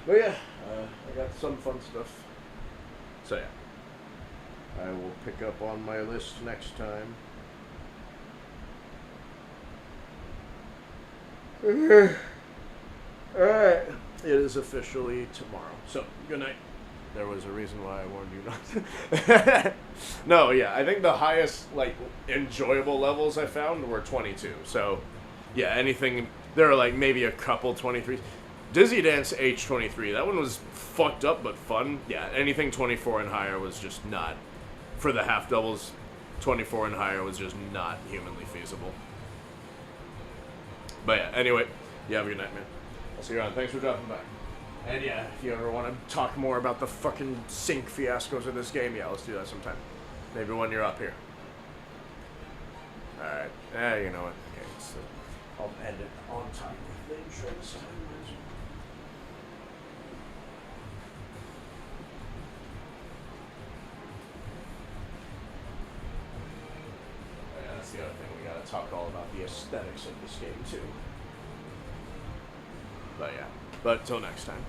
But yeah, I got some fun stuff. So yeah, I will pick up on my list next time. Alright, it is officially tomorrow. So, good night. There was a reason why I warned you not to. No, yeah, I think the highest, like, enjoyable levels I found were 22. So, yeah, anything, there are, like, maybe a couple 23s. Dizzy Dance H23, that one was fucked up but fun. Yeah, anything 24 and higher was just not, for the half doubles, 24 and higher was just not humanly feasible. But yeah, anyway, you have a good night, man. I'll see you around. Thanks for dropping by. And yeah, if you ever want to talk more about the fucking sync fiascos of this game, yeah, let's do that sometime. Maybe when you're up here. Alright. You know what? Okay, I'll end it on time with the intro this time. Yeah, that's the other thing. We gotta talk all about the aesthetics of this game, too. But yeah. But till next time.